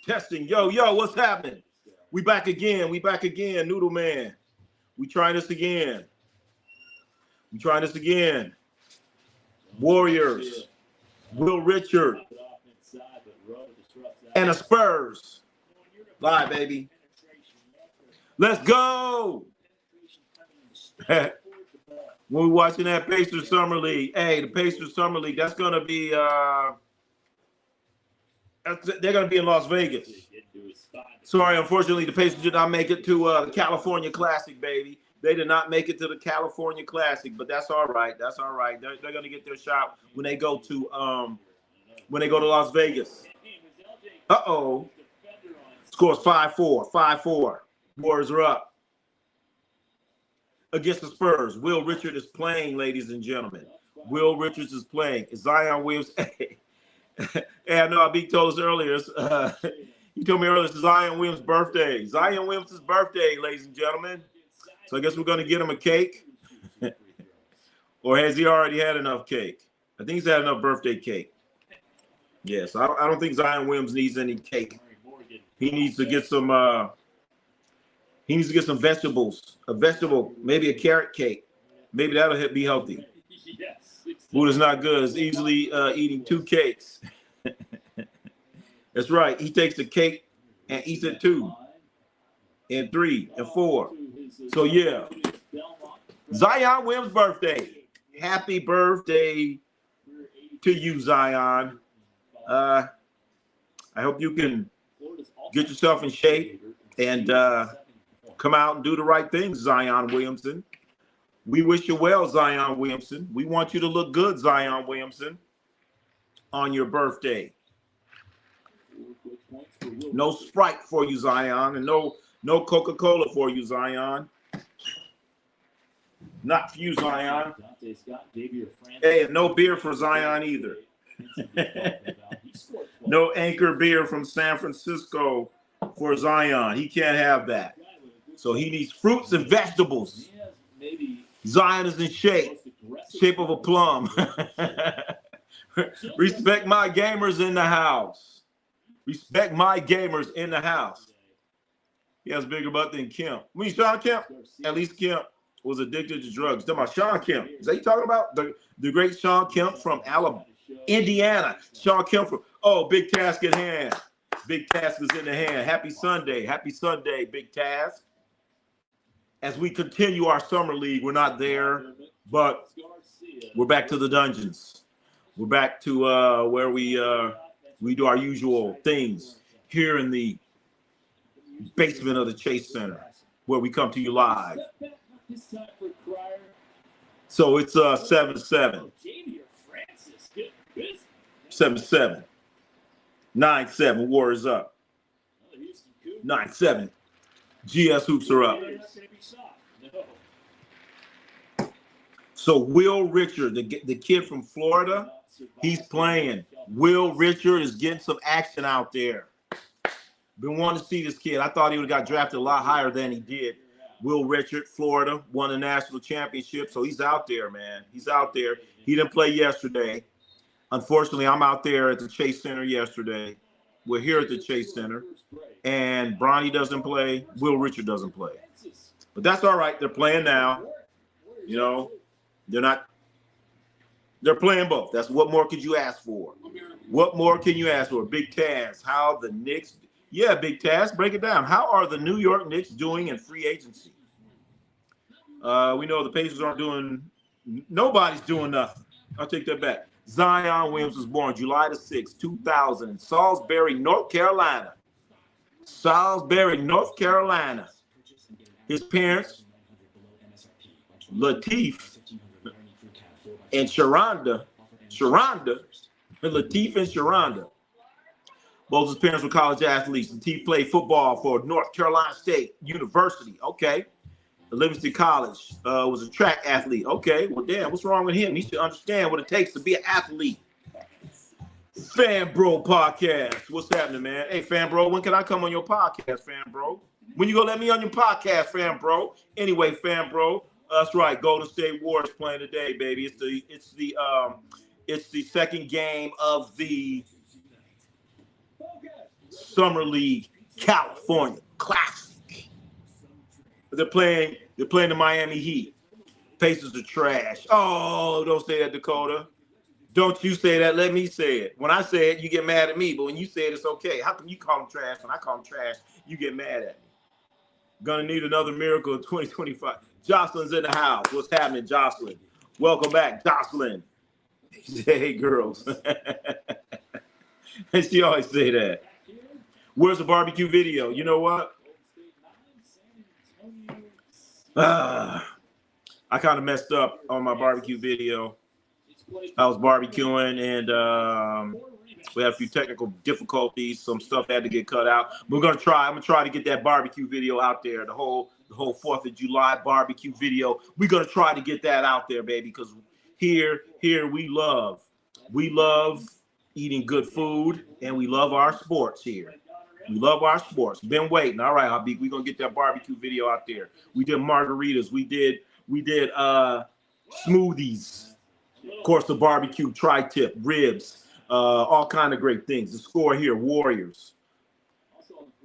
Testing. Yo, what's happening? We back again. Noodle Man. We trying this again. Warriors. Will Richard. And the Spurs. Live, baby. Let's go. When we're watching that Pacers Summer League. Hey, the Pacers Summer League, that's going to be they're going to be in Las Vegas. Sorry, unfortunately, the Pacers did not make it to the California Classic, baby. They did not make it to the California Classic, but that's all right. They're going to get their shot when they go to Las Vegas. Uh-oh. Scores 5-4. 5-4. Warriors are up against the Spurs. Will Richard is playing, ladies and gentlemen. Will Richards is playing. Zion Williams. Hey, I know Abik told us earlier. He told me earlier it's Zion Williams' birthday. Zion Williams' birthday, ladies and gentlemen. So I guess we're going to get him a cake. Or has he already had enough cake? I think he's had enough birthday cake. Yes, I don't think Zion Williams needs any cake. He needs to get some vegetables. A vegetable, maybe a carrot cake. Maybe that'll be healthy. Food is not good. It's easily eating 2 cakes. That's right. He takes the cake and eats it 2 and 3 and 4. So, yeah. Zion Williams' birthday. Happy birthday to you, Zion. I hope you can get yourself in shape and come out and do the right things, Zion Williamson. We wish you well, Zion Williamson. We want you to look good, Zion Williamson, on your birthday. No Sprite for you, Zion, and no Coca-Cola for you, Zion. Not for you, Zion. Hey, and no beer for Zion either. No Anchor beer from San Francisco for Zion. He can't have that. So he needs fruits and vegetables. Zion is in shape of a plum. Respect my gamers in the house. Respect my gamers in the house. He has a bigger butt than Kemp. I mean, Sean Kemp, at least Kemp was addicted to drugs. Talking about Sean Kemp. Is that you talking about? The great Sean Kemp from Alabama, Indiana. Sean Kemp from, Big Task at hand. Big Task is in the hand. Happy Sunday. Happy Sunday, Big Task. As we continue our summer league, we're not there, but we're back to the dungeons. We're back to where we do our usual things here in the basement of the Chase Center, where we come to you live. So it's 7-7. 7-7. 9-7. Warriors up. 9-7. GS Hoops are up. So Will Richard, the kid from Florida, he's playing. Will Richard is getting some action out there. Been wanting to see this kid. I thought he would have got drafted a lot higher than he did. Will Richard, Florida, won a national championship. So he's out there, man. He's out there. He didn't play yesterday. Unfortunately, I'm out there at the Chase Center yesterday. We're here at the Chase Center. And Bronny doesn't play. Will Richard doesn't play. But that's all right. They're playing now. You know, they're playing both. That's what more could you ask for? What more can you ask for? Big Taz, how the Knicks, Big Taz, break it down. How are the New York Knicks doing in free agency? We know the Pacers aren't doing, nobody's doing nothing. I'll take that back. Zion Williams was born July the 6th, 2000 in Salisbury, North Carolina. Salisbury, North Carolina. His parents, Lateef and Sharonda, Lateef and Sharonda. Both his parents were college athletes. Lateef played football for North Carolina State University. Okay. Livingston College was a track athlete. Okay. Well, damn, what's wrong with him? He should understand what it takes to be an athlete. Fan Bro Podcast. What's happening, man? Hey, Fan Bro, when can I come on your podcast, Fan Bro? When you gonna let me on your podcast, Fan Bro? Anyway, Fan Bro, that's right. Golden State Warriors playing today, baby. It's the second game of the Summer League California Classic. They're playing the Miami Heat. Pacers are trash. Oh, don't say that, Dakota. Don't you say that. Let me say it. When I say it, you get mad at me. But when you say it, it's okay. How come you call them trash? When I call them trash, you get mad at me. Gonna need another miracle in 2025. Jocelyn's in the house. What's happening, Jocelyn? Welcome back, Jocelyn. Hey, girls. And she always say that. Where's the barbecue video? You know what? I kind of messed up on my barbecue video. I was barbecuing and we had a few technical difficulties. Some stuff had to get cut out. I'm gonna try to get that barbecue video out there. The whole 4th of July barbecue video. We're gonna try to get that out there, baby, because here we love eating good food and we love our sports here. We love our sports. Been waiting. All right, Habib, we're gonna get that barbecue video out there. We did margaritas. We did smoothies. Of course, the barbecue, tri-tip, ribs, all kind of great things. The score here, Warriors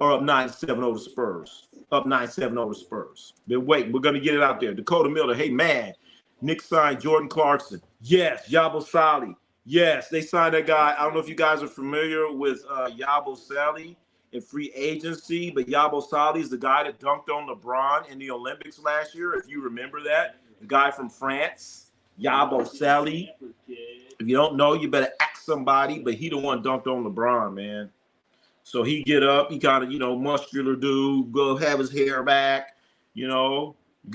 are up 9-7 to Spurs. Up 9-7 to Spurs. Been waiting. We're going to get it out there. Dakota Miller, hey, man. Nick signed Jordan Clarkson. Yes. Yabo Sali. Yes, they signed that guy. I don't know if you guys are familiar with Yabo Sali in free agency, but Yabo Sali is the guy that dunked on LeBron in the Olympics last year, if you remember that. The guy from France. Yabo Sali. If you don't know, you better ask somebody, but he the one dunked on LeBron, man. So he get up, he kind of, muscular dude, go have his hair back, get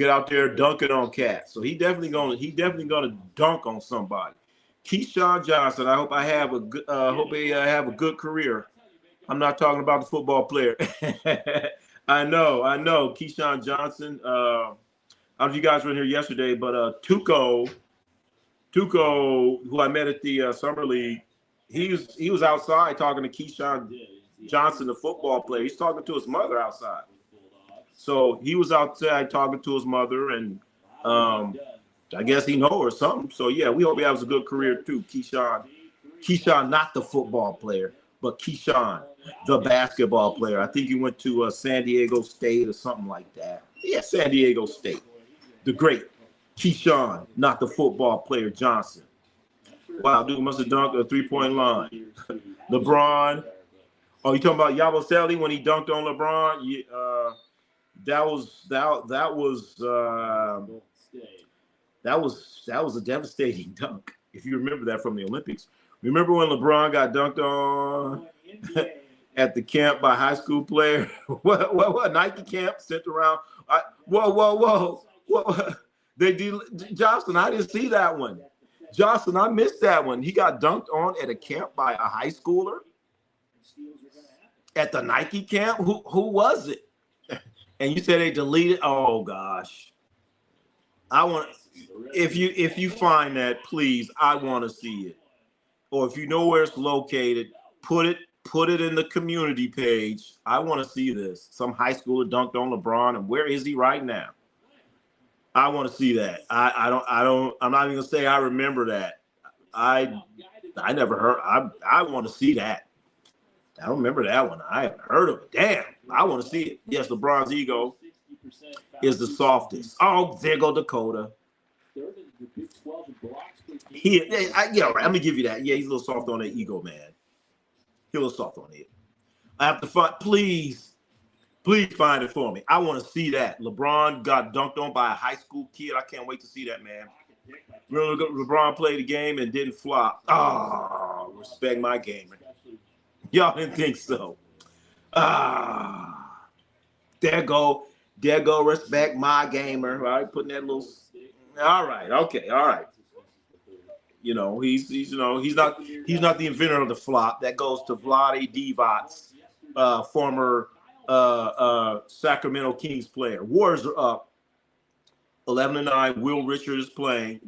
out there dunking on cats. So he definitely gonna dunk on somebody. Keyshawn Johnson, I hope I have a good have a good career. I'm not talking about the football player. I know. Keyshawn Johnson, I don't know if you guys were in here yesterday, but Tuco, who I met at the Summer League, he was outside talking to Keyshawn Johnson, the football player. He's talking to his mother outside. So he was outside talking to his mother, and I guess he know her or something. So, yeah, we hope he has a good career, too. Keyshawn, not the football player, but Keyshawn, the basketball player. I think he went to San Diego State or something like that. Yeah, San Diego State. The great Keyshawn, not the football player, Johnson. Wow, dude must have dunked a three-point line. LeBron. Oh, you talking about Yabo Sali when he dunked on LeBron? Yeah, that was a devastating dunk. If you remember that from the Olympics. Remember when LeBron got dunked on at the camp by a high school player? What Nike camp sent around? Whoa. They did, Jocelyn, I didn't see that one. Jocelyn, I missed that one. He got dunked on at a camp by a high schooler at the Nike camp. Who was it? And you said they deleted. Oh gosh, I want. If you find that, please, I want to see it. Or if you know where it's located, put it in the community page. I want to see this. Some high schooler dunked on LeBron, and where is he right now? I want to see that. I'm not even gonna say I remember that. I never heard. I want to see that. I don't remember that one. I haven't heard of it. Damn, I want to see it. Yes, LeBron's ego is the softest. Oh, there go Dakota. Yeah, right. I'm gonna give you that. Yeah, he's a little soft on that ego, man. He's a little soft on it. I have to find. Please find it for me. I want to see that. LeBron got dunked on by a high school kid. I can't wait to see that, man. Remember LeBron played the game and didn't flop. Oh, respect my gamer. Y'all didn't think so. There go, respect my gamer. All right, putting that little. All right, okay, all right. He's not the inventor of the flop. That goes to Vlade Divac's, former Sacramento Kings player. Warriors are up 11-9. Will Richard is playing.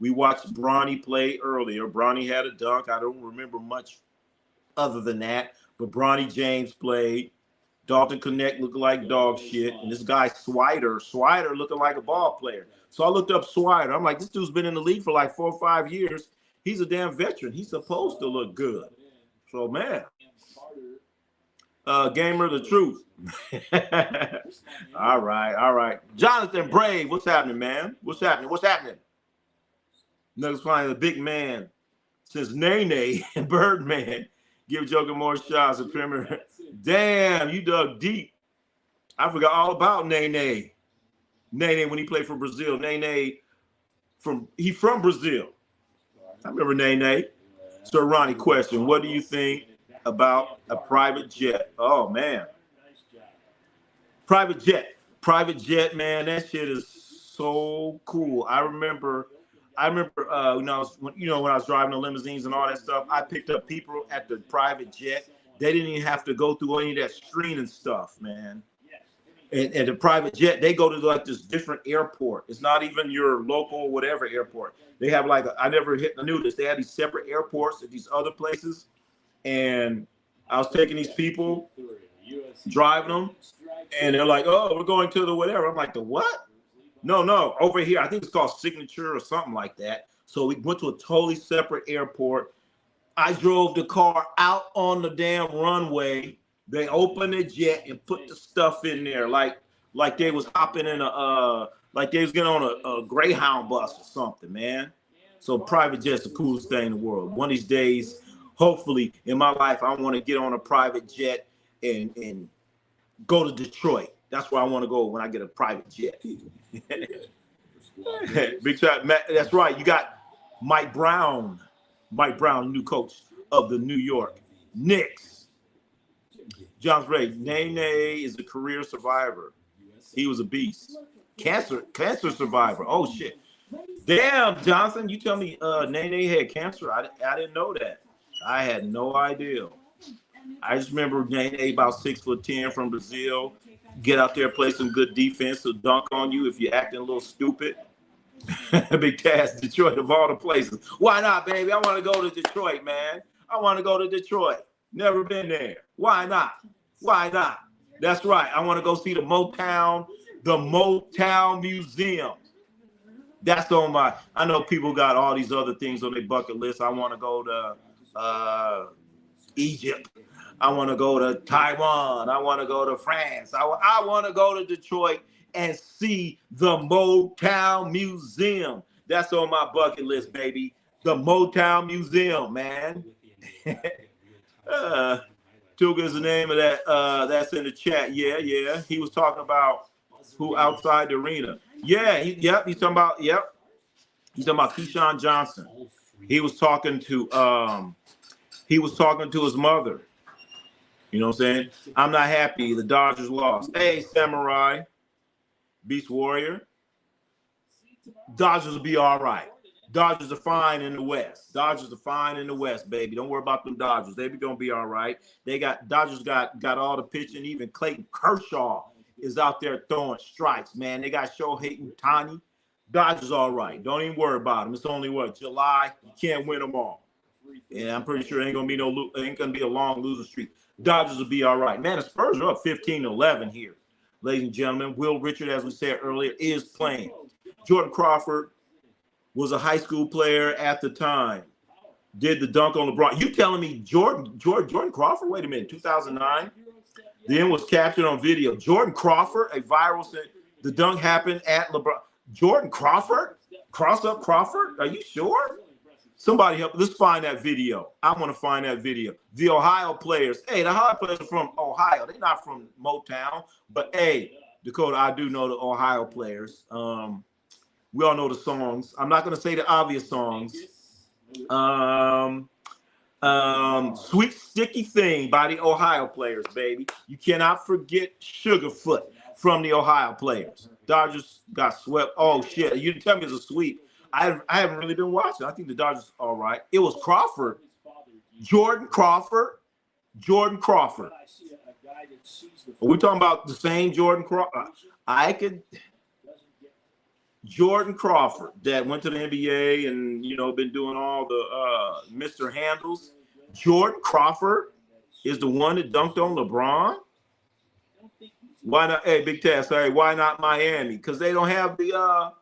We watched Bronny play earlier. Bronny had a dunk. I don't remember much other than that. But Bronny James played. Dalton Connect looked like dog shit. And this guy Swider looking like a ball player. So I looked up Swider. I'm like, this dude's been in the league for like 4 or 5 years. He's a damn veteran. He's supposed to look good. So, man, gamer, the truth. All right. Jonathan Brave, what's happening, man? What's happening? Nuggets flying the big man since Nene and Birdman give Joker more shots at Premier. Damn, you dug deep. I forgot all about Nene. Nene when he played for Brazil. Nene from Brazil. I remember Nene. So Ronnie, question: what do you think about a private jet? Oh man, private jet, man. That shit is so cool. I remember when I was driving the limousines and all that stuff. I picked up people at the private jet. They didn't even have to go through any of that screening stuff, man. And the private jet, they go to like this different airport. It's not even your local whatever airport. They have like I knew this. They had these separate airports at these other places, and I was taking these people, driving them, and they're like, "Oh, we're going to the whatever." I'm like, "The what?" No, over here. I think it's called Signature or something like that. So we went to a totally separate airport. I drove the car out on the damn runway. They opened the jet and put the stuff in there like they was hopping in like they was getting on a Greyhound bus or something, man. So private jet's the coolest thing in the world. One of these days, hopefully in my life, I want to get on a private jet and go to Detroit. That's where I want to go when I get a private jet. Big shot, Matt. That's right. You got Mike Brown, new coach of the New York Knicks. John's Ray, Nene is a career survivor. He was a beast. Cancer survivor. Oh shit. Damn, Johnson, you tell me Nene had cancer. I didn't know that. I had no idea. I just remember Nene about 6'10" from Brazil. Get out there, play some good defense, so dunk on you if you're acting a little stupid. Big Taz, Detroit of all the places. Why not, baby? I want to go to Detroit, man. I want to go to Detroit. Never been there. Why not? That's right. I want to go see the Motown Museum. That's on my. I know people got all these other things on their bucket list. I want to go to Egypt. I want to go to Taiwan. I want to go to France. I want to go to Detroit and see the Motown Museum. That's on my bucket list, baby. The Motown Museum, man. Tuga is the name of that. That's in the chat. Yeah. He was talking about who outside the arena. Yeah. He's talking about. Yep. He's talking about Keyshawn Johnson. He was talking to his mother. You know what I'm saying? I'm not happy. The Dodgers lost. Hey, Samurai, Beast Warrior. Dodgers will be all right. Dodgers are fine in the West. Baby. Don't worry about them Dodgers. They be gonna be all right. Dodgers got all the pitching. Even Clayton Kershaw is out there throwing strikes, man. They got Shohei Ohtani. Dodgers all right. Don't even worry about them. It's only July. You can't win them all. And I'm pretty sure it ain't gonna be a long losing streak. Dodgers will be all right. Man, the Spurs are up 15-11 here. Ladies and gentlemen, Will Richard, as we said earlier, is playing. Jordan Crawford was a high school player at the time. Did the dunk on LeBron. You telling me Jordan Crawford, wait a minute, 2009, then was captured on video. Jordan Crawford, a viral said the dunk happened at LeBron. Jordan Crawford? Cross up Crawford? Are you sure? Somebody help. Let's find that video. I want to find that video. The Ohio players. Hey, the Ohio players are from Ohio. They're not from Motown. But, hey, Dakota, I do know the Ohio players. We all know the songs. I'm not going to say the obvious songs. Sweet Sticky Thing by the Ohio players, baby. You cannot forget Sugarfoot from the Ohio players. Dodgers got swept. Oh, shit. You didn't tell me it was a sweep. I haven't really been watching. I think the Dodgers are all right. It was Crawford. Jordan Crawford. Are we talking about the same Jordan Crawford? Jordan Crawford that went to the NBA and, been doing all the Mr. Handles. Jordan Crawford is the one that dunked on LeBron? Why not? Hey, Big Taz, sorry, why not Miami? Because they don't have the,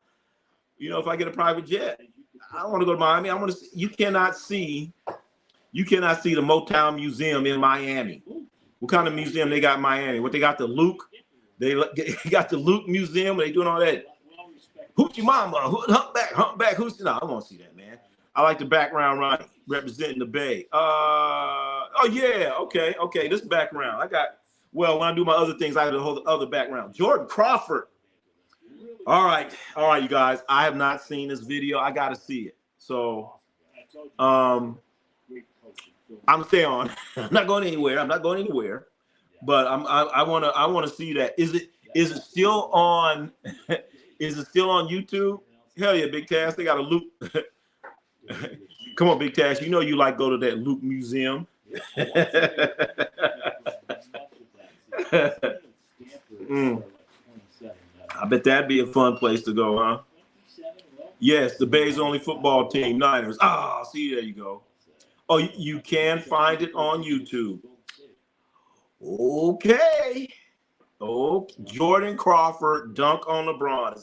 if I get a private jet, I don't want to go to Miami. I want to. You cannot see You cannot see the Motown Museum in Miami. What kind of museum they got in Miami? What they got, the Luke? They got the Luke Museum. They doing all that. Hoochie Mama, humpback, who's no? I want to see that, man. I like the background Ronnie representing the Bay. Oh yeah, okay. This background I got. Well, when I do my other things, I have the whole other background. Jordan Crawford. All right, you guys. I have not seen this video. I got to see it. So, I'm staying on. I'm not going anywhere. But I want to see that. Is it still on? Is it still on YouTube? Hell yeah, Big Tash. They got a Luke. Come on, Big Tash. You know you like go to that Luke Museum. I bet that'd be a fun place to go, huh? Yes, the Bay's only football team, Niners. See, there you go. Oh, you can find it on YouTube. Okay. Oh, Jordan Crawford dunk on LeBron.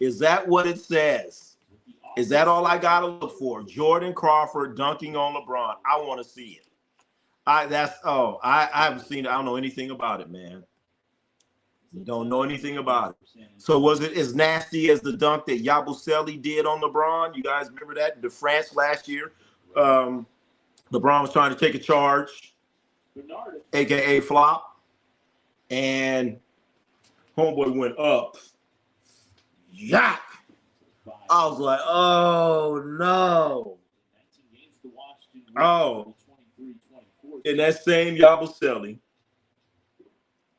Is that what it says? Is that all I gotta look for? Jordan Crawford dunking on LeBron. I want to see it. I haven't seen it. I don't know anything about it, man. Don't know anything about it. So was it as nasty as the dunk that Yabusele did on LeBron? You guys remember that? The France last year. LeBron was trying to take a charge, aka flop. And homeboy went up. Yeah. I was like, oh no. Oh. And that same Yabusele,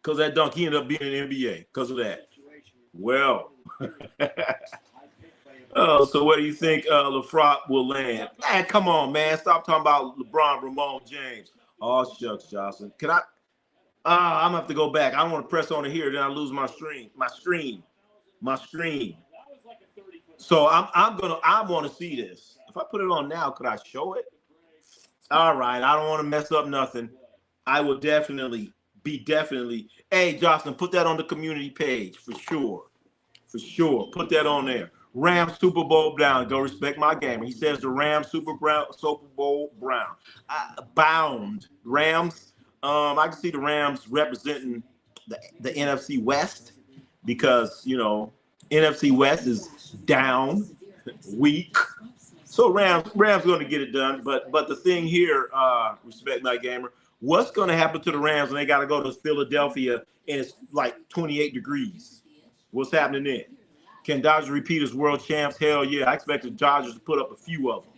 because that dunk, he ended up being in the NBA because of that. Well. Oh, so where do you think LeFrop will land? Man, come on, man. Stop talking about LeBron, Ramon, James. Oh, shucks, Jocelyn. Can I? I'm gonna have to go back. I don't want to press on it here, then I lose my stream. So I want to see this. If I put it on now, could I show it? All right, I don't want to mess up nothing. I will definitely. Hey, Jocelyn, put that on the community page for sure. Put that on there. Rams Super Bowl Brown. Go respect my gamer. He says the Rams Super Bowl Brown. Bound Rams. I can see the Rams representing the NFC West because, NFC West is down, weak. So Rams going to get it done. But the thing here, respect my gamer, what's going to happen to the Rams when they got to go to Philadelphia and it's like 28 degrees? What's happening then? Can Dodgers repeat as world champs? Hell yeah. I expect the Dodgers to put up a few of them.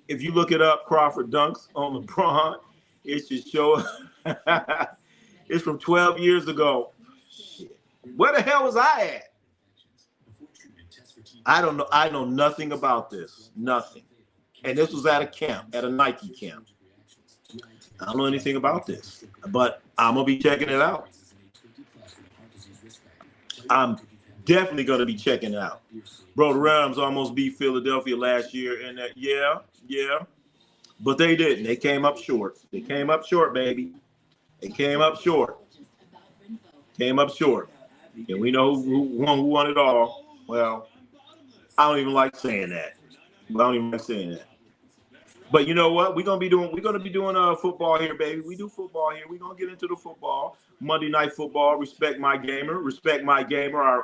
If you look it up, Crawford dunks on LeBron, it should show. It's from 12 years ago. Shit. Where the hell was I at? I don't know. I know nothing about this. Nothing. And this was at a camp, at a Nike camp. I don't know anything about this, but I'm going to be checking it out. I'm definitely going to be checking it out. Bro, the Rams almost beat Philadelphia last year. And yeah. But they didn't. They came up short. They came up short, baby. They came up short. And we know who won it all. Well, I don't even like saying that. But you know what? We're gonna be doing football here, baby. We do football here. We're gonna get into the football. Monday Night Football. Respect my gamer.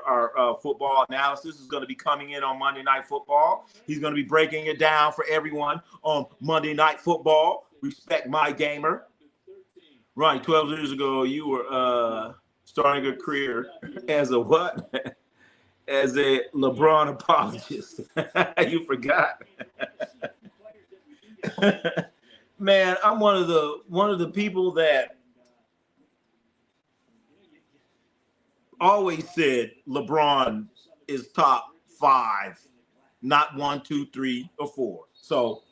Our football analysis is gonna be coming in on Monday Night Football. He's gonna be breaking it down for everyone on Monday Night Football. Respect my gamer. Ronnie, 12 years ago, you were starting a career as a what? As a LeBron apologist. You forgot. Man, I'm one of the people that always said LeBron is top 5, not 1, 2, 3, or 4. So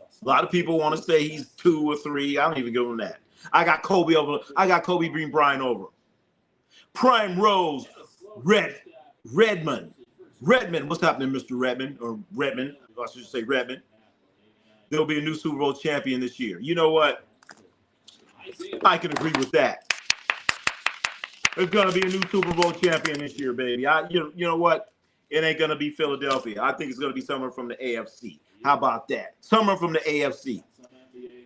a lot of people want to say he's 2 or 3. I don't even give him that. I got Kobe being Bryant over. Prime Rose, Redmond. What's happening, Mr. Redmond? Or Redmond, I should say Redmond. There'll be a new Super Bowl champion this year. You know what? I can agree with that. There's going to be a new Super Bowl champion this year, baby. You know what? It ain't going to be Philadelphia. I think it's going to be someone from the AFC. How about that? Someone from the AFC.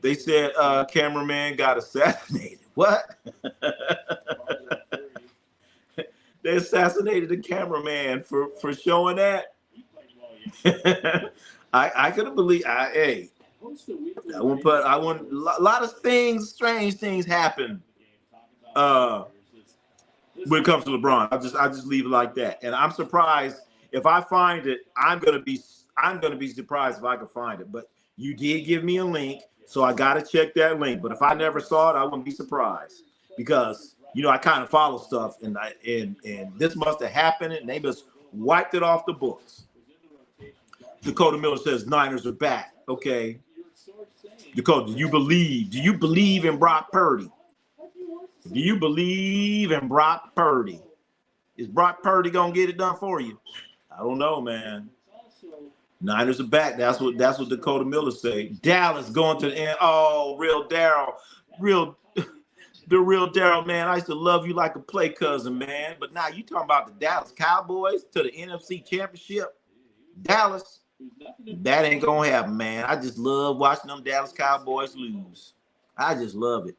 They said cameraman got assassinated. What? They assassinated the cameraman for showing that. I couldn't believe. Hey, I won't. A lot of things, strange things happen. When it comes to LeBron, I just leave it like that. And I'm surprised if I find it. I'm gonna be surprised if I can find it. But you did give me a link, so I gotta check that link. But if I never saw it, I wouldn't be surprised because I kind of follow stuff, and this must have happened, and they just wiped it off the books. Dakota Miller says Niners are back. Okay, Dakota, do you believe in Brock Purdy? Do you believe in Brock Purdy? Is Brock Purdy gonna get it done for you? I don't know, man. Niners are back. That's what Dakota Miller say. Dallas going to the end. Oh, the real Daryl, man. I used to love you like a play cousin, man. But now you talking about the Dallas Cowboys to the NFC Championship. Dallas, that ain't gonna happen, man. I just love watching them Dallas Cowboys lose. I just love it.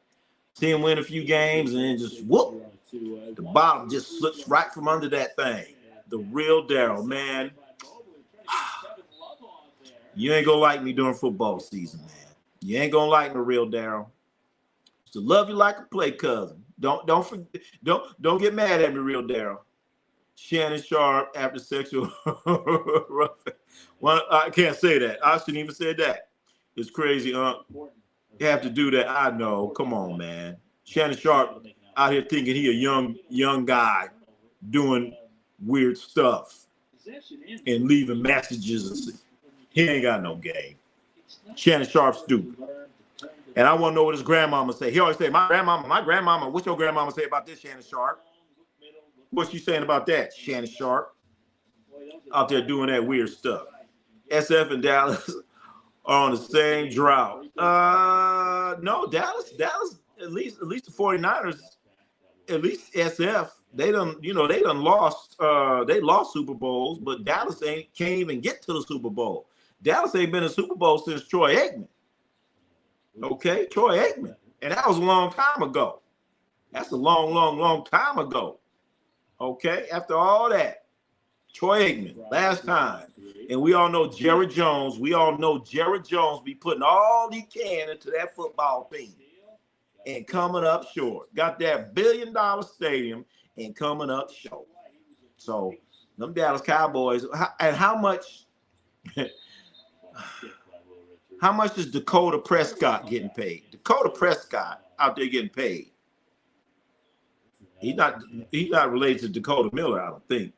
See him win a few games and then just whoop. The bottom just slips right from under that thing. The real Daryl, man. You ain't gonna like me during football season, man. You ain't gonna like the real Daryl. To love you like a play cousin. Don't get mad at me, real Daryl. Shannon Sharp after sexual. Well, I can't say that. I shouldn't even say that. It's crazy, You have to do that. I know. Come on, man. Shannon Sharp out here thinking he a young guy doing weird stuff and leaving messages. He ain't got no game. Shannon Sharp's stupid. And I want to know what his grandmama say. He always say, my grandmama, what's your grandmama say about this, Shannon Sharp? What's she saying about that, Shannon Sharp? Out there doing that weird stuff. SF and Dallas are on the same drought. No, Dallas, at least the 49ers, at least SF, they done lost Super Bowls, but Dallas can't even get to the Super Bowl. Dallas ain't been in Super Bowl since Troy Aikman. Okay, Troy Aikman. And that was a long time ago. That's a long time ago. Okay, after all that, Troy Aikman, last time. And we all know Jerry Jones. Be putting all he can into that football team and coming up short. Got that $1 billion stadium and coming up short. So them Dallas Cowboys, and how much is Dakota Prescott getting paid? Dakota Prescott out there getting paid. He's not related to Dakota Miller, I don't think.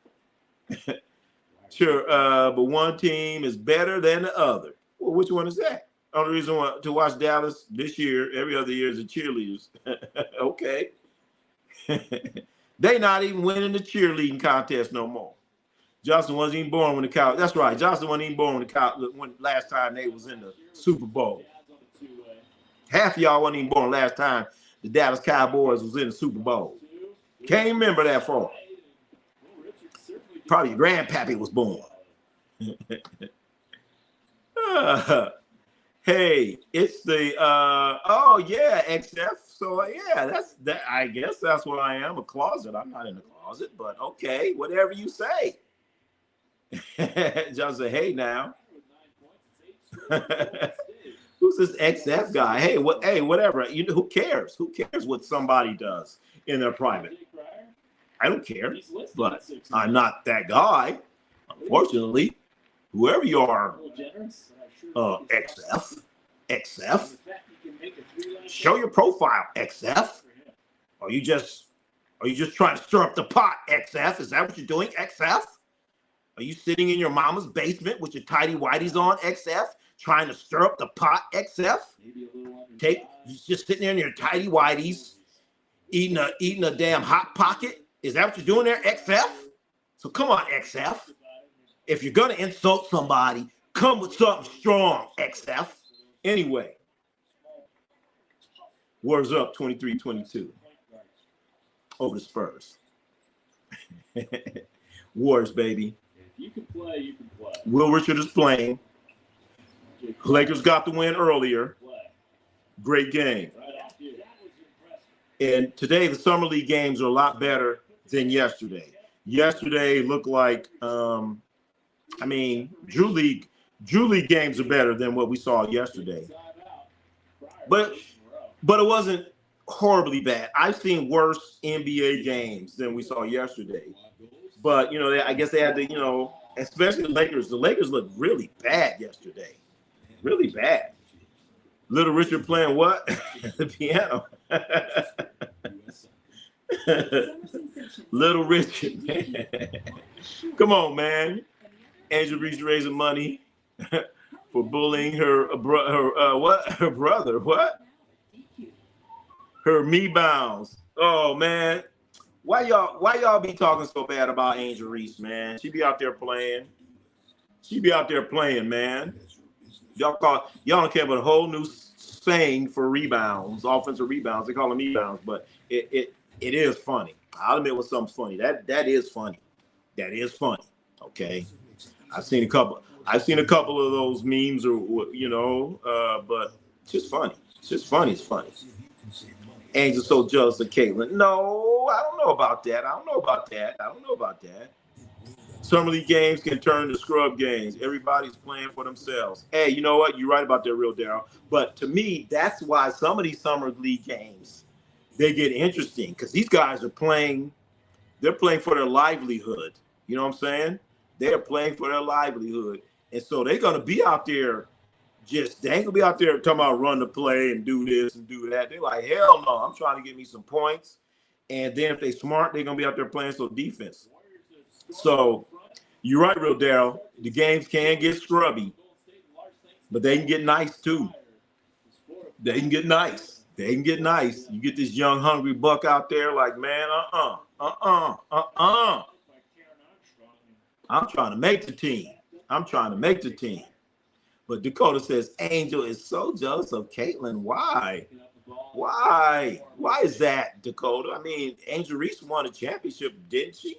Sure, but one team is better than the other. Well, which one is that? Only reason to watch Dallas this year, every other year, is the cheerleaders. Okay. They not even winning the cheerleading contest no more. Johnson wasn't even born when the Cowboys. That's right. Johnson wasn't even born when last time they was in the Super Bowl. Half of y'all wasn't even born last time the Dallas Cowboys was in the Super Bowl. Can't even remember that far. Probably your grandpappy was born. Hey, it's the XF. So that's that. I guess that's what I am, a closet. I'm not in the closet, but okay, whatever you say. Just say, hey now. Who's this XF guy? Hey, whatever. Who cares? Who cares what somebody does in their private? I don't care, but I'm not that guy. Unfortunately, whoever you are, XF, show your profile, XF. Are you just trying to stir up the pot, XF? Is that what you're doing, XF? Are you sitting in your mama's basement with your tidy whities on, XF, trying to stir up the pot, XF? You just sitting there in your tidy whities, eating a damn hot pocket. Is that what you're doing there, XF? So come on, XF. If you're gonna insult somebody, come with something strong, XF. Anyway, Warriors up 23-22 over the Spurs. Warriors, baby. You can play, you can play. Will Richard is playing. Lakers got the win earlier. Great game. And today, the Summer League games are a lot better than yesterday. Yesterday looked like, Drew League games are better than what we saw yesterday. But it wasn't horribly bad. I've seen worse NBA games than we saw yesterday. But, I guess they had to, especially the Lakers. The Lakers looked really bad yesterday. Really bad. Little Richard playing what? The piano. Little Richard, man. Come on, man. Angel Reese raising money for bullying her brother. What? Her me bounds. Oh, man. Why y'all be talking so bad about Angel Reese, man? She be out there playing. Man. Y'all don't care about a whole new saying for rebounds, offensive rebounds. They call them rebounds, but it is funny. I'll admit when something's funny. That is funny. That is funny. Okay. I've seen a couple of those memes but it's just funny. It's funny. Angel's so jealous of Caitlin. No, I don't know about that. Summer League games can turn to scrub games. Everybody's playing for themselves. Hey, you know what? You're right about that, real Daryl. But to me, that's why some of these Summer League games, they get interesting because these guys are playing. They're playing for their livelihood. You know what I'm saying? They're playing for their livelihood. And so they're going to be out there they ain't going to be out there talking about run the play and do this and do that. They're like, hell no, I'm trying to get me some points. And then if they're smart, they're going to be out there playing some defense. So you're right, real Daryl. The games can get scrubby, but they can get nice too. They can get nice. You get this young, hungry buck out there like, man, I'm trying to make the team. But Dakota says Angel is so jealous of Caitlin. Why? Why is that, Dakota? I mean, Angel Reese won a championship, didn't she?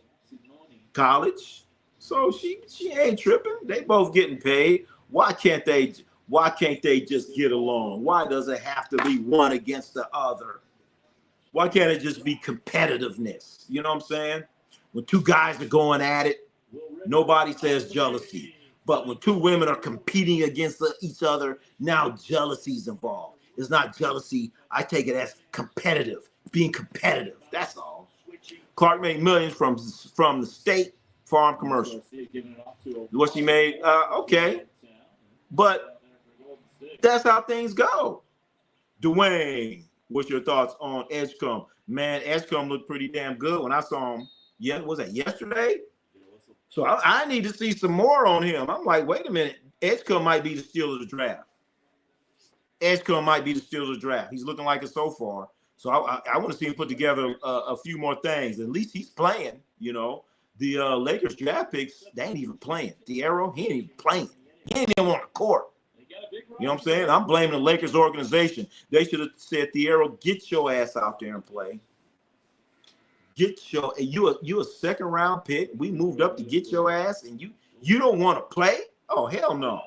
College. So she ain't tripping. They both getting paid. Why can't they just get along? Why does it have to be one against the other? Why can't it just be competitiveness? You know what I'm saying? When two guys are going at it, nobody says jealousy. But when two women are competing against each other, now jealousy's involved. It's not jealousy. I take it as competitive, being competitive. That's all. Clark made millions from the State Farm commercial. What she made? Okay. But that's how things go. Dwayne, what's your thoughts on Edgecombe? Man, Edgecombe looked pretty damn good when I saw him. Yeah, was that yesterday? So I need to see some more on him. I'm like, wait a minute. Edgecombe might be the steal of the draft. He's looking like it so far. So I want to see him put together a few more things. At least he's playing, The Lakers draft picks, they ain't even playing. Thiero, he ain't even playing. He ain't even on the court. You know what I'm saying? I'm blaming the Lakers organization. They should have said, Thiero, get your ass out there and play. You a second round pick. We moved up to get your ass, and you don't want to play? Oh, hell no.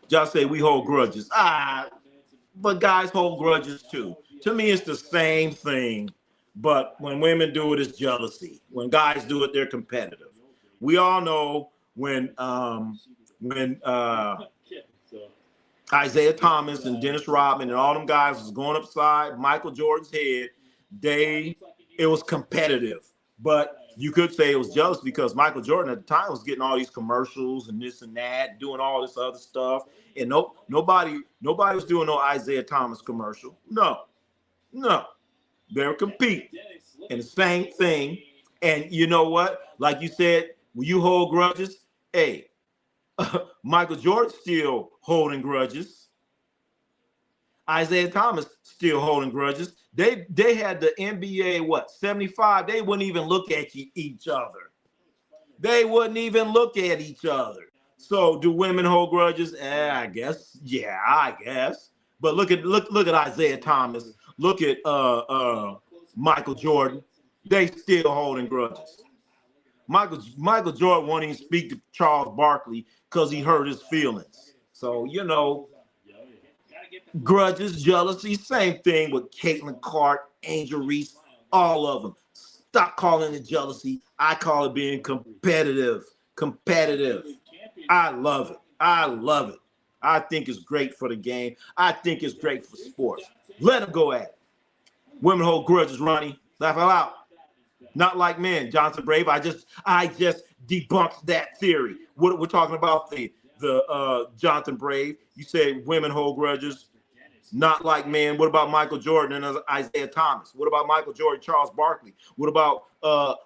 Just say we hold grudges. But guys hold grudges too. To me, it's the same thing. But when women do it, it's jealousy. When guys do it, they're competitive. We all know when Isaiah Thomas and Dennis Rodman and all them guys was going upside Michael Jordan's head, it was competitive. But you could say it was jealous because Michael Jordan at the time was getting all these commercials and this and that, doing all this other stuff. And nobody was doing no Isaiah Thomas commercial. No. They were competing. And the same thing. And you know what? Like you said, when you hold grudges, hey, Michael Jordan still holding grudges. Isaiah Thomas still holding grudges. They had the NBA, 75? They wouldn't even look at each other. So do women hold grudges? I guess. Yeah, I guess. But look at Isaiah Thomas. Look at Michael Jordan. They still holding grudges. Michael Jordan won't even speak to Charles Barkley because he hurt his feelings. So, Grudges, jealousy, same thing with Caitlin Clark, Angel Reese, all of them. Stop calling it jealousy. I call it being competitive. Competitive. I love it. I love it. I think it's great for the game. I think it's great for sports. Let them go at it. Women hold grudges, Ronnie. Laugh out loud. Not like men, Johnson Brave. I just debunked that theory. What we're talking about the Johnson Brave. You say women hold grudges, not like men. What about Michael Jordan and Isaiah Thomas? What about Michael Jordan, Charles Barkley? What about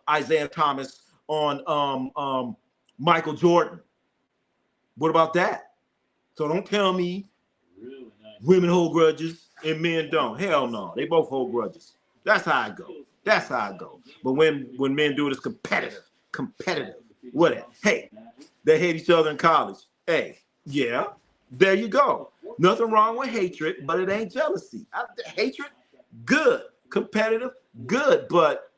Isaiah Thomas on Michael Jordan? What about that? So don't tell me women hold grudges and men don't. Hell no. They both hold grudges. That's how I go. That's how I go. But when men do it, it's competitive. Competitive. Whatever. Hey, they hate each other in college. Hey, yeah, there you go. Nothing wrong with hatred, but it ain't jealousy. Hatred, good. Competitive, good. But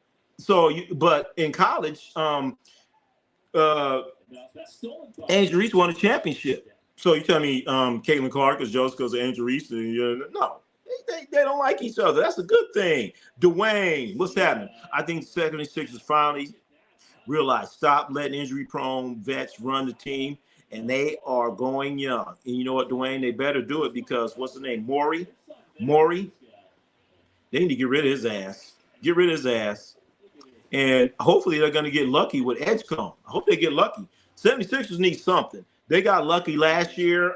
in college, Angel Reese won a championship. So you tell me Caitlin Clark is jealous because of Angel Reese? No, they don't like each other. That's a good thing. Dwayne, what's happening? I think 76ers finally realized stop letting injury-prone vets run the team, and they are going young. And you know what, Dwayne? They better do it because what's the name? Maury? They need to get rid of his ass. Get rid of his ass. And hopefully they're going to get lucky with Edgecombe. I hope they get lucky. 76ers need something. They got lucky last year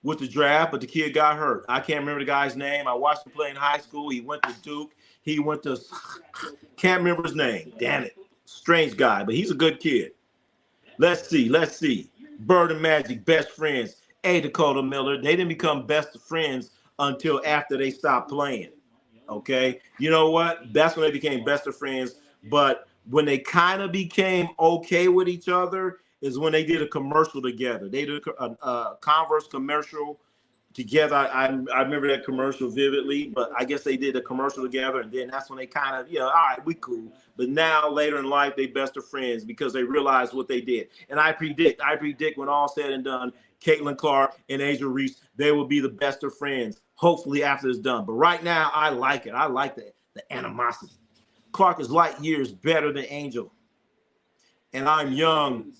with the draft, but the kid got hurt. I can't remember the guy's name. I watched him play in high school. He went to Duke. He went to can't remember his name. Damn it. Strange guy, but he's a good kid. Let's see. Bird and Magic, best friends. Hey, Dakota Miller. They didn't become best of friends until after they stopped playing. Okay, you know what? That's when they became best of friends. But when they kind of became okay with each other is when they did a commercial together. They did a Converse commercial together. I remember that commercial vividly, but I guess they did a commercial together, and then that's when they kind of, all right, we cool. But now later in life, they best of friends because they realized what they did. And I predict when all said and done, Caitlin Clark and Angel Reese, they will be the best of friends, hopefully after it's done. But right now, I like it. I like the animosity. Clark is light years better than Angel. And I'm young,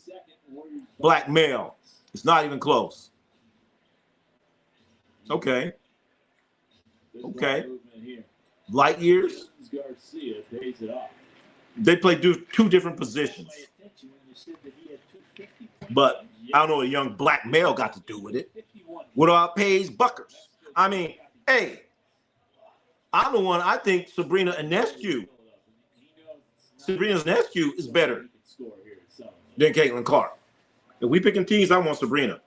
black male. It's not even close. Okay. Light years. They play two different positions. But I don't know what a young black male got to do with it. What about Paige Buckers? I mean, hey, I'm the one. I think Sabrina Ionescu is better than Caitlin Clark. If we picking teams, I want Sabrina.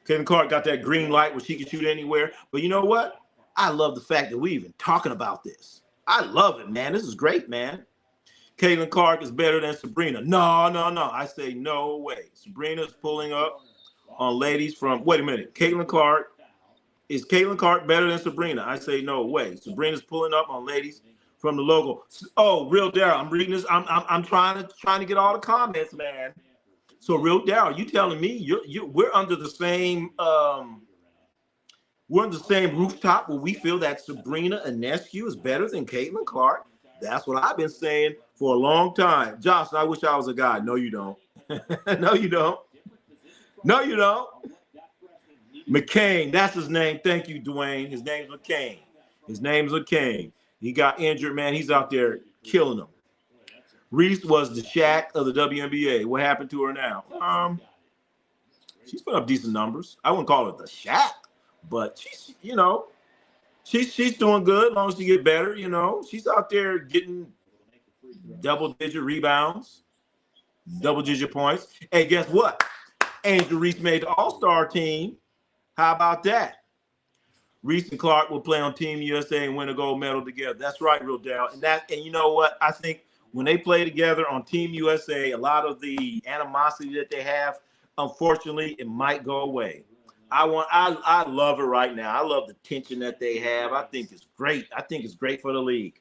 Caitlin Clark got that green light where she can shoot anywhere. But you know what? I love the fact that we're even talking about this. I love it, man. This is great, man. Caitlin Clark is better than Sabrina. No. I say no way. Sabrina's pulling up on ladies from, wait a minute. Is Caitlin Clark better than Sabrina? I say no way. Sabrina's pulling up on ladies from the local. Oh, Real Daryl, I'm reading this. I'm trying to get all the comments, man. So Real Daryl, you telling me we're under the same rooftop where we feel that Sabrina Ionescu is better than Caitlin Clark? That's what I've been saying for a long time. Josh, I wish I was a guy. No, you don't. No, you don't. McCain, that's his name. Thank you, Dwayne. His name's McCain. He got injured, man. He's out there killing them. Reese was the Shaq of the WNBA. What happened to her now? She's put up decent numbers. I wouldn't call her the Shaq, but she's doing good as long as she get better. She's out there getting double-digit rebounds, double-digit points. Hey, guess what? Angel Reese made the All-Star team. How about that? Reese and Clark will play on Team USA and win a gold medal together. That's right, Real Dal. And you know what? I think when they play together on Team USA, a lot of the animosity that they have, unfortunately, it might go away. I love it right now. I love the tension that they have. I think it's great. I think it's great for the league.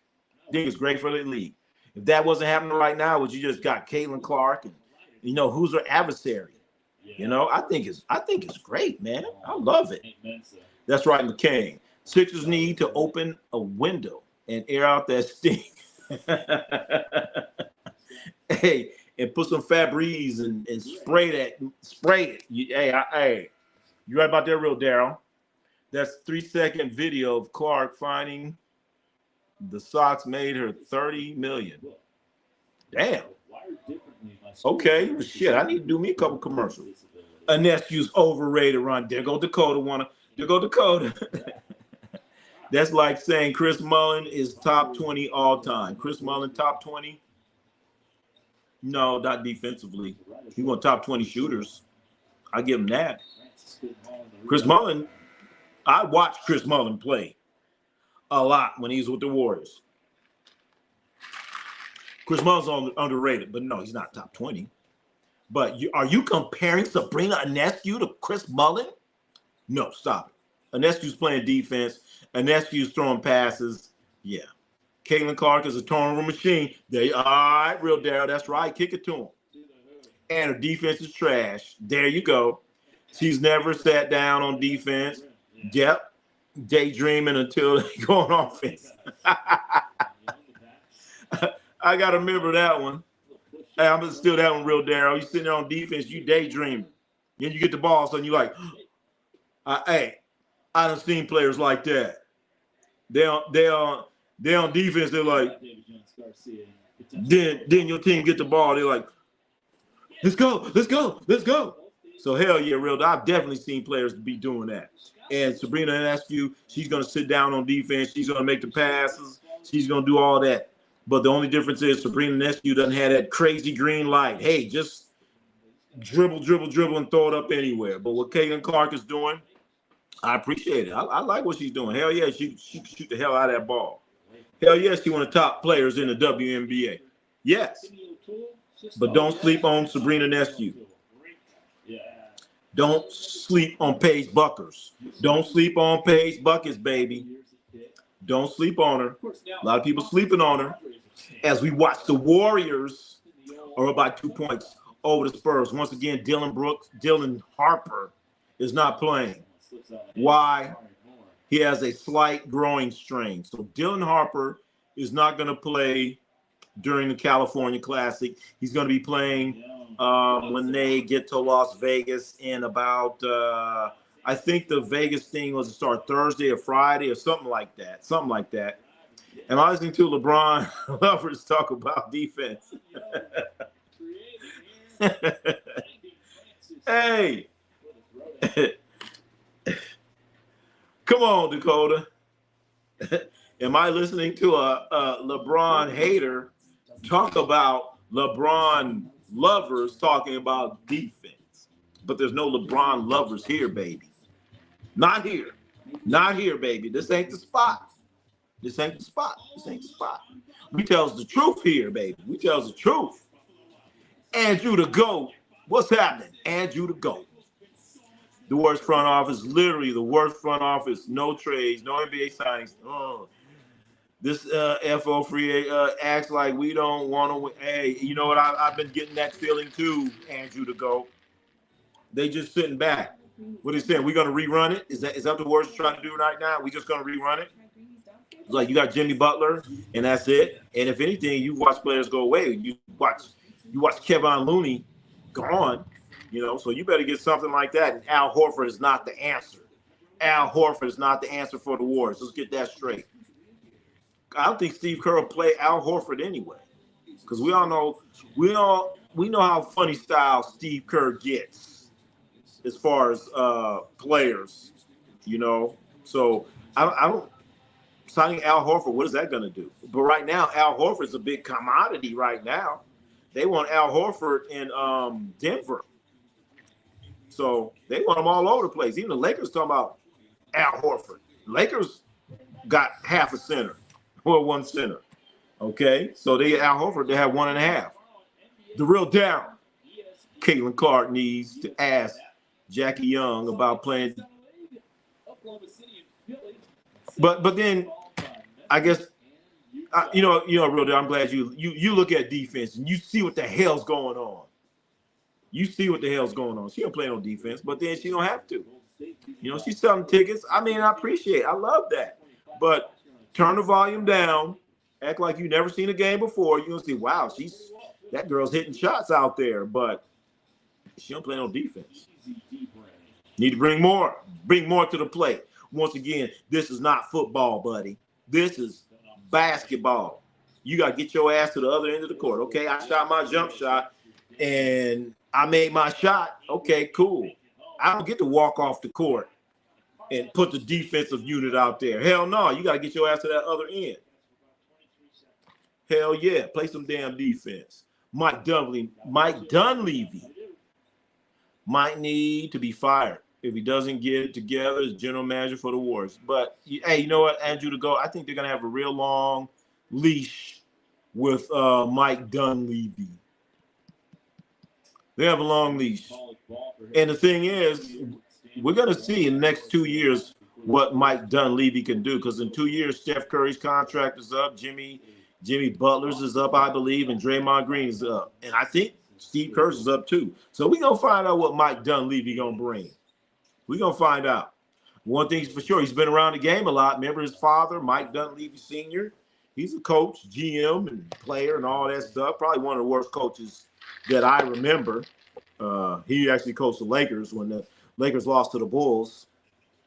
If that wasn't happening right now, would you just got Caitlin Clark and who's her adversary? You know, I think it's great, man. I love it. That's right, McCain. Sixers need to open a window and air out that stink. Hey, and put some Febreze and spray it. Hey, you right about that, real Daryl? That's 3-second video of Clark finding the Sox made her $30 million. Damn. Okay, shit. I need to do me a couple commercials. A nephew's overrated. Run. There go Dakota. There go Dakota. That's like saying Chris Mullin is top 20 all time. Chris Mullin top 20? No, not defensively. He won top 20 shooters. I give him that. Chris Mullin, I watched Chris Mullin play a lot when he was with the Warriors. Chris Mullin's underrated, but no, he's not top 20. But are you comparing Sabrina Ionescu to Chris Mullin? No, stop it. Ionescu's playing defense. Ionescu's throwing passes. Yeah. Caitlin Clark is a turnover machine. All right, real Daryl. That's right. Kick it to him. And her defense is trash. There you go. She's never sat down on defense. Yep. Daydreaming until they go on offense. I got to remember that one. Hey, I'm going to steal that one, real Daryl. You sitting there on defense, you daydreaming. Then you get the ball, so you're like, hey, I done seen players like that. They on defense, they're like, then your team get the ball, they're like, let's go. So hell yeah, real. I've definitely seen players be doing that. And Sabrina Ionescu, she's going to sit down on defense. She's going to make the passes. She's going to do all that. But the only difference is Sabrina Ionescu doesn't have that crazy green light. Hey, just dribble, and throw it up anywhere. But what Caitlin Clark is doing, I appreciate it. I like what she's doing. Hell yeah, she can shoot the hell out of that ball. Hell yes, she's one of the top players in the WNBA. Yes. But don't sleep on Sabrina Ionescu. Don't sleep on Paige Buckers. Don't sleep on Paige Buckets, baby. Don't sleep on her. A lot of people sleeping on her. As we watch the Warriors are about 2 points over the Spurs. Once again, Dylan Harper is not playing. Why? He has a slight growing strain. So Dylan Harper is not going to play during the California Classic. He's going to be playing when they get to Las Vegas in about, I think the Vegas thing was to start Thursday or Friday or something like that. And I was listening to LeBron lovers talk about defense. Hey. Come on, Dakota. Am I listening to a LeBron hater talk about LeBron lovers talking about defense? But there's no LeBron lovers here, baby. Not here. Not here, baby. This ain't the spot. This ain't the spot. We tells the truth here, baby. We tells the truth. Andrew the GOAT. What's happening? Andrew the GOAT. The worst front office, literally the worst front office. No trades, no NBA signings. Oh, this FO free acts like we don't want to win. Hey, you know what? I've been getting that feeling too, Andrew the GOAT. They just sitting back. What are they saying? We're going to rerun it? Is that the worst you're trying to do right now? We just going to rerun it? It's like you got Jimmy Butler, and that's it. And if anything, you watch players go away. You watch Kevin Looney gone. You know, so you better get something like that. And Al Horford is not the answer. Al Horford is not the answer for the Warriors. Let's get that straight. I don't think Steve Kerr will play Al Horford anyway, because we know how funny style Steve Kerr gets as far as players. You know, so I don't signing Al Horford. What is that going to do? But right now, Al Horford's a big commodity. Right now, they want Al Horford in Denver. So they want him all over the place. Even the Lakers talking about Al Horford. Lakers got half a center or one center. Okay, so they Al Horford, they have 1.5. The real Darryl. Caitlin Clark needs to ask Jackie Young about playing. But then I guess you know, real Darryl, I'm glad you look at defense and you see what the hell's going on. You see what the hell's going on. She don't play no defense, but then she don't have to. You know, she's selling tickets. I mean, I appreciate it. I love that. But turn the volume down. Act like you never seen a game before. You'll see, wow, that girl's hitting shots out there, but she don't play no defense. Need to bring more to the plate. Once again, this is not football, buddy. This is basketball. You got to get your ass to the other end of the court. Okay, I shot my jump shot, and I made my shot. Okay, cool. I don't get to walk off the court and put the defensive unit out there. Hell no, you got to get your ass to that other end. Hell yeah, play some damn defense. Mike Dunleavy might need to be fired if he doesn't get it together as general manager for the Warriors. But, hey, you know what, Andrew, to go, I think they're going to have a real long leash with Mike Dunleavy. They have a long leash. And the thing is, we're going to see in the next 2 years what Mike Dunleavy can do, because in 2 years, Steph Curry's contract is up, Jimmy Butler's is up, I believe, and Draymond Green is up. And I think Steve Kerr's is up too. So we're going to find out what Mike Dunleavy going to bring. We're going to find out. One thing's for sure, he's been around the game a lot. Remember his father, Mike Dunleavy Sr.? He's a coach, GM, and player and all that stuff. Probably one of the worst coaches that I remember. He actually coached the Lakers when the Lakers lost to the Bulls.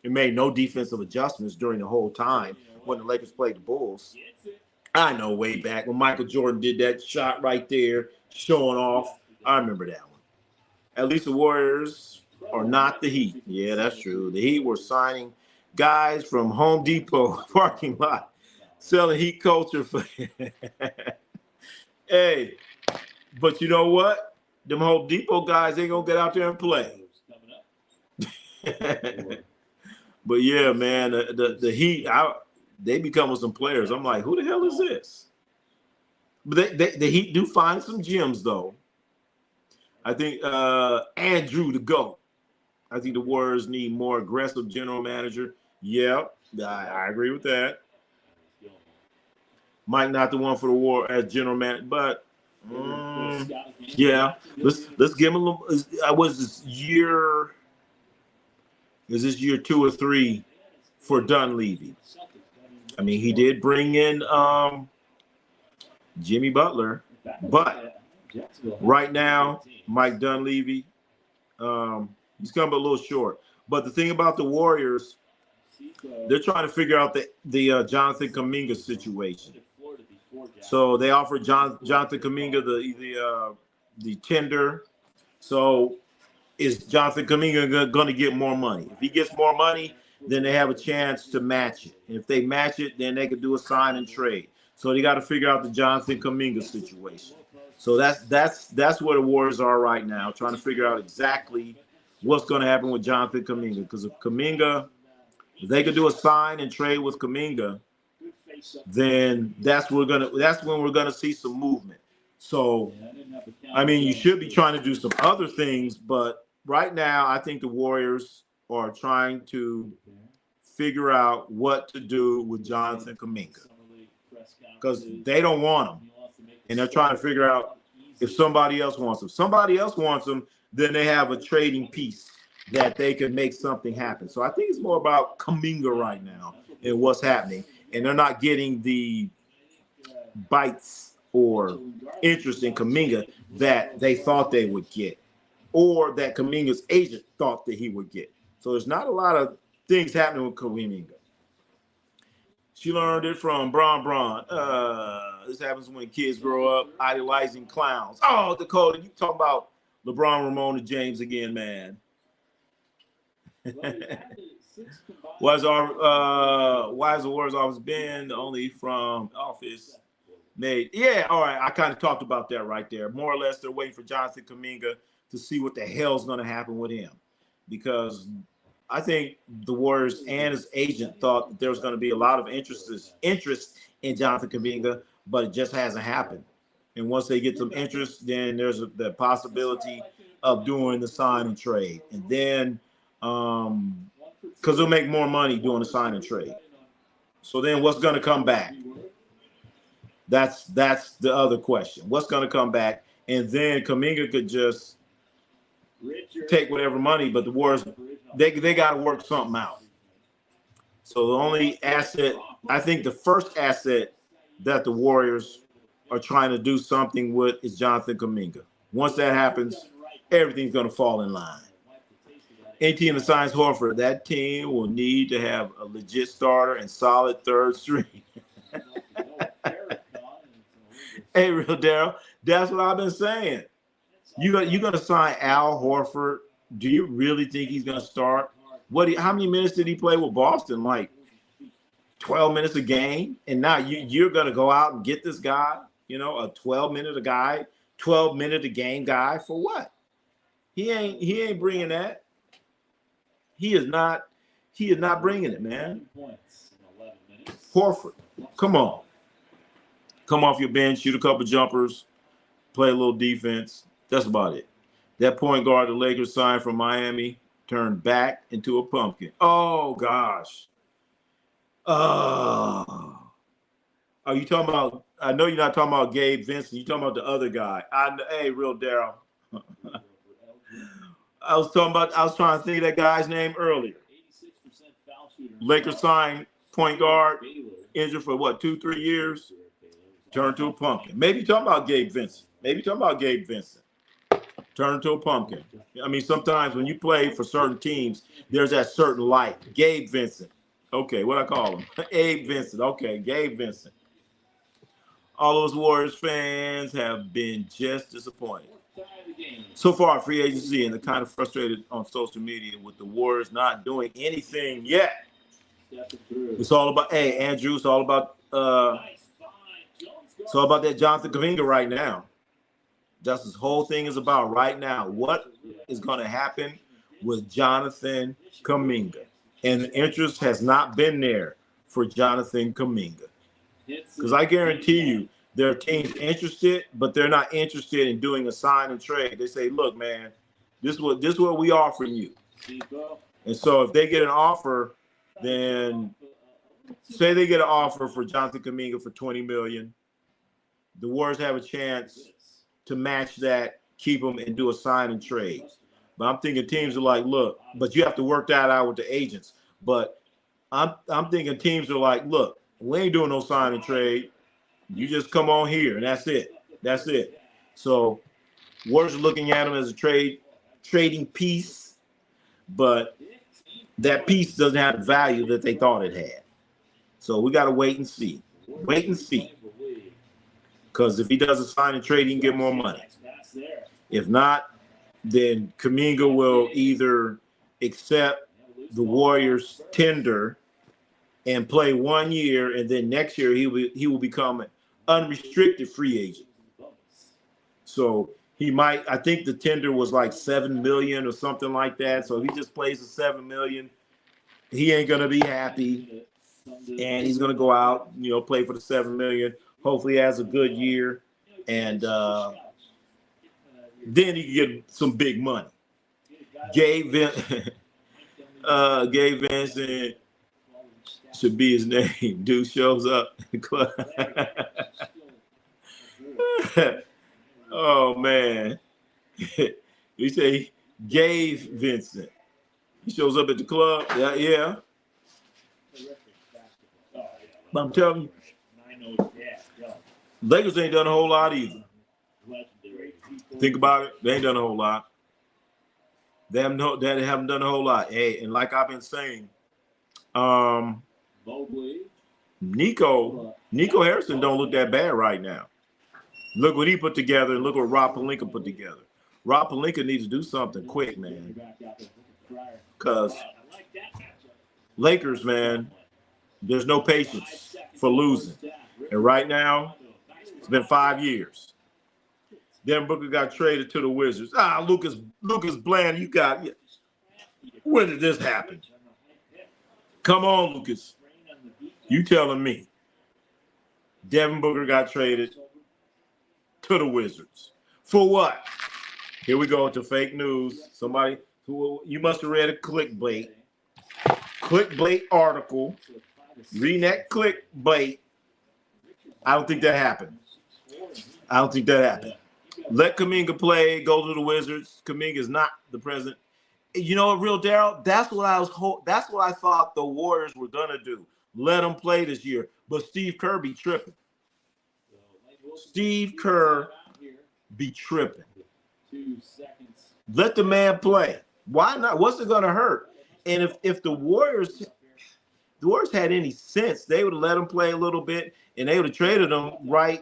He made no defensive adjustments during the whole time when the Lakers played the Bulls. I know way back when Michael Jordan did that shot right there, showing off. I remember that one. At least the Warriors are not the Heat. Yeah, that's true. The Heat were signing guys from Home Depot parking lot, selling Heat culture for Hey, but you know what? Them Home Depot guys ain't going to get out there and play. But yeah, man, the Heat, they become some players. I'm like, who the hell is this? But the Heat do find some gems, though. I think Andrew to go. I think the Warriors need more aggressive general manager. Yeah, I agree with that. Mike not the one for the War as general manager, but yeah, let's give him a little. Was this year? Is this year 2 or 3 for Dunleavy? I mean, he did bring in Jimmy Butler, but right now, Mike Dunleavy, he's coming a little short. But the thing about the Warriors, they're trying to figure out the Jonathan Kuminga situation. So they offered Jonathan Kuminga the tender. So is Jonathan Kuminga going to get more money? If he gets more money, then they have a chance to match it. And if they match it, then they could do a sign and trade. So they got to figure out the Jonathan Kuminga situation. So that's where the Warriors are right now, trying to figure out exactly what's going to happen with Jonathan Kuminga. Because if they could do a sign and trade with Kuminga, then that's when we're gonna see some movement. So, I mean, you should be trying to do some other things, but right now, I think the Warriors are trying to figure out what to do with Jonathan Kuminga because they don't want him, and they're trying to figure out if somebody else wants him. If somebody else wants him, then they have a trading piece that they can make something happen. So I think it's more about Kuminga right now and what's happening. And they're not getting the bites or interest in Kuminga that they thought they would get, or that Kuminga's agent thought that he would get. So there's not a lot of things happening with Kuminga. She learned it from Bron. This happens when kids grow up idolizing clowns. Oh, Dakota, you talking about LeBron, Ramona, James again, man. Why is the Warriors office been only from office made? Yeah, all right. I kind of talked about that right there. More or less, they're waiting for Jonathan Kuminga to see what the hell's going to happen with him, because I think the Warriors and his agent thought that there was going to be a lot of interest in Jonathan Kuminga, but it just hasn't happened. And once they get some interest, then there's the possibility of doing the sign and trade, and then because they'll make more money doing a sign and trade. So then what's going to come back? That's the other question. What's going to come back? And then Kuminga could just take whatever money, but the Warriors, they got to work something out. So the only asset, I think the first asset that the Warriors are trying to do something with is Jonathan Kuminga. Once that happens, everything's going to fall in line. Any team that signs Horford, that team will need to have a legit starter and solid third string. Hey, real Daryl, that's what I've been saying. You're going to sign Al Horford. Do you really think he's going to start? How many minutes did he play with Boston? Like 12 minutes a game? And now you're going to go out and get this guy, a 12-minute a game guy for what? He ain't bringing that. He is not bringing it, man. Horford, come on. Come off your bench, shoot a couple jumpers, play a little defense. That's about it. That point guard the Lakers signed from Miami turned back into a pumpkin. Oh, gosh. Are you talking about – I know you're not talking about Gabe Vincent. You're talking about the other guy. Hey, real Daryl. I was trying to think of that guy's name earlier. Lakers signed point guard, injured for what, 2-3 years? Turned to a pumpkin. Maybe talking about Gabe Vincent. Turn into a pumpkin. I mean, sometimes when you play for certain teams, there's that certain light. Gabe Vincent. Okay, what I call him? Abe Vincent. Okay, Gabe Vincent. All those Warriors fans have been just disappointed. So far, free agency, and they're kind of frustrated on social media with the Warriors not doing anything yet. It's all about, Andrew, it's all about that Jonathan Kuminga right now. That's this whole thing is about right now. What is going to happen with Jonathan Kuminga? And the interest has not been there for Jonathan Kuminga. Because I guarantee you, there are teams interested, but they're not interested in doing a sign and trade. They say, look, man, this is what we offering you. And so if they get an offer, then say they get an offer for Jonathan Kuminga for $20 million. The Warriors have a chance to match that, keep him, and do a sign and trade. But I'm thinking teams are like, look, but you have to work that out with the agents. But I'm thinking teams are like, look, we ain't doing no sign and trade. You just come on here, and that's it. That's it. So Warriors are looking at him as a trading piece, but that piece doesn't have the value that they thought it had. So we got to wait and see. Because if he doesn't sign and trade, he can get more money. If not, then Kuminga will either accept the Warriors' tender and play 1 year, and then next year he will become an unrestricted free agent. So he might. I think the tender was like $7 million or something like that. So if he just plays the $7 million, he ain't gonna be happy, and he's gonna go out, play for the $7 million. Hopefully, he has a good year, and then he can get some big money. Gabe Vincent should be his name. Dude shows up in the club. Oh, man. You say Gabe Vincent. He shows up at the club. Yeah. But I'm telling you, Lakers ain't done a whole lot either. Think about it. They ain't done a whole lot. They haven't done a whole lot. Hey, and like I've been saying, Nico Harrison don't look that bad right now. Look what he put together, and look what Rob Pelinka put together. Rob Pelinka needs to do something quick, man. Because Lakers, man, there's no patience for losing. And right now, it's been 5 years. Devin Booker got traded to the Wizards. Lucas Bland, when did this happen? Come on, Lucas. You telling me. Devin Booker got traded to the Wizards. For what? Here we go to fake news. You must have read a clickbait article. Reading that clickbait. I don't think that happened. Let Kuminga play. Go to the Wizards. Kuminga is not the president. You know what, real Daryl? That's what I thought the Warriors were gonna do. Let them play this year. But Steve Kerr be tripping. Steve Kerr be tripping. Let the man play. Why not? What's it gonna hurt? And if the Warriors had any sense, they would have let him play a little bit, and they would have traded him right,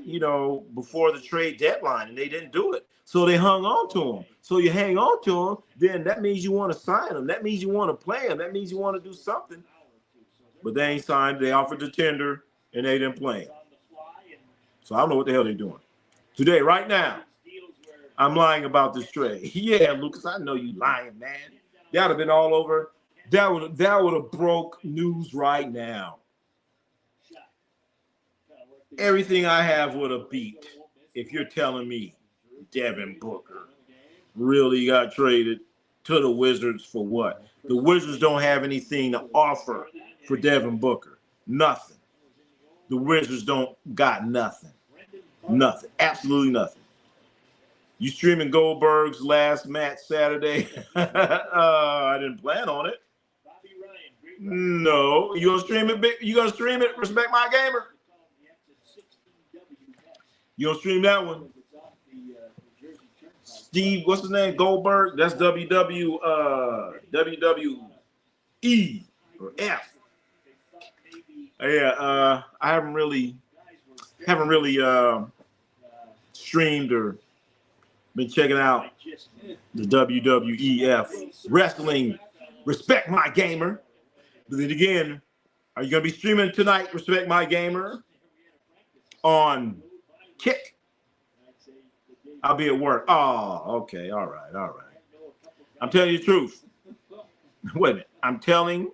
before the trade deadline, and they didn't do it. So they hung on to him. So you hang on to him, then that means you want to sign him. That means you want to play him. That means you want to do something. But they ain't signed. They offered the tender, and they didn't play him. So I don't know what the hell they're doing. Today, right now, I'm lying about this trade. Yeah, Lucas, I know you lying, man. That would have been all over. That would have broke news right now. Everything I have would have beat if you're telling me Devin Booker really got traded to the Wizards for what? The Wizards don't have anything to offer for Devin Booker. Nothing. The Wizards don't got nothing. Nothing. Absolutely nothing. You streaming Goldberg's last match Saturday? I didn't plan on it. No. You gonna stream it? You gonna stream it? Respect My Gamer. You gonna stream that one? Steve, what's his name? Goldberg. That's WWE or F. Yeah. I haven't really streamed or been checking out the WWEF wrestling. Respect My Gamer. But then again, are you gonna be streaming tonight? Respect My Gamer on Kick. I'll be at work. Oh, okay. All right. I'm telling you the truth. Wait a minute. I'm telling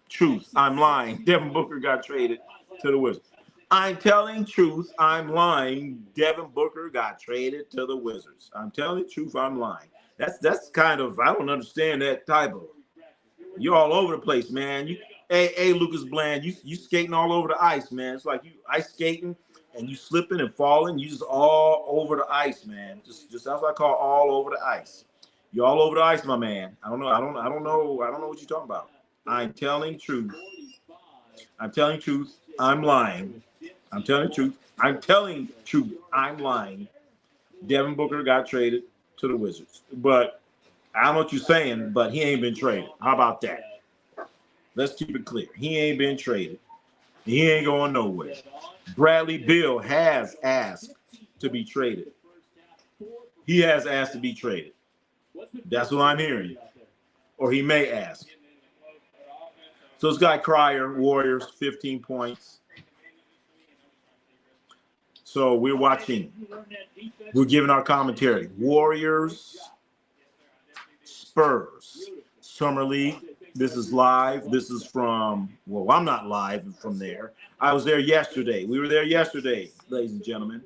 truth. I'm lying. Devin Booker got traded to the Wizards. I'm telling truth. I'm lying. Devin Booker got traded to the Wizards. I'm telling the truth. I'm lying. That's kind of, I don't understand that type of. You're all over the place, man. Hey, Lucas Bland, you skating all over the ice, man. It's like you ice skating and you slipping and falling. You just all over the ice, man. Just that's what I call all over the ice. You're all over the ice, my man. I don't know what you're talking about. I'm telling truth. I'm telling truth. I'm lying. I'm telling truth. I'm telling truth. I'm lying. Devin Booker got traded to the Wizards. But I don't know what you're saying, but he ain't been traded. How about that? Let's keep it clear. He ain't been traded. He ain't going nowhere. Bradley Beal has asked to be traded. He has asked to be traded. That's what I'm hearing. Or he may ask. So this guy Cryer, Warriors, 15 points. So we're watching. We're giving our commentary. Warriors, Spurs, Summer League. This is live. This is from, well, I'm not live from there. I was there yesterday. We were there yesterday, ladies and gentlemen.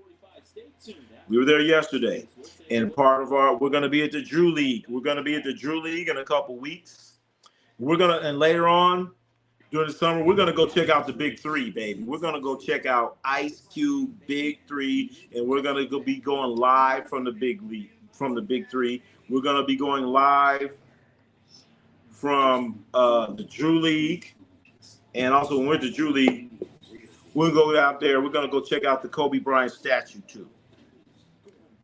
We were there yesterday. And part of we're going to be at the Drew League. We're going to be at the Drew League in a couple weeks. And later on, during the summer, we're going to go check out the Big Three, baby. We're going to go check out Ice Cube, Big Three, and we're going to be going live from the Big League, from the Big Three. We're going to be going live from the Drew League. And also when we're at the Drew League, we'll go out there. We're going to go check out the Kobe Bryant statue too.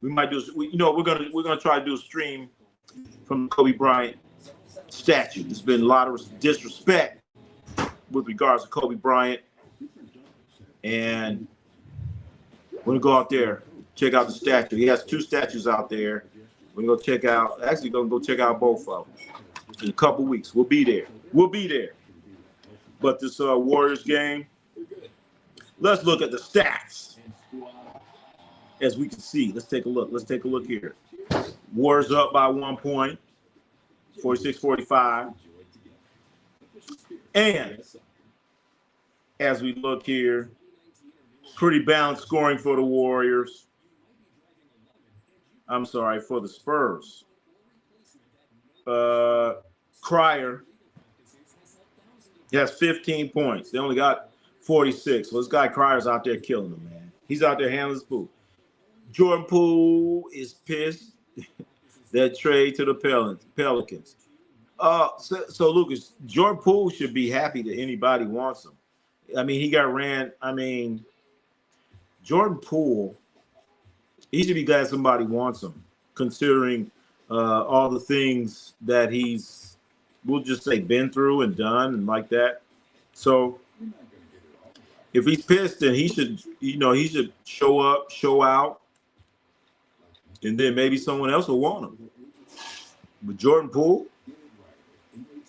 We might do, we're going to try to do a stream from the Kobe Bryant statue. There's been a lot of disrespect with regards to Kobe Bryant. And we're going to go out there, check out the statue. He has 2 statues out there. We're going to go check out, actually going to go check out both of them in a couple weeks. We'll be there. But this Warriors game, let's look at the stats. As we can see, let's take a look here. Warriors up by 1 point, 46-45. And as we look here, pretty balanced scoring for the Warriors. I'm sorry, for the Spurs. Cryer has 15 points. They only got 46. So this guy Cryer's out there killing them, man. He's out there handling his food. Jordan Poole is pissed that trade to the Pelicans. So Lucas, Jordan Poole should be happy that anybody wants him. I mean, he got ran. I mean, Jordan Poole, he should be glad somebody wants him, considering all the things that he's, we'll just say, been through and done and like that. So if he's pissed, then he should, he should show up, show out, and then maybe someone else will want him. But Jordan Poole,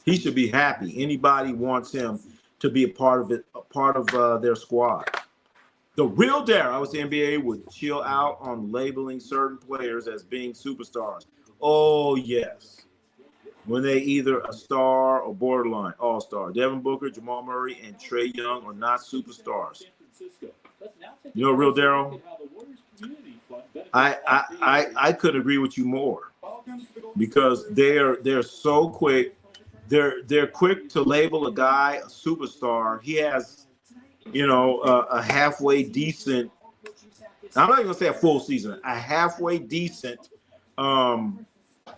he should be happy. Anybody wants him to be a part of it, a part of their squad. The real Dare, I wish the NBA would chill out on labeling certain players as being superstars. Oh, yes. When they either a star or borderline all-star. Devin Booker, Jamal Murray, and Trae Young are not superstars. You know, real Daryl, I couldn't agree with you more because they're so quick. They're quick to label a guy a superstar. He has, a halfway decent. I'm not even gonna say a full season. A halfway decent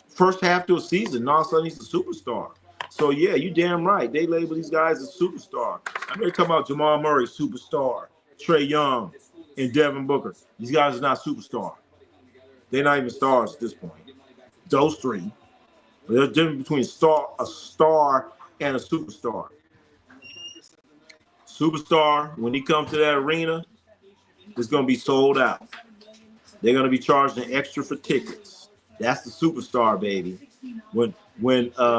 first half to a season. All of a sudden he's a superstar. So yeah, you damn right. They label these guys as superstar. I'm here talking about Jamal Murray, superstar, Trae Young, and Devin Booker. These guys are not superstar. They're not even stars at this point. Those three. There's a difference between a star and a superstar. Superstar, when he comes to that arena, it's going to be sold out. They're going to be charging extra for tickets. That's the superstar, baby. When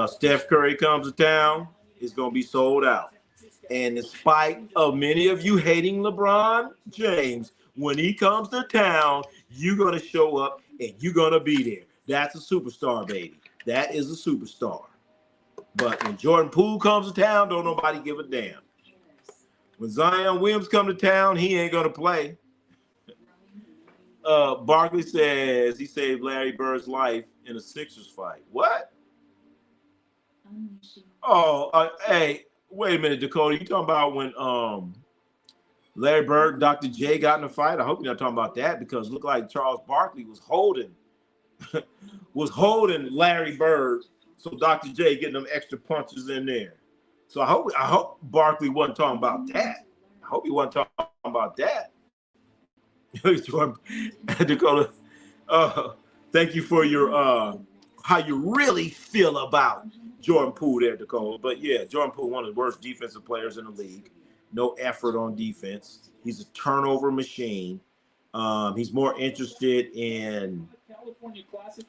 Steph Curry comes to town, it's going to be sold out. And in spite of many of you hating LeBron James, when he comes to town, you're going to show up and you're going to be there. That's a superstar, baby. That is a superstar. But when Jordan Poole comes to town, don't nobody give a damn. When Zion Williams come to town, he ain't going to play. Barkley says he saved Larry Bird's life in a Sixers fight. What? Oh, hey, wait a minute, Dakota. You talking about when Larry Bird and Dr. J got in a fight? I hope you're not talking about that because it looked like Charles Barkley was holding Larry Bird, so Dr. J getting them extra punches in there. So I hope Barkley wasn't talking about that. I hope he wasn't talking about that. Dakota, thank you for your how you really feel about Jordan Poole there, Dakota. But yeah, Jordan Poole, one of the worst defensive players in the league. No effort on defense. He's a turnover machine. He's more interested in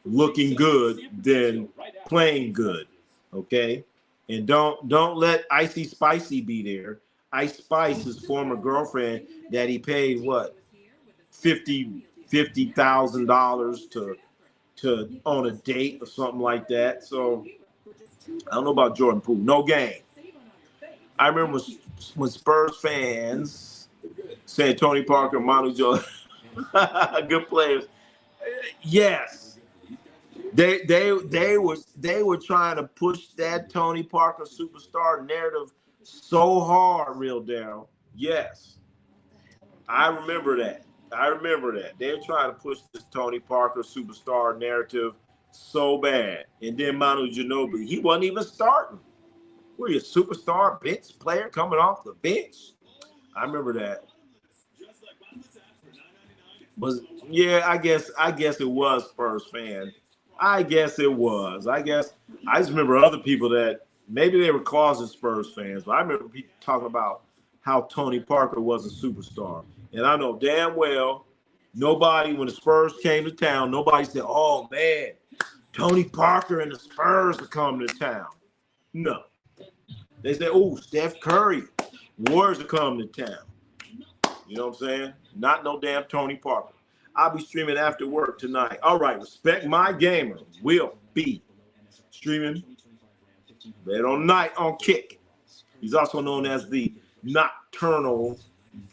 looking good than playing good. Okay, and don't let Icy Spicy be there. Ice Spice, his former girlfriend, that he paid what $50,000 to on a date or something like that. So I don't know about Jordan Poole. No game. I remember when Spurs fans said Tony Parker, Manu Ginobili, good players. Yes, they were trying to push that Tony Parker superstar narrative so hard, real Daryl. Yes, I remember that. They were trying to push this Tony Parker superstar narrative so bad, and then Manu Ginobili, he wasn't even starting. Were you a superstar bench player coming off the bench? I remember that. I guess it was Spurs fan. I guess it was. I just remember other people that maybe they were closet Spurs fans, but I remember people talking about how Tony Parker was a superstar. And I know damn well nobody, when the Spurs came to town, nobody said, oh man, Tony Parker and the Spurs are coming to town. No. They said, oh, Steph Curry, Warriors are coming to town. You know what I'm saying? Not no damn Tony Parker. I'll be streaming after work tonight. All right, Respect My Gamer will be streaming later on night on Kick. He's also known as the Nocturnal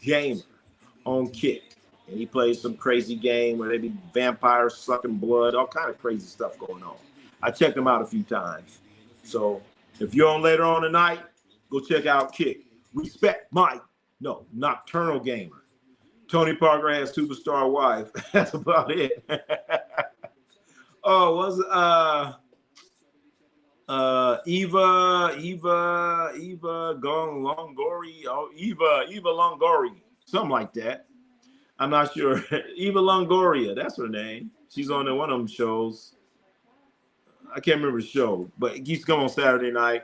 Gamer on Kick. And he plays some crazy game where they be vampires sucking blood, all kind of crazy stuff going on. I checked him out a few times. So if you're on later on tonight, go check out Kick. Nocturnal Gamer. Tony Parker has superstar wife. That's about it. Oh, was Eva Longoria. Oh, Eva Longoria. Something like that. I'm not sure. Eva Longoria, that's her name. She's on one of them shows. I can't remember the show, but it used to come on Saturday night.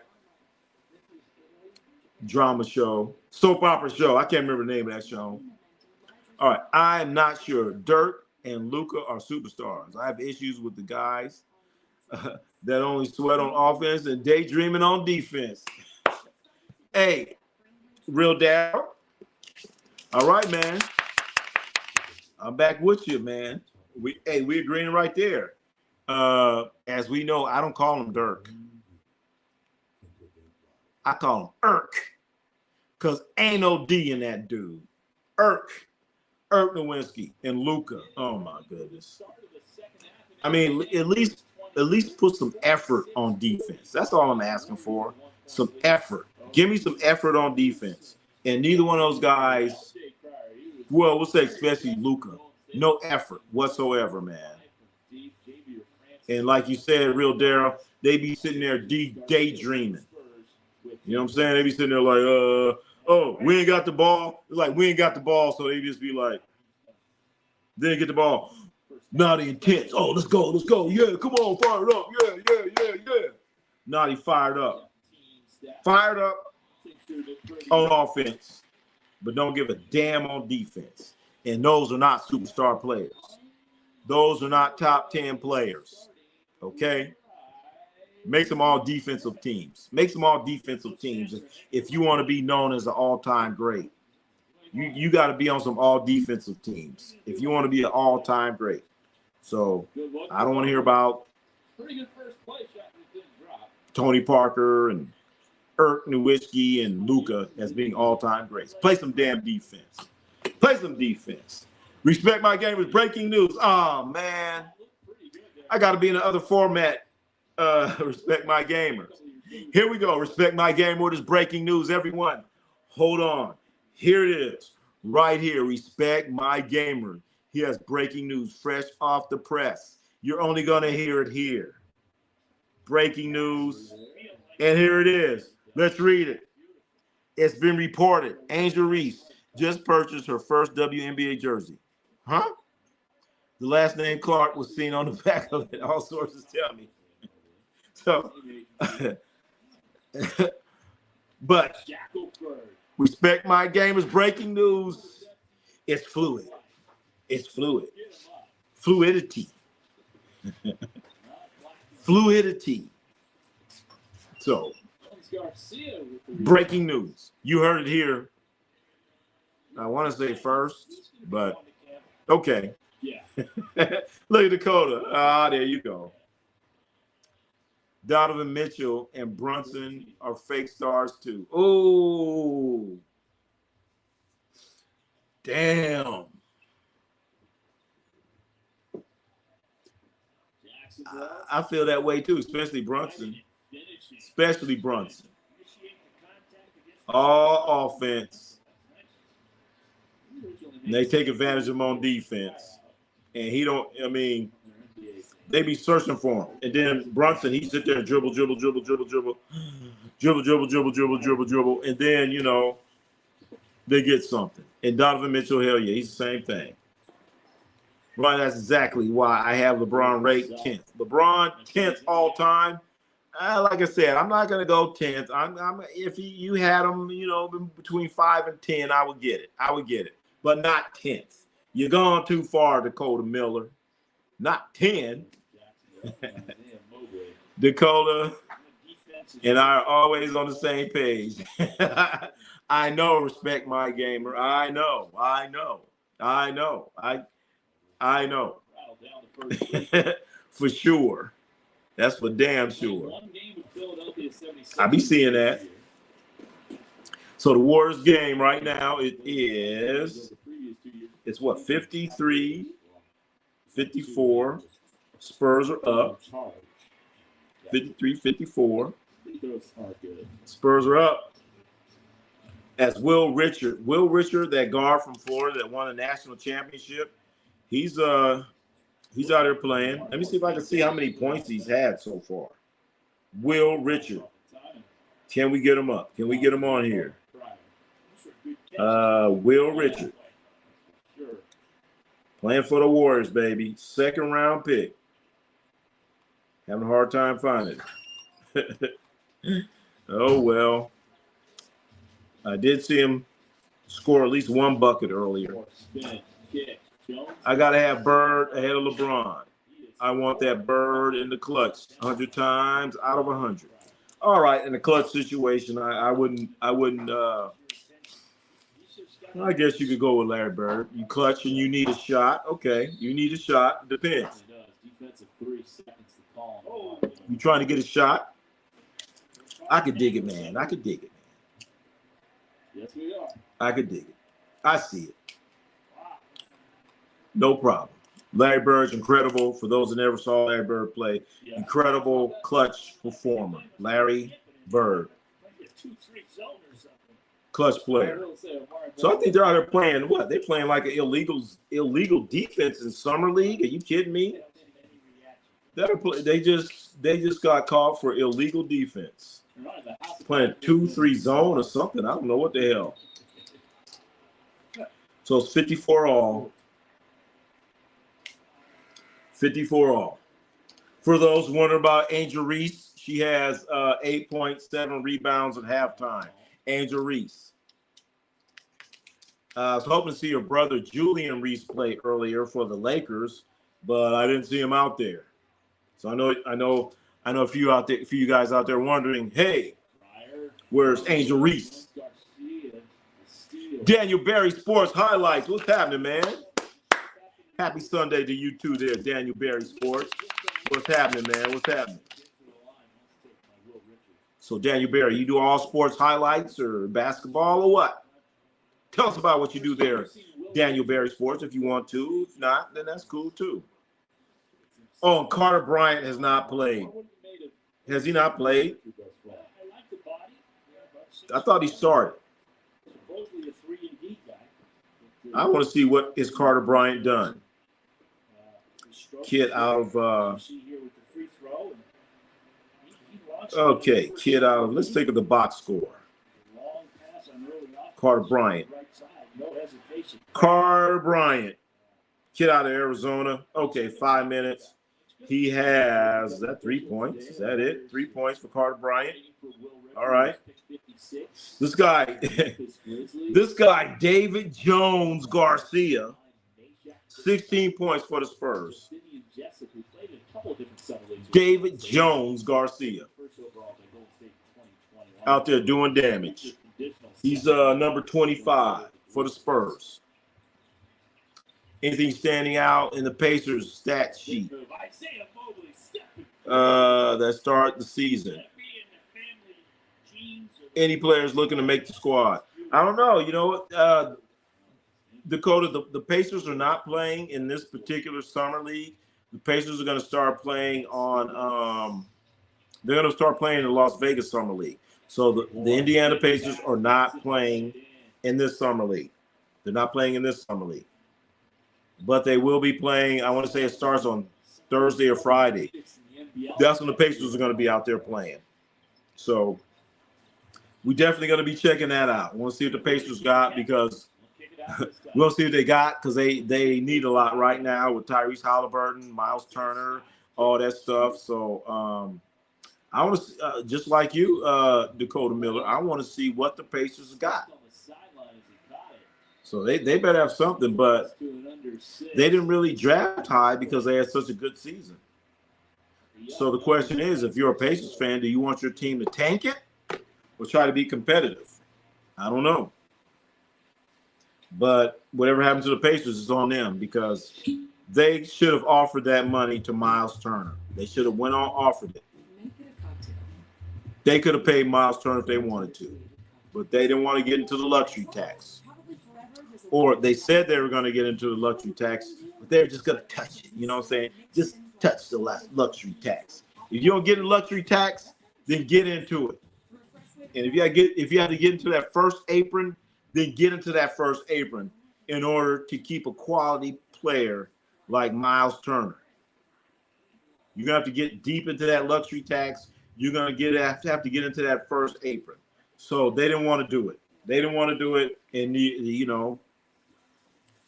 Drama show, soap opera show. I can't remember the name of that show. All right, I'm not sure. Dirk and Luka are superstars. I have issues with the guys that only sweat on offense and daydreaming on defense. Hey, real dad. All right, man. I'm back with you, man. We agreeing right there. As we know, I don't call him Dirk. I call him Irk. Because ain't no D in that dude. Irk Nowitzki and Luka. Oh my goodness. I mean, at least put some effort on defense. That's all I'm asking for. Some effort. Give me some effort on defense. And neither one of those guys, well, we'll say especially Luka, no effort whatsoever, man. And like you said, real Daryl, they be sitting there daydreaming. You know what I'm saying? They be sitting there like, oh, we ain't got the ball. It's like we ain't got the ball, so they just be like, they didn't get the ball. Not intense. Oh, let's go. Yeah, come on, fire it up. Yeah. Naughty fired up. Fired up on offense, but don't give a damn on defense. And those are not superstar players. Those are not top 10 players. Okay? Make them all defensive teams. Make them all defensive teams if you want to be known as an all-time great. You got to be on some all defensive teams if you want to be an all-time great. So I don't want to hear about Tony Parker and Irk Nowitzki and Luka as being all-time greats. Play some damn defense. Play some defense. Respect My Gamers breaking news. Oh, man. I got to be in the other format. Respect My Gamers. Here we go. Respect My Gamer with this breaking news, everyone. Hold on. Here it is. Right here. Respect My Gamer. He has breaking news fresh off the press. You're only going to hear it here. Breaking news. And here it is. Let's read it. It's been reported. Angel Reese just purchased her first WNBA jersey. Huh? The last name Clark was seen on the back of it. All sources tell me. So, but Respect My Gamers breaking news. It's fluid. It's fluid. Fluidity. Fluidity. So, breaking news. You heard it here. I want to say first, but okay. Look at Dakota. There you go. Donovan Mitchell and Brunson are fake stars too. Oh, damn. I feel that way too, especially Brunson. Especially Brunson. All offense. And they take advantage of him on defense. And he don't, I mean, they be searching for him. And then Brunson, he sit there and dribble. And then, you know, they get something. And Donovan Mitchell, hell yeah, he's the same thing. Right, that's exactly why I have LeBron rate 10th. LeBron 10th all time. Like I said, I'm not gonna go 10th. If you had him, you know, between 5 and 10, I would get it. But not 10th. You're going too far, Dakota Miller. Not 10. Dakota and I are always on the same page. I know, Respect My Gamer. I know. For sure. That's for damn sure. I be seeing that. So the Warriors game right now, it's what, 53, 54. Spurs are up. 53, 54. Spurs are up. as Will Richard. Will Richard, that guard from Florida that won a national championship, he's out there playing. Let me see if I can see how many points he's had so far. Will Richard. Can we get him up? Can we get him on here? Will Richard. Playing for the Warriors, baby. Second round pick. Having a hard time finding it. Oh, well. I did see him score at least one bucket earlier. I got to have Bird ahead of LeBron. I want that Bird in the clutch 100 times out of 100. All right, in the clutch situation, I wouldn't I guess you could go with Larry Bird. You clutch and you need a shot. Okay, you need a shot. Depends. You trying to get a shot? I could dig it, man. I could dig it, man. Yes, we are. I could dig it. I see it. No problem. Larry Bird's incredible. For those that never saw Larry Bird play, incredible clutch performer. Larry Bird. Clutch player. So I think they're out there playing what? They're playing like an illegal defense in summer league. Are you kidding me? They just got caught for illegal defense. Playing 2-3 zone or something. I don't know what the hell. So it's 54 all. 54 all. For those wondering about Angel Reese, she has 8.7 rebounds at halftime. Angel Reese. I was hoping to see her brother Julian Reese play earlier for the Lakers, but I didn't see him out there. So I know a few you guys out there wondering, hey, where's Angel Reese? Daniel Berry Sports Highlights. What's happening, man? Happy Sunday to you too there, Daniel Berry Sports. What's happening, man? What's happening? So, Daniel Berry, you do all sports highlights or basketball or what? Tell us about what you do there, Daniel Berry Sports, if you want to. If not, then that's cool too. Oh, and Carter Bryant has not played. Has he not played? I thought he started. I want to see what is Carter Bryant done. Kid out of okay, kid out of, let's take the box score. Carter Bryant. Carter Bryant. Kid out of Arizona. Okay, 5 minutes. He has, is that 3 points? Is that it? 3 points for Carter Bryant. All right. This guy, David Jones Garcia, 16 points for the Spurs. David Jones Garcia. Out there doing damage. He's number 25 for the Spurs. Anything standing out in the Pacers stat sheet that start the season? Any players looking to make the squad? I don't know. You know what, Dakota, the Pacers are not playing in this particular summer league. The Pacers are going to start playing on they're going to start playing in the Las Vegas Summer League. So the Indiana Pacers are not playing in this summer league. They're not playing in this summer league. But they will be playing, I want to say it starts on Thursday or Friday. That's when the Pacers are going to be out there playing. So we definitely going to be checking that out. We want to see what the Pacers got because we'll see what they got because they need a lot right now with Tyrese Halliburton, Miles Turner, all that stuff. So I want to, just like you, Dakota Miller, I want to see what the Pacers got. So they better have something, but they didn't really draft high because they had such a good season. So the question is, if you're a Pacers fan, do you want your team to tank it or try to be competitive? I don't know. But whatever happens to the Pacers is on them because they should have offered that money to Miles Turner. They should have went on offered it. They could have paid Miles Turner if they wanted to, but they didn't want to get into the luxury tax. Or they said they were going to get into the luxury tax, but they're just going to touch it. You know what I'm saying? Just touch the luxury tax. If you don't get a luxury tax, then get into it. And if you have to get into that first apron, then get into that first apron in order to keep a quality player like Miles Turner. You're gonna have to get deep into that luxury tax. You're gonna have to get into that first apron. So they didn't want to do it. They didn't want to do it, and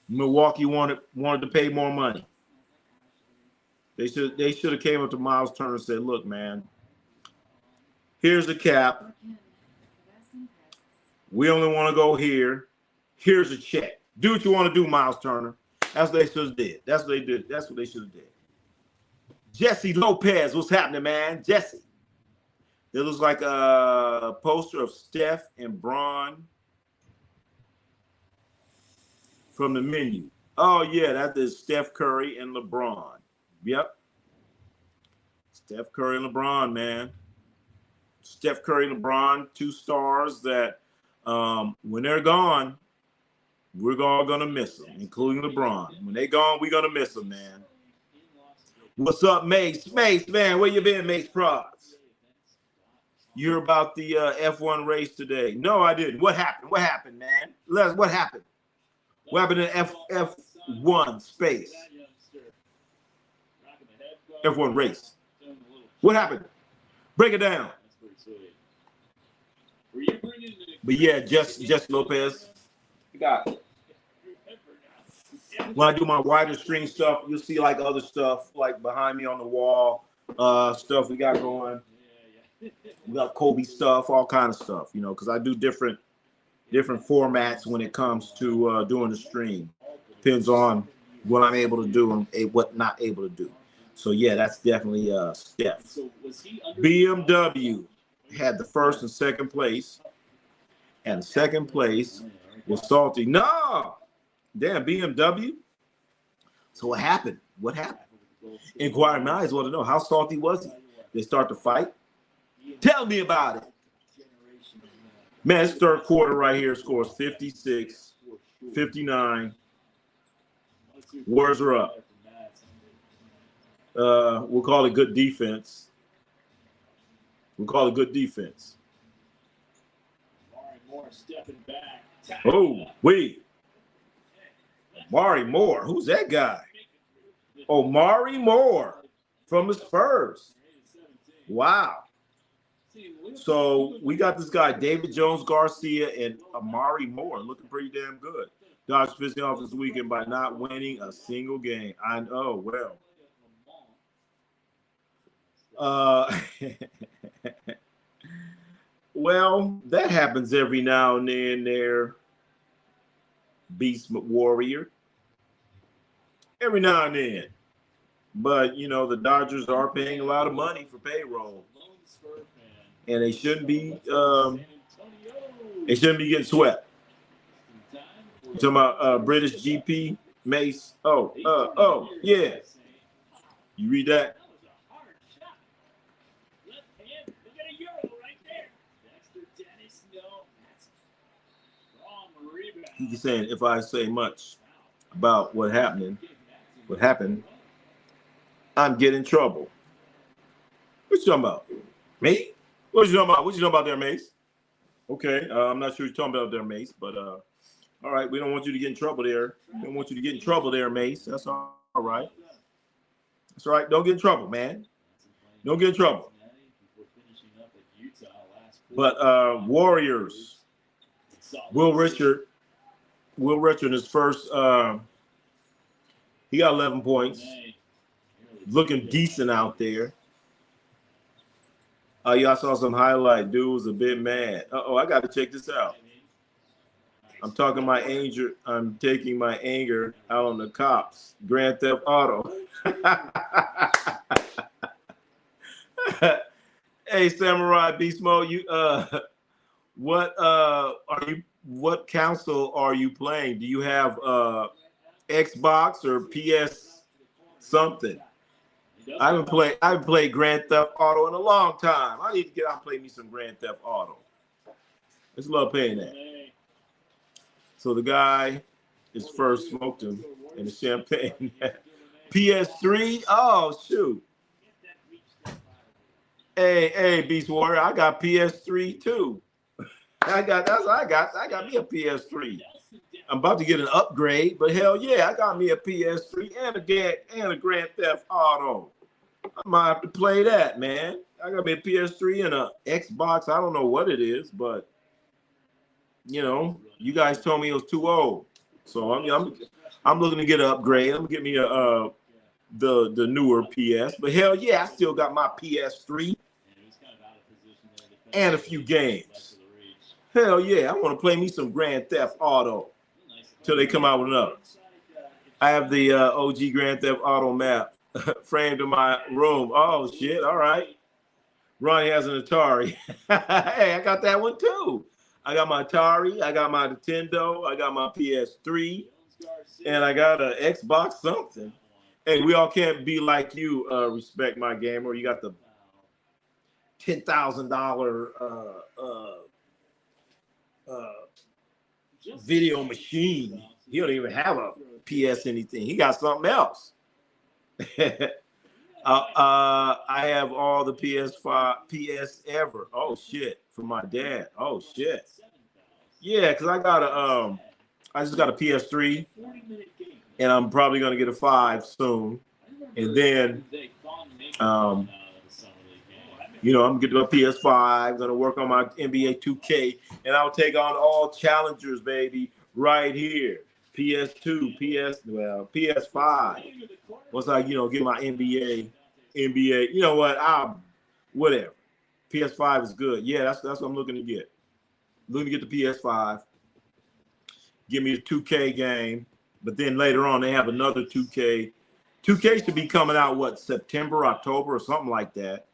Milwaukee wanted to pay more money. They should have came up to Miles Turner and said, "Look, man, here's the cap. We only want to go here. Here's a check. Do what you want to do, Miles Turner." That's what they should have did. That's what they did. That's what they should have did. Jesse Lopez, what's happening, man? Jesse. It looks like a poster of Steph and Bron from the menu. Oh, yeah, that is Steph Curry and LeBron. Yep. Steph Curry and LeBron, man. Steph Curry and LeBron, 2 stars that when they're gone, we're all going to miss them, including LeBron. When they're gone, we're going to miss them, man. What's up, Mace? Mace, man, where you been, Mace Prods? You heard about the F1 race today? No, I didn't. What happened? What happened, man? Les, what happened? What happened in F1 space? F1 race. What happened? Break it down. But yeah, Jesse Lopez. You got it. When I do my wider screen stuff, you'll see like other stuff like behind me on the wall, stuff we got going. We got Kobe stuff, all kind of stuff, because I do different formats when it comes to doing the stream. Depends on what I'm able to do and what not able to do. So yeah, that's definitely Steph. BMW had the first and second place, and second place was Salty. No. Damn, BMW. So what happened? What happened? Inquiring minds want to know, how salty was he? They start to fight? Tell me about it. Man, this third quarter right here scores 56, 59. Warriors are up. We'll call it good defense. Oh, wait. Mari Moore. Who's that guy? Oh, Mari Moore from the Spurs. Wow. So we got this guy, David Jones Garcia and Amari Moore, looking pretty damn good. Dodgers finished off this weekend by not winning a single game. I know, well, that happens every now and then there, Beast Warrior. Every now and then. But, the Dodgers are paying a lot of money for payroll. And they shouldn't be getting swept. You talking about British GP, Mace? Oh, yeah. You read that? He's saying if I say much about what happened, I'm getting in trouble. What you talking about? Me? What you talking about there, Mace? Okay, I'm not sure what you're talking about there, Mace, but all right, we don't want you to get in trouble there. We don't want you to get in trouble there, Mace. That's all right. That's all right. Don't get in trouble, man. Don't get in trouble. But Warriors, Will Richard in his first, he got 11 points. Looking decent out there. Y'all saw some highlight. Dude was a bit mad. I got to check this out. I'm taking my anger out on the cops. Grand Theft Auto. Hey, Samurai Beast Mode, what console are you playing? Do you have Xbox or PS something? I haven't played Grand Theft Auto in a long time. I need to get out and play me some Grand Theft Auto. I just love playing that. So the guy is first smoked him in the champagne. PS3? Oh, shoot. Hey, Beast Warrior, I got PS3 too. I got me a PS3. I'm about to get an upgrade, but hell yeah, I got me a PS3 and a Grand Theft Auto. I might have to play that, man. I got me a PS3 and a Xbox. I don't know what it is, but you know, you guys told me it was too old, so I'm looking to get an upgrade. I'm gonna get me the newer PS. But hell yeah, I still got my PS3 and a few games. Hell yeah, I want to play me some Grand Theft Auto till they come out with another. I have the OG Grand Theft Auto map framed in my room. Oh shit! All right, Ronnie has an Atari. Hey, I got that one too. I got my Atari. I got my Nintendo. I got my PS3, and I got an Xbox something. Hey, we all can't be like you. Respect my gamer. You got the $10,000 video machine. He don't even have a PS anything. He got something else. I have all the PS ever. Oh shit, from my dad. Oh shit. Yeah, because I just got a PS3, and I'm probably gonna get a 5 soon, and then you know, I'm getting my PS5, gonna work on my NBA 2K, and I'll take on all challengers, baby, right here. PS2, PS5. Once I, get my NBA, you know what? Whatever. PS5 is good. Yeah, that's what I'm looking to get. Looking to get the PS5. Give me a 2K game, but then later on they have another 2K. 2K should be coming out September, October, or something like that.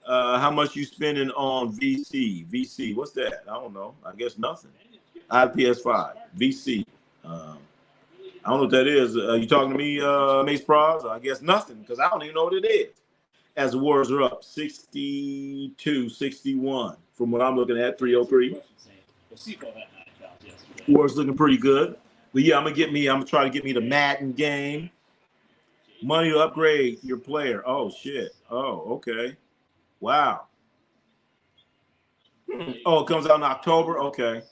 How much you spending on VC? VC, what's that? I don't know. I guess nothing. I have PS5. VC. I don't know what that is. You talking to me, Mace Pros? I guess nothing, because I don't even know what it is. As the Warriors are up 62-61 from what I'm looking at, 303. Warriors looking pretty good. But yeah, I'm gonna try to get me the Madden game. Money to upgrade your player. Oh shit. Oh, okay. Wow. Oh, it comes out in October. Okay.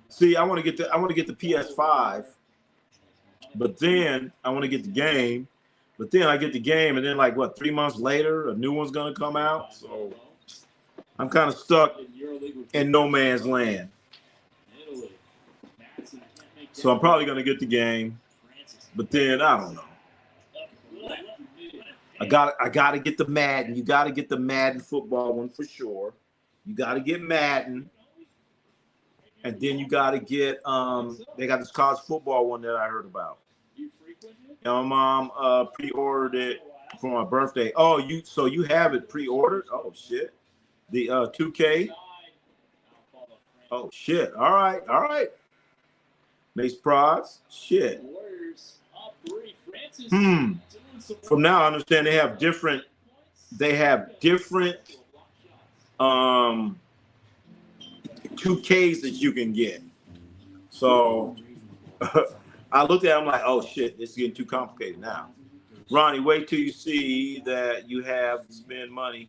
See, I want to get the PS5, but then I want to get the game. But then I get the game, and then 3 months later, a new one's gonna come out. So I'm kind of stuck in no man's land. So I'm probably gonna get the game, but then I don't know. I gotta get the Madden. You gotta get the Madden football one for sure. You gotta get Madden, and then you gotta get they got this college football one that I heard about. And my mom pre-ordered it for my birthday. Oh, you have it pre-ordered? Oh shit. The 2K. Oh shit. All right. Mace Prods. Shit. From now I understand they have different 2Ks that you can get. So I looked at it, I'm like, oh shit, this is getting too complicated now. Ronnie, wait till you see that you have to spend money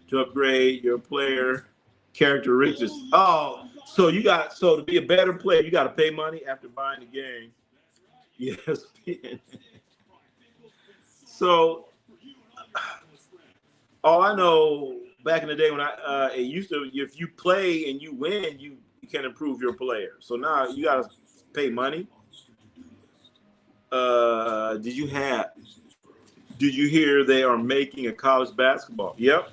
to upgrade your player characteristics. Oh, so to be a better player, you got to pay money after buying the game. Yes. So all I know back in the day when it used to, if you play and you win, you can improve your player. So now you got to pay money. Did you hear they are making a college basketball? Yep.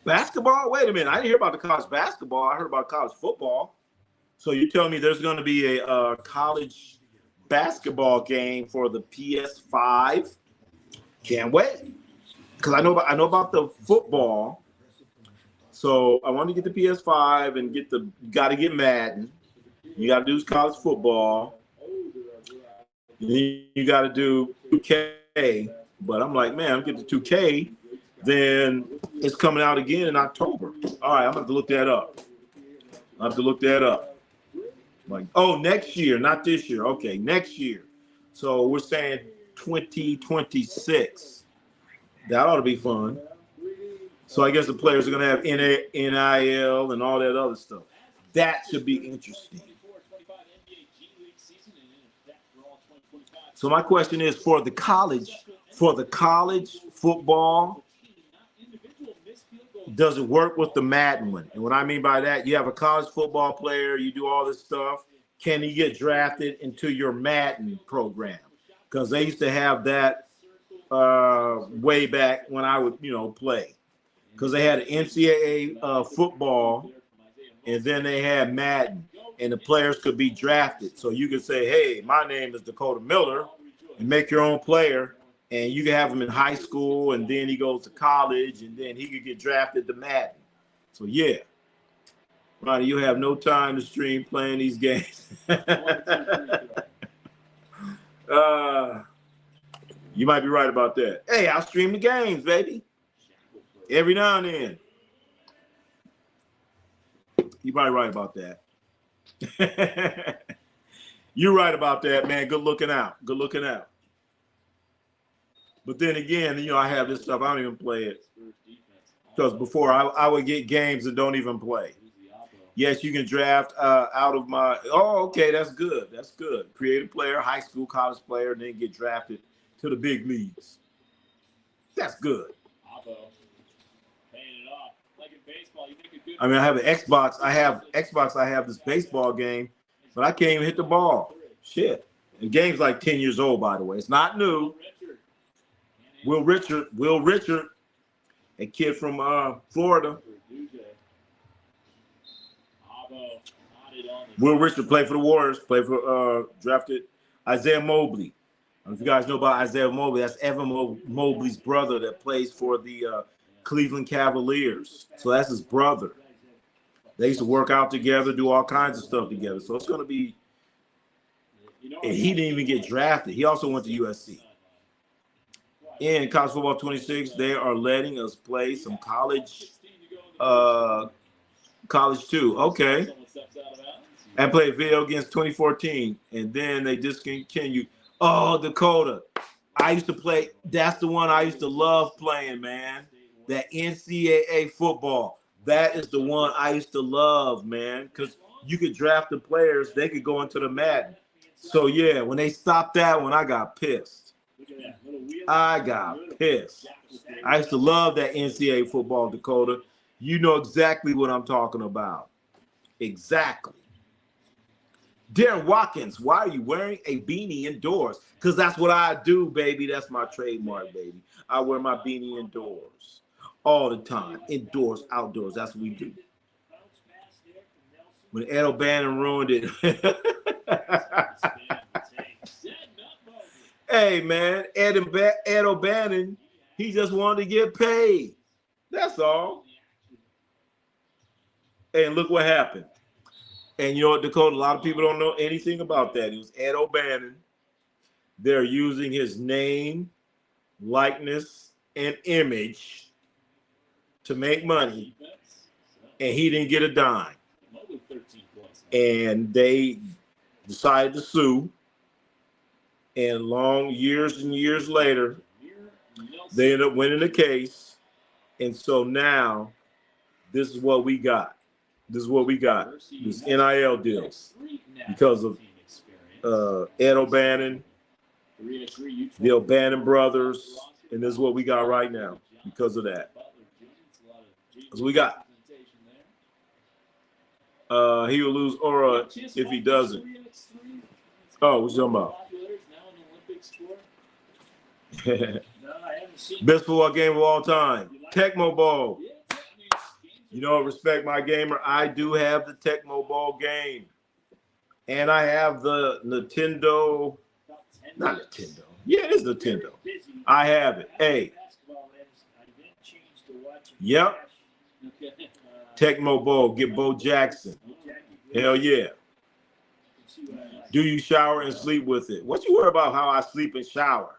Basketball? Wait a minute. I didn't hear about the college basketball. I heard about college football. So you're telling me there's going to be a college basketball game for the PS5? Can't wait. Because I know about the football. So I want to get the PS5 and got to get Madden. You got to do college football. You got to do 2K, but I'm like, man, I'm getting the 2K, then it's coming out again in October. All right, I'm going to look that up. Like, oh, next year, not this year. Okay, next year. So we're saying 2026. That ought to be fun. So I guess the players are going to have NIL and all that other stuff. That should be interesting. So my question is for the college football, does it work with the Madden one? And what I mean by that, you have a college football player, you do all this stuff. Can he get drafted into your Madden program? Because they used to have that way back when I would, play. Because they had an NCAA football, and then they had Madden, and the players could be drafted. So you could say, hey, my name is Dakota Miller, and make your own player, and you can have him in high school, and then he goes to college, and then he could get drafted to Madden. So, yeah. Ronnie, you have no time to stream playing these games. You might be right about that. Hey, I'll stream the games, baby. Every now and then. You're probably right about that. You're right about that, man. Good looking out. Good looking out. But then again, I have this stuff. I don't even play it. Because before, I would get games that don't even play. Yes, you can draft out of my – oh, okay, that's good. That's good. Create a player, high school, college player, and then get drafted to the big leagues. That's good. I mean, I have an Xbox. I have this baseball game, but I can't even hit the ball. Shit. The game's like 10 years old, by the way. It's not new. Will Richard, a kid from Florida. Will Richard played for the Warriors, drafted Isaiah Mobley. I don't know if you guys know about Isaiah Mobley. That's Evan Mobley's brother that plays for the Cleveland Cavaliers. So that's his brother. They used to work out together, do all kinds of stuff together. So it's going to be – and he didn't even get drafted. He also went to USC. In College Football 26, they are letting us play some college too. Okay. I played video against 2014, and then they discontinued. Oh, Dakota. I used to play – that's the one I used to love playing, man. That NCAA football. That is the one I used to love, man, because you could draft the players. They could go into the Madden. So, yeah, when they stopped that one, I got pissed. I used to love that NCAA football, Dakota. You know exactly what I'm talking about. Exactly. Darren Watkins, why are you wearing a beanie indoors? Because that's what I do, baby. That's my trademark, baby. I wear my beanie indoors all the time. Indoors, outdoors. That's what we do. When Ed O'Bannon ruined it. Hey, man, Ed O'Bannon, he just wanted to get paid. That's all. And look what happened. And you know what, Dakota, a lot of people don't know anything about that. It was Ed O'Bannon. They're using his name, likeness, and image to make money. And he didn't get a dime. And they decided to sue. And years and years later, they ended up winning the case. And so now, this is what we got. This NIL deals because of Ed O'Bannon, the O'Bannon brothers, and this is what we got right now because of that. That's what we got. He will lose aura if he doesn't. Oh, what you talking about? Best football game of all time. Tecmo Bowl. You know, respect my gamer. I do have the Tecmo Bowl game. And I have the Nintendo. Not Nintendo. Yeah, it is Nintendo. I have it. Hey. Yep. Tecmo Bowl. Get Bo Jackson. Hell yeah. Do you shower and sleep with it? What you worry about how I sleep and shower?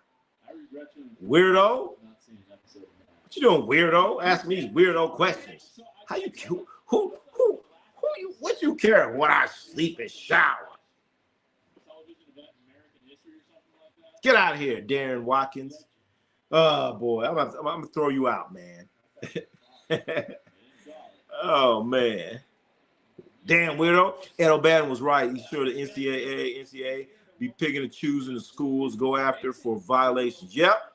Weirdo? What you doing, weirdo? Ask me these weirdo questions. How you what you care when I sleep and shower? Get out of here, Darren Watkins. Oh boy, I'm gonna throw you out, man. Oh, man. Damn weirdo. Ed O'Bannon was right. He's sure the NCAA be picking and choosing the schools go after for violations. Yep.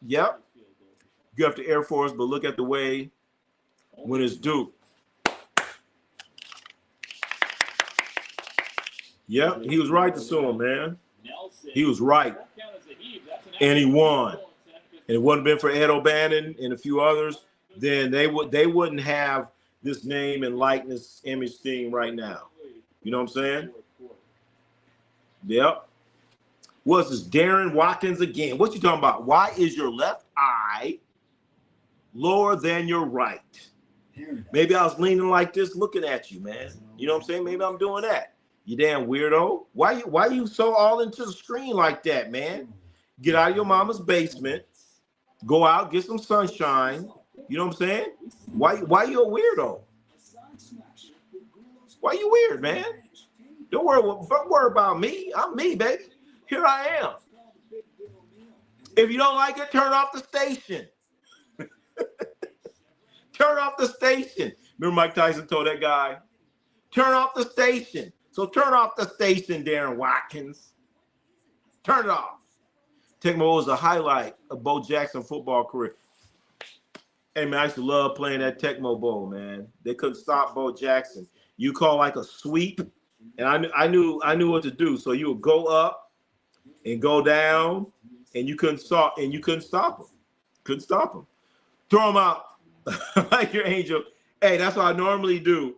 Go after Air Force, but look at the way when it's Duke. Yep, he was right to sue him, man. He was right. And he won. And it wouldn't have been for Ed O'Bannon and a few others, then they wouldn't have this name and likeness image thing right now. You know what I'm saying? Yep. What's this? Darren Watkins again. What you talking about? Why is your left eye lower than your right? Maybe I was leaning like this looking at you, man. You know what I'm saying? Maybe I'm doing that. You damn weirdo. Why you so all into the screen like that, man? Get out of your mama's basement. Go out, get some sunshine. You know what I'm saying? Why you a weirdo? Why you weird, man? Don't worry about me. I'm me, baby. Here I am. If you don't like it, turn off the station. Turn off the station. Remember Mike Tyson told that guy, turn off the station. So turn off the station, Darren Watkins. Turn it off. Tecmo was a highlight of Bo Jackson's football career. Hey, man, I used to love playing that Tecmo Bowl, man. They couldn't stop Bo Jackson. You call like a sweep, and I knew what to do. So you would go up and go down, and you couldn't stop him. Couldn't stop him. Throw him out like your angel. Hey, that's what I normally do.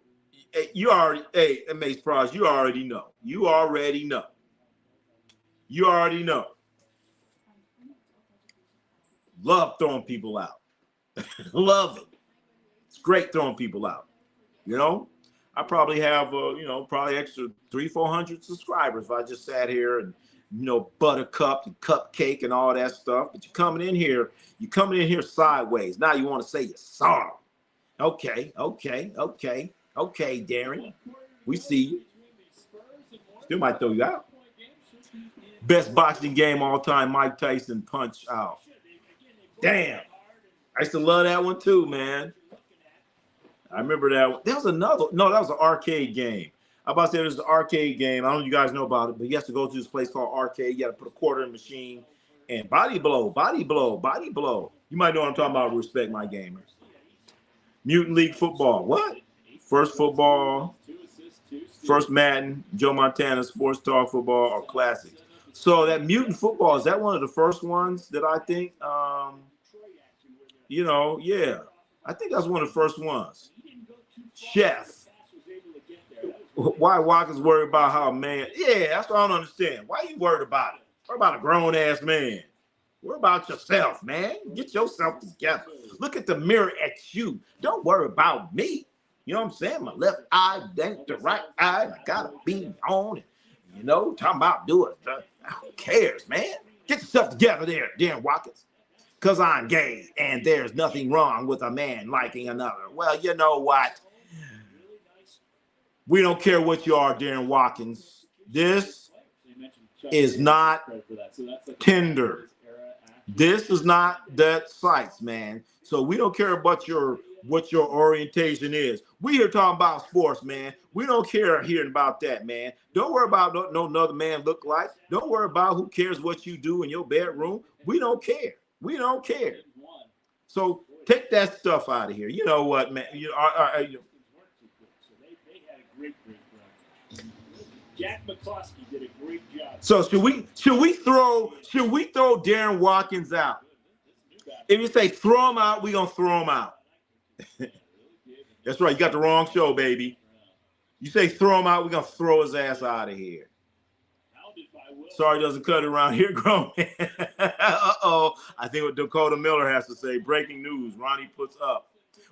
You already, hey, it makes surprise. You already know. You already know. Love throwing people out. Love it. It's great throwing people out. You know, I probably have, probably extra 300-400 subscribers if I just sat here and, buttercup and cupcake and all that stuff. But you're coming in here sideways. Now you want to say you're sorry. Okay, Darren. We see you. Still might throw you out. Best boxing game all time, Mike Tyson Punch Out. Damn. I used to love that one too, man. I remember that one. There was another. No, that was an arcade game. I'm about to say there's an arcade game. I don't know if you guys know about it, but you have to go to this place called arcade. You got to put a quarter in the machine and body blow. You might know what I'm talking about. Respect my gamers. Mutant League Football. What? First football, first Madden, Joe Montana, Sports Talk Football, or Classics. So that Mutant Football, is that one of the first ones that I think, yeah. I think that's one of the first ones. Chef. Why Watkins worried about how a man? Yeah, that's what I don't understand. Why you worried about it? Worry about a grown-ass man. Worry about yourself, man. Get yourself together. Look at the mirror at you. Don't worry about me. You know what I'm saying? My left eye, then the right eye. I got a beam on it. Talking about doing it. Who cares, man? Get yourself together there, Darren Watkins. Because I'm gay and there's nothing wrong with a man liking another. Well, you know what? We don't care what you are, Darren Watkins. This is not Tinder. This is not that sites, man. So we don't care about what your orientation is. We here talking about sports, man. We don't care hearing about that, man. Don't worry about no another man look like. Don't worry about who cares what you do in your bedroom. We don't care. We don't care. So take that stuff out of here. You know what, man? Jack McCloskey did a great job. So should we throw Darren Watkins out? If you say throw him out, we're gonna throw him out. That's right, you got the wrong show, baby. You say throw him out, we're gonna throw his ass out of here. Sorry, doesn't cut it around here, grown man. Uh-oh. I think what Dakota Miller has to say. Breaking news. Ronnie puts up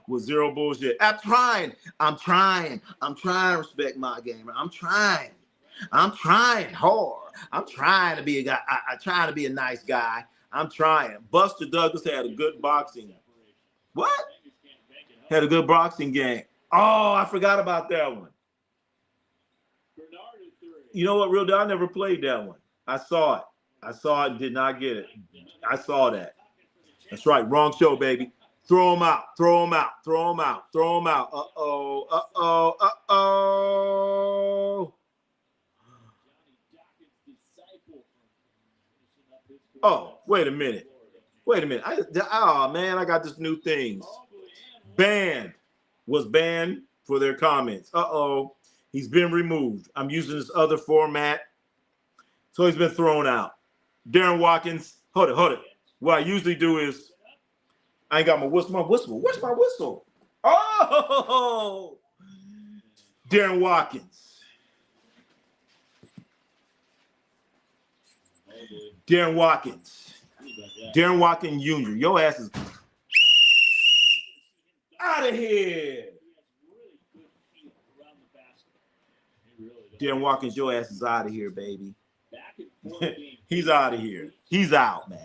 with zero bullshit. I'm trying. Respect my gamer. I'm trying hard. I'm trying to be a guy. I'm trying to be a nice guy. I'm trying. Buster Douglas had a good boxing. What? Had a good boxing game. Oh, I forgot about that one. You know what, real deal? I never played that one. I saw it and did not get it. I saw that. That's right. Wrong show, baby. Throw him out. Throw him out. Throw him out. Throw him out. Uh-oh. Uh-oh. Uh-oh. Oh, wait a minute. Wait a minute. Oh, man, I got this new thing. Banned. Was banned for their comments. Uh-oh. He's been removed. I'm using this other format. So he's been thrown out. Darren Watkins. Hold it. What I usually do is I ain't got my whistle. Where's my whistle? Oh! Darren Watkins. Darren Watkins. Darren Watkins Jr. Your ass is out of here. Darren Watkins, your ass is out of here, baby. He's out of here. He's out, man.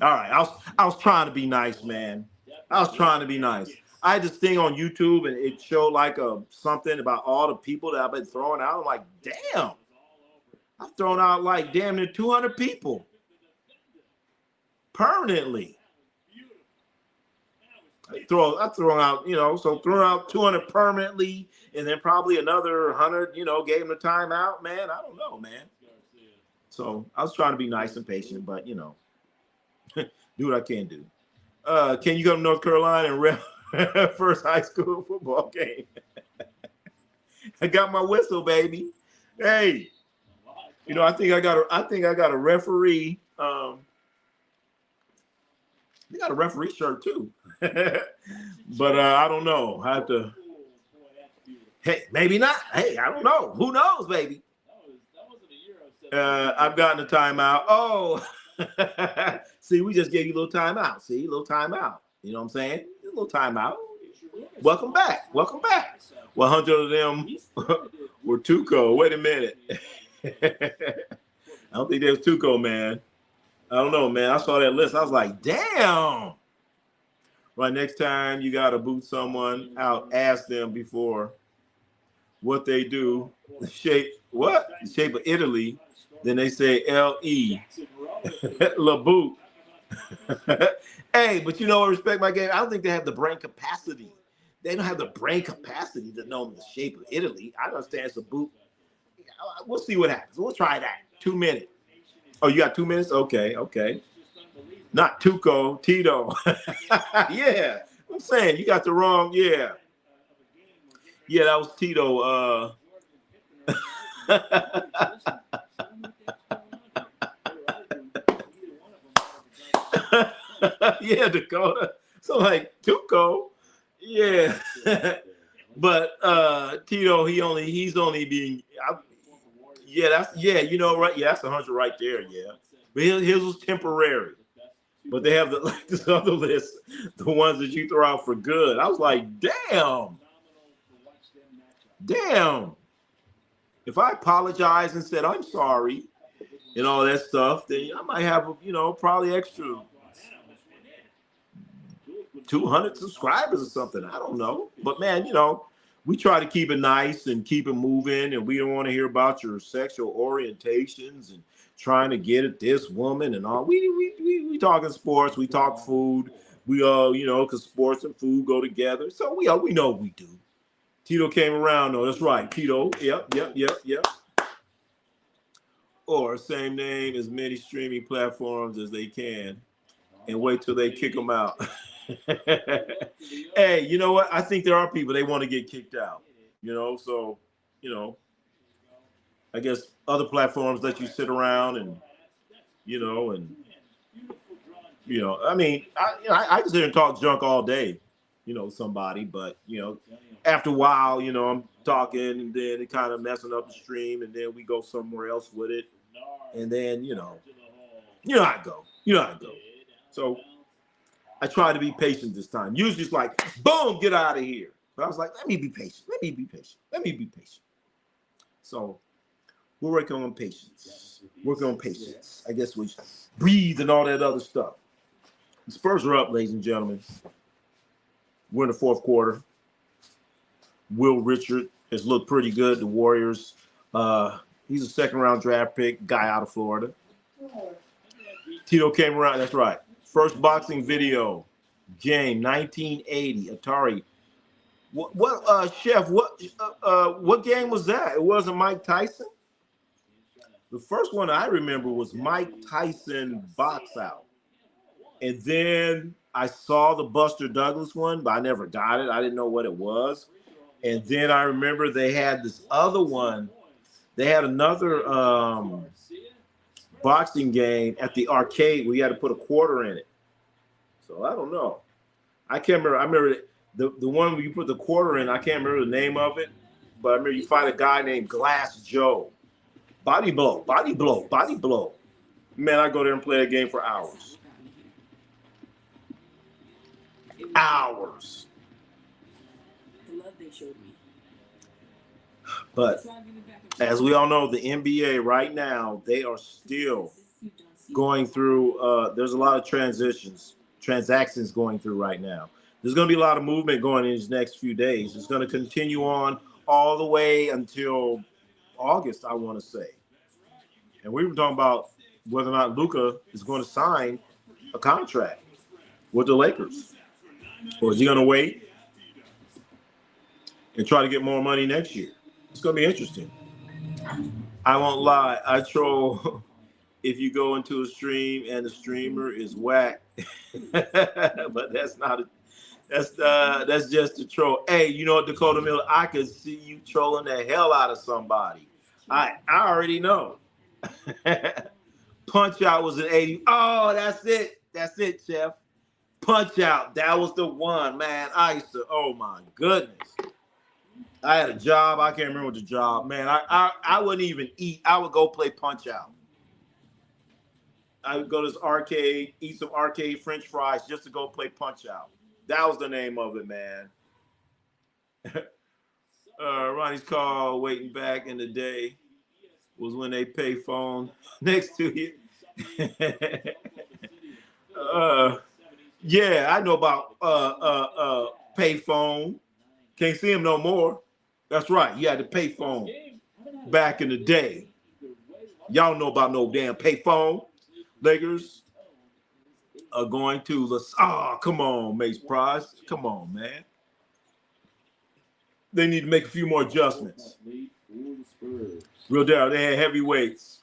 All right, I was trying to be nice, man. I was trying to be nice. I had this thing on YouTube, and it showed like something about all the people that I've been throwing out. I'm like, damn, I've thrown out like damn near 200 people permanently. I throw out, so throwing out 200 permanently, and then probably another 100, gave them a timeout, man. I don't know, man. So I was trying to be nice and patient, but do what I can do. Can you go to North Carolina and rep first high school football game? I got my whistle, baby. Hey, I think I got a referee. I got a referee shirt too. But I don't know. I have to. Hey, maybe not. Hey, I don't know. Who knows, baby? I've gotten a timeout. Oh, see, we just gave you a little timeout. See, a little timeout. You know what I'm saying? A little timeout. Welcome back. 100 of them were Tuco. Wait a minute. I don't think there was Tuco, man. I don't know, man. I saw that list. I was like, damn. Right, next time you got to boot someone out, ask them before what they do. The shape of Italy. Then they say L-E. La boot. Hey, but I respect my game. I don't think they have the brain capacity. They don't have the brain capacity to know the shape of Italy. I understand it's a boot. We'll see what happens. We'll try that. 2 minutes. Oh, you got 2 minutes? Okay. Not Tuco, Tito. Yeah. I'm saying you got the wrong, yeah. Yeah, that was Tito. Yeah, Dakota. So like Tuco, yeah. But Tito, he's only being right? Yeah, that's 100 right there, yeah. But his was temporary. But they have this other list, the ones that you throw out for good. I was like, damn. If I apologized and said I'm sorry and all that stuff, then I might have, probably extra 200 subscribers or something. I don't know. But, man, we try to keep it nice and keep it moving, and we don't want to hear about your sexual orientations and trying to get at this woman and all. We talking sports. We talk food. We all, because sports and food go together. So we know what we do. Tito came around, though. That's right, Tito. Yep. Or same name, as many streaming platforms as they can, and wait till they kick them out. Hey, you know what? I think there are people, they want to get kicked out. So, I guess other platforms let you sit around and, I mean, I can sit here and talk junk all day, somebody, but, after a while, I'm talking and then it kind of messing up the stream and then we go somewhere else with it. And then, you know how it go. So I try to be patient this time. Usually it's like, boom, get out of here. But I was like, let me be patient. So we're working on patience. I guess we breathe and all that other stuff. The Spurs are up, ladies and gentlemen. We're in the fourth quarter. Will Richard has looked pretty good. The Warriors, he's a second-round draft pick, guy out of Florida. Tito came around. That's right. First boxing video. game, 1980, Atari. Chef, what game was that? It wasn't Mike Tyson? The first one I remember was Mike Tyson box out. And then I saw the Buster Douglas one, but I never got it. I didn't know what it was. And then I remember they had this other one. They had another boxing game at the arcade where you had to put a quarter in it. So I don't know. I can't remember. I remember the one where you put the quarter in. I can't remember the name of it. But I remember you fight a guy named Glass Joe. Body blow, body blow, body blow. Man, I go there and play a game for hours. Hours. But as we all know, the NBA right now, they are still going through, there's a lot of transactions going through right now. There's going to be a lot of movement going in these next few days. It's going to continue on all the way until August, I want to say. And we were talking about whether or not Luka is going to sign a contract with the Lakers. Or is he going to wait and try to get more money next year? It's going to be interesting. I won't lie. I troll if you go into a stream and the streamer is whack. But that's not a, that's just a troll. Hey, you know what, Dakota Miller? I could see you trolling the hell out of somebody. I already know. Punch Out was an 80. Oh, that's it. That's it, Chef. Punch Out. That was the one, man. I used to, oh my goodness. I had a job. I can't remember the job. Man, I wouldn't even eat. I would go play Punch Out. I would go to this arcade, eat some arcade French fries just to go play Punch Out. That was the name of it, man. Ronnie's call waiting back in the day was when they pay phone next to you. Yeah, I know about pay phone. Can't see him no more. That's right. You had to pay phone back in the day. Y'all know about no damn pay phone. Lakers are going to come on, Mace Price. Come on, man. They need to make a few more adjustments. Real deal. They had heavyweights.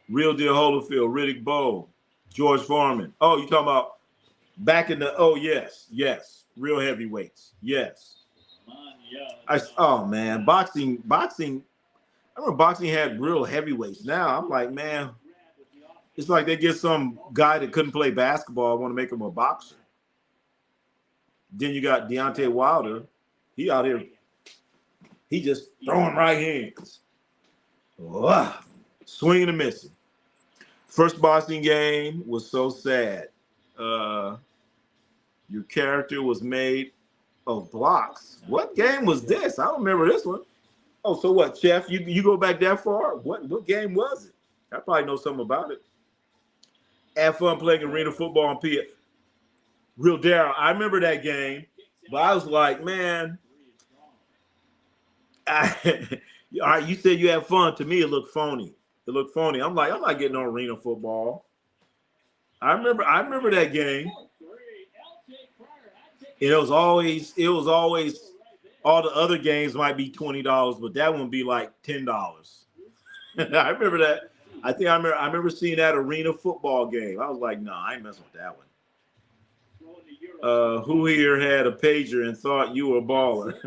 Real deal Holyfield, Riddick Bowe, George Foreman. Oh, you talking about back in the, oh, yes. Real heavyweights. Yes. Oh, man. Boxing. I remember boxing had real heavyweights. Now I'm like, man, it's like they get some guy that couldn't play basketball, want to make him a boxer. Then you got Deontay Wilder. He out here, he just throwing right hands. Swinging and missing. First boxing game was so sad. Your character was made of blocks. What game was this? I don't remember this one. Oh, so what, Chef? You go back that far? What game was it? I probably know something about it. Had fun playing arena football on P. Real Daryl, I remember that game, but I was like, man, all right, you said you had fun. To me, it looked phony. I'm like, I'm not getting on arena football. I remember that game. It was always all the other games might be $20, but that one be like $10. I remember that. I remember seeing that arena football game. I was like, no, I ain't messing with that one. Who here had a pager and thought you were a baller?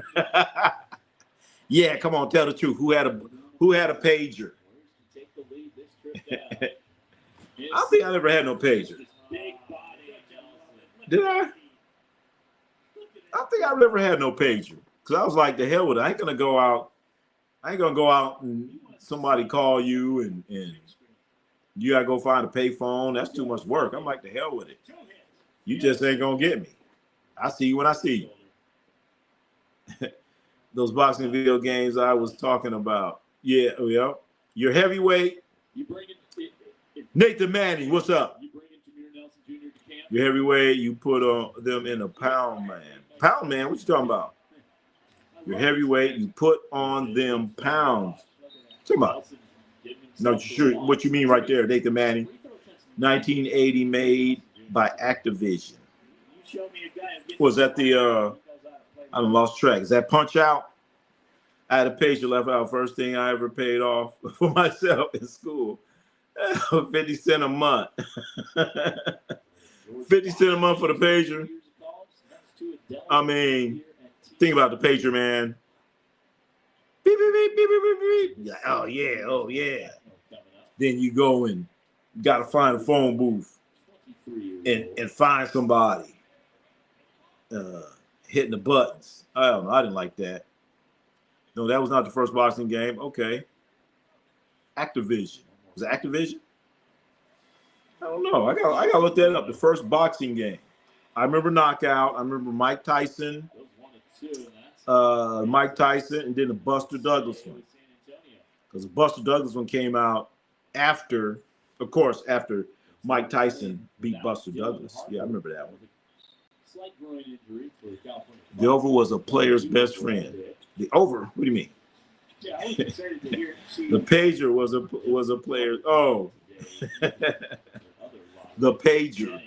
Yeah, come on, tell the truth. Who had a pager? I think I never had no pager. Did I? I think I never had no pager. Because I was like, the hell with it. I ain't gonna go out and somebody call you and you gotta go find a pay phone. That's too much work. I'm like, the hell with it. You just ain't gonna get me. I see you when I see you. Those boxing video games I was talking about. Yeah. Your heavyweight. Nathan Manning, what's up? Your heavyweight, you put them in a pound man. Pound man, what you talking about? Your heavyweight, you put on them pounds. Talking about. Not sure what you mean right there, Nathan Manning. 1980 made by Activision. show me a guy who Was that the I lost track. Is that Punch Out? I had a pager left out. First thing I ever paid off for myself in school. 50 cents a month. 50 cents a month for the pager. I mean, think about the pager, man. Beep, beep, beep, beep, beep, beep. You're like, oh yeah, oh yeah. Then you go and you gotta find a phone booth and find somebody hitting the buttons. I don't know. I didn't like that. No, that was not the first boxing game. Okay. Activision. Was it Activision? I don't know. I gotta look that up. The first boxing game. I remember Knockout. I remember Mike Tyson. Mike Tyson, and then the Buster Douglas one. Because the Buster Douglas one came out after, of course, after Mike Tyson beat Buster Douglas. Yeah, I remember that one. The over was a player's best friend. The over? What do you mean? The pager was a player. Oh, the pager.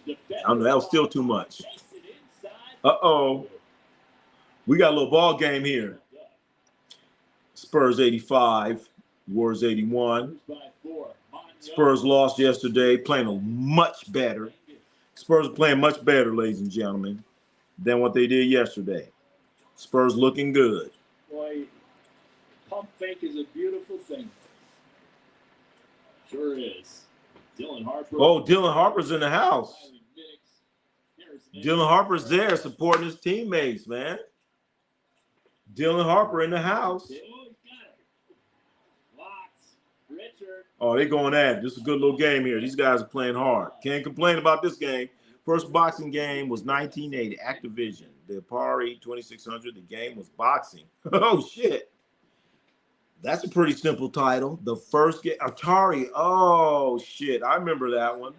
I don't know. That was still too much. Uh-oh. We got a little ball game here. Spurs 85, Warriors 81. Spurs lost yesterday, playing much better. Spurs are playing much better, ladies and gentlemen, than what they did yesterday. Spurs looking good. Boy, pump fake is a beautiful thing. Sure is. Dylan Harper. Oh, Dylan Harper's in the house. Dylan Harper's there supporting his teammates, man. Dylan Harper in the house. Oh, they're going at it. This is a good little game here. These guys are playing hard. Can't complain about this game. First boxing game was 1980, Activision. The Atari 2600. The game was boxing. Oh, shit. That's a pretty simple title. The first game, Atari. Oh, shit. I remember that one.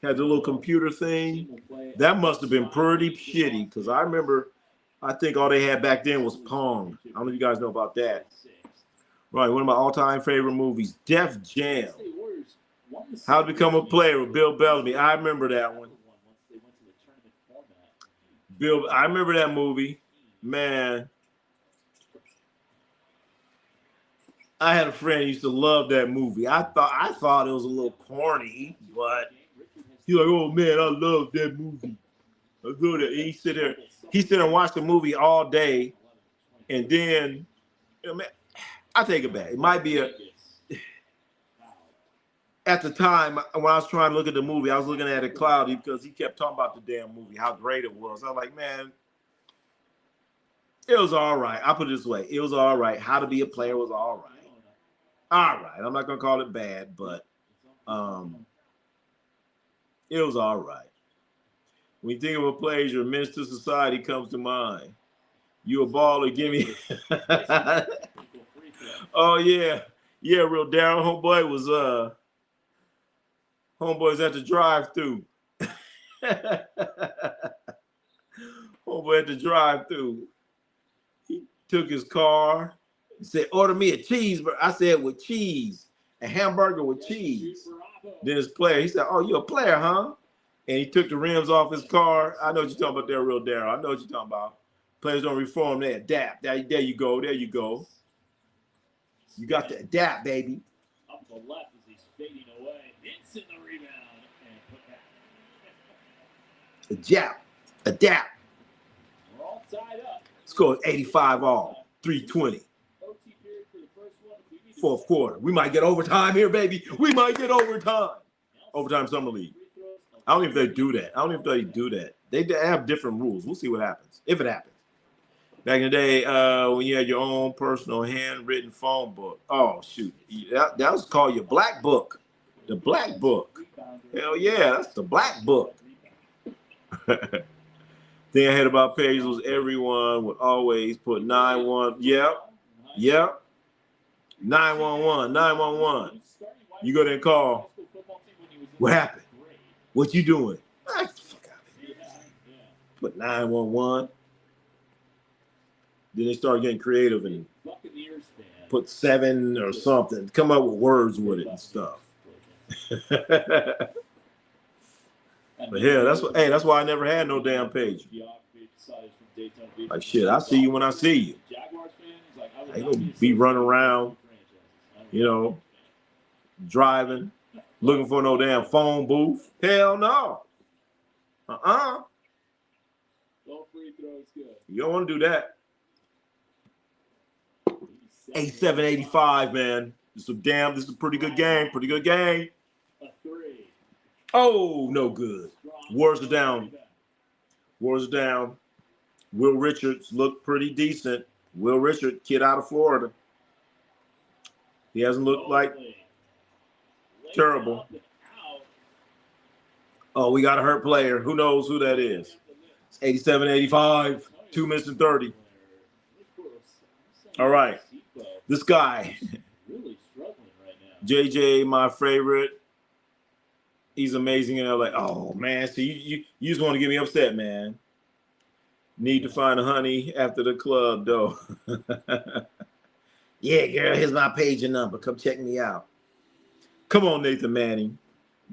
Had the little computer thing. That must have been pretty shitty because I think all they had back then was Pong. I don't know if you guys know about that. Right, one of my all-time favorite movies, Def Jam. How to Become a Player with Bill Bellamy. I remember that one. I remember that movie. Man. I had a friend who used to love that movie. I thought it was a little corny, but he's like, oh man, I love that movie. I love that. He sit there and watch the movie all day, and then, man, I take it back. It might be at the time when I was trying to look at the movie, I was looking at it cloudy because he kept talking about the damn movie, how great it was. I was like, man, it was all right. I'll put it this way. It was all right. How to Be a Player was all right. All right. I'm not going to call it bad, but it was all right. When you think of a pleasure, Menace to Society comes to mind. You a baller, give me. Oh, yeah. Yeah, real Darryl. Homeboy's at the drive-thru. Homeboy at the drive-thru. He took his car and said, order me a cheeseburger. I said, with cheese. A hamburger with cheese. Then his player, he said, oh, you a player, huh? And he took the rims off his car. I know what you're talking about there, real Darryl. I know what you're talking about. Players don't reform, they adapt. There you go. There you go. You got to adapt, baby. Up the left as he's fading away. It's in the rebound. And put back. Adapt. We're all tied up. Scored 85 all. 320. Fourth quarter. We might get overtime here, baby. We might get overtime. Overtime summer league. I don't know if they do that. They have different rules. We'll see what happens. If it happens. Back in the day, when you had your own personal handwritten phone book. Oh, shoot. That was called your black book. The black book. Hell yeah, that's the black book. Thing I had about pages was everyone would always put 911. Yep. 911. You go there and call. What happened? What you doing? Fuck out of here. Put 911. Then they started getting creative and put 7 or something. Come up with words with it and stuff. But hell, that's why I never had no damn page. Like shit, I see you when I see you. I ain't gonna be running around, driving, looking for no damn phone booth. Hell no. No free throws good. You don't want to do that. 87-85, man. This is a pretty good game. Pretty good game. A three. Oh, no good. Warriors are down. Will Richards looked pretty decent. Will Richard, kid out of Florida. He hasn't looked like terrible. Oh, we got a hurt player. Who knows who that is? It's 87-85. 2 minutes and 30. All right. This guy, JJ, my favorite. He's amazing in LA. Oh, man. So you just want to get me upset, man. Need to find a honey after the club, though. Yeah, girl, here's my page and number. Come check me out. Come on, Nathan Manning.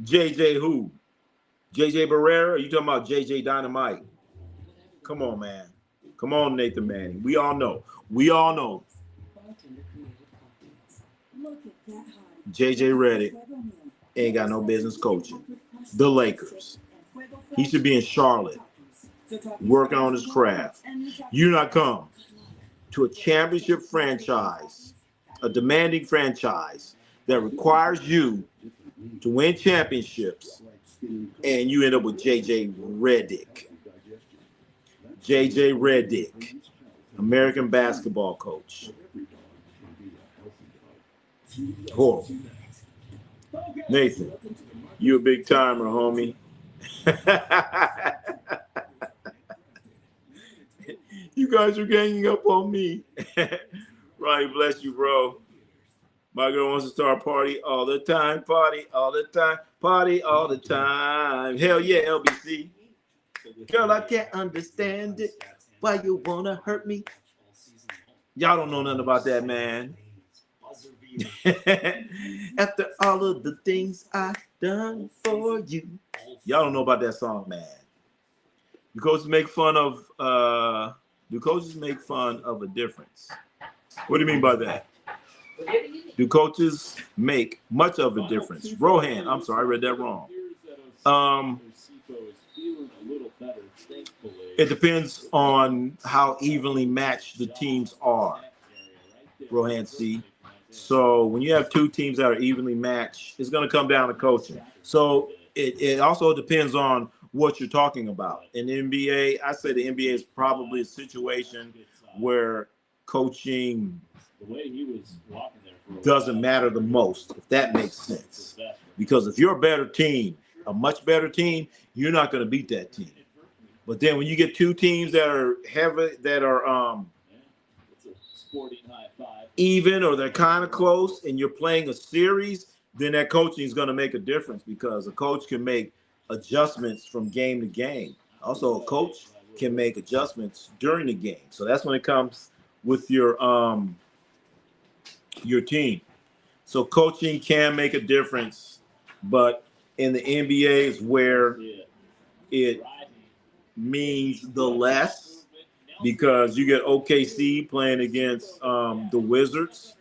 JJ who? JJ Barrera? Or you talking about JJ Dynamite? Come on, man. Come on, Nathan Manning. We all know. JJ Redick ain't got no business coaching the Lakers. He should be in Charlotte working on his craft. You not come to a championship franchise, a demanding franchise that requires you to win championships, and you end up with JJ Redick. JJ Redick, American basketball coach. Horrible. Nathan, you a big timer, homie. You guys are ganging up on me. Ronnie, bless you, bro. My girl wants to start a party all the time. Party all the time. Party all the time. Hell yeah, LBC. Girl, I can't understand it. Why you wanna hurt me? Y'all don't know nothing about that, man. After all of the things I done for you. Y'all don't know about that song, man. Do coaches make fun of a difference? What do you mean by that? Do coaches make much of a difference? Rohan, I'm sorry, I read that wrong. It depends on how evenly matched the teams are, Rohan C. So when you have two teams that are evenly matched, it's going to come down to coaching. So it also depends on what you're talking about. In the NBA, I say the NBA is probably a situation where coaching doesn't matter the most, if that makes sense. Because if you're a better team, a much better team, you're not going to beat that team. But then when you get two teams that are even or they're kind of close and you're playing a series, then that coaching is going to make a difference because a coach can make adjustments from game to game. Also, a coach can make adjustments during the game. So that's when it comes with your team. So coaching can make a difference, but in the NBA is where it means the less because you get OKC playing against the Wizards.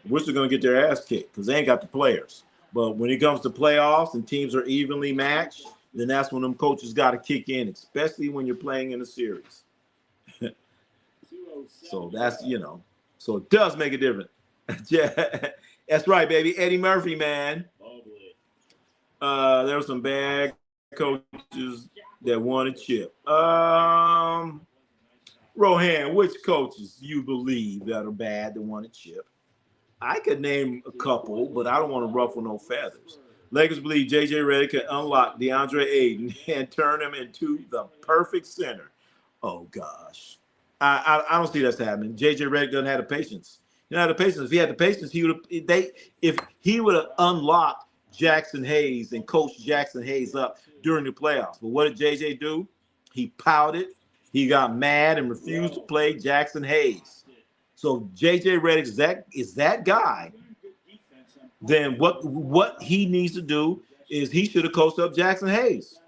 Wizards are going to get their ass kicked because they ain't got the players. But when it comes to playoffs and teams are evenly matched, then that's when them coaches got to kick in, especially when you're playing in a series. So that's, so it does make a difference. Yeah, that's right, baby. Eddie Murphy, man. There were some bad coaches that won a chip. Rohan, which coaches you believe that are bad that won a chip? I could name a couple, but I don't want to ruffle no feathers. Lakers believe J.J. Redick can unlock DeAndre Ayton and turn him into the perfect center. Oh, gosh. I don't see that's happening. J.J. Redick doesn't have the patience. He doesn't have the patience. If he had the patience, if he would have unlocked Jackson Hayes and coached Jackson Hayes up during the playoffs. But what did J.J. do? He pouted. He got mad and refused to play Jackson Hayes. So J.J. Redick is that guy. Then what he needs to do is he should have coached up Jackson Hayes.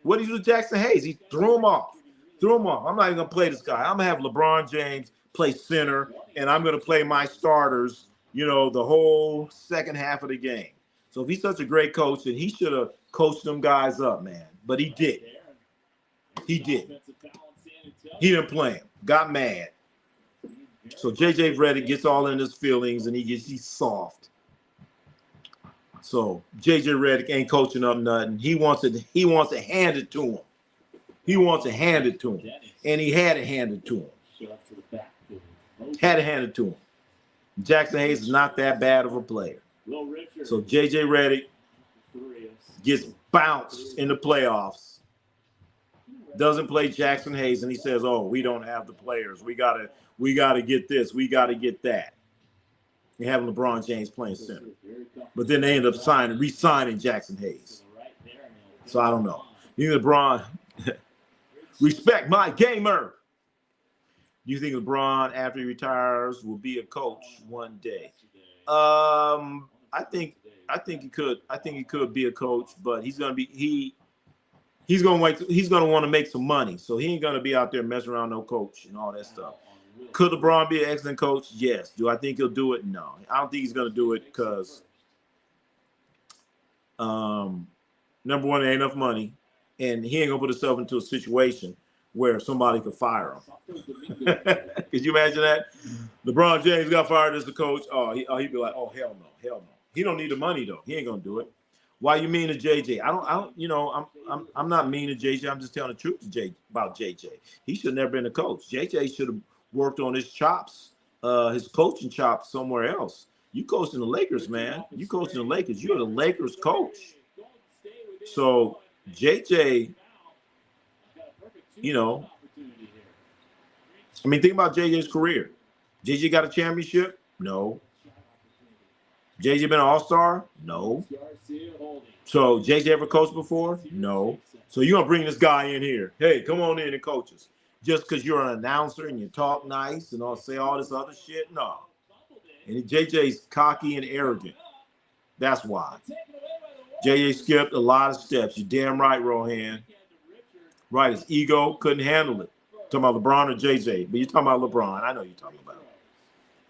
What did he do to Jackson Hayes? He threw him off. I'm not even going to play this guy. I'm going to have LeBron James play center, and I'm going to play my starters, the whole second half of the game. So if he's such a great coach, then he should have coached them guys up, man. But he didn't. He didn't. He didn't play him. Got mad. So J.J. Redick gets all in his feelings, and he's soft. So J.J. Redick ain't coaching up nothing. He wants it handed to him. He wants it handed to him. And he had it handed to him. Had it handed to him. Jackson Hayes is not that bad of a player. So J.J. Redick gets bounced in the playoffs. Doesn't play Jackson Hayes, and he says, "Oh, we don't have the players. We gotta get this. We gotta get that." They have LeBron James playing center, but then they end up re-signing Jackson Hayes. So I don't know. You think LeBron respect my gamer? You think LeBron, after he retires, will be a coach one day? I think he could. I think he could be a coach, but he's gonna want to make some money, so he ain't gonna be out there messing around no coach and all that stuff. Could LeBron be an excellent coach? Yes. Do I think he'll do it? No. I don't think he's gonna do it because number one, there ain't enough money, and he ain't gonna put himself into a situation where somebody could fire him. Could you imagine that? LeBron James got fired as the coach. He'd be like, "Oh, hell no. He don't need the money though. He ain't gonna do it." Why you mean to JJ? I'm not mean to JJ. I'm just telling the truth about JJ. He should have never been a coach. JJ should have worked on his chops, his coaching chops somewhere else. You coaching the Lakers, man. You coaching the Lakers. You're the Lakers coach. So JJ, think about JJ's career. JJ got a championship? No. JJ been an all-star? No. So JJ ever coached before? No. So you're going to bring this guy in here. Hey, come on in and coach us. Just because you're an announcer and you talk nice and say all this other shit? No. And JJ's cocky and arrogant. That's why. JJ skipped a lot of steps. You're damn right, Rohan. Right, his ego couldn't handle it. Talking about LeBron or JJ, but you're talking about LeBron. I know you're talking about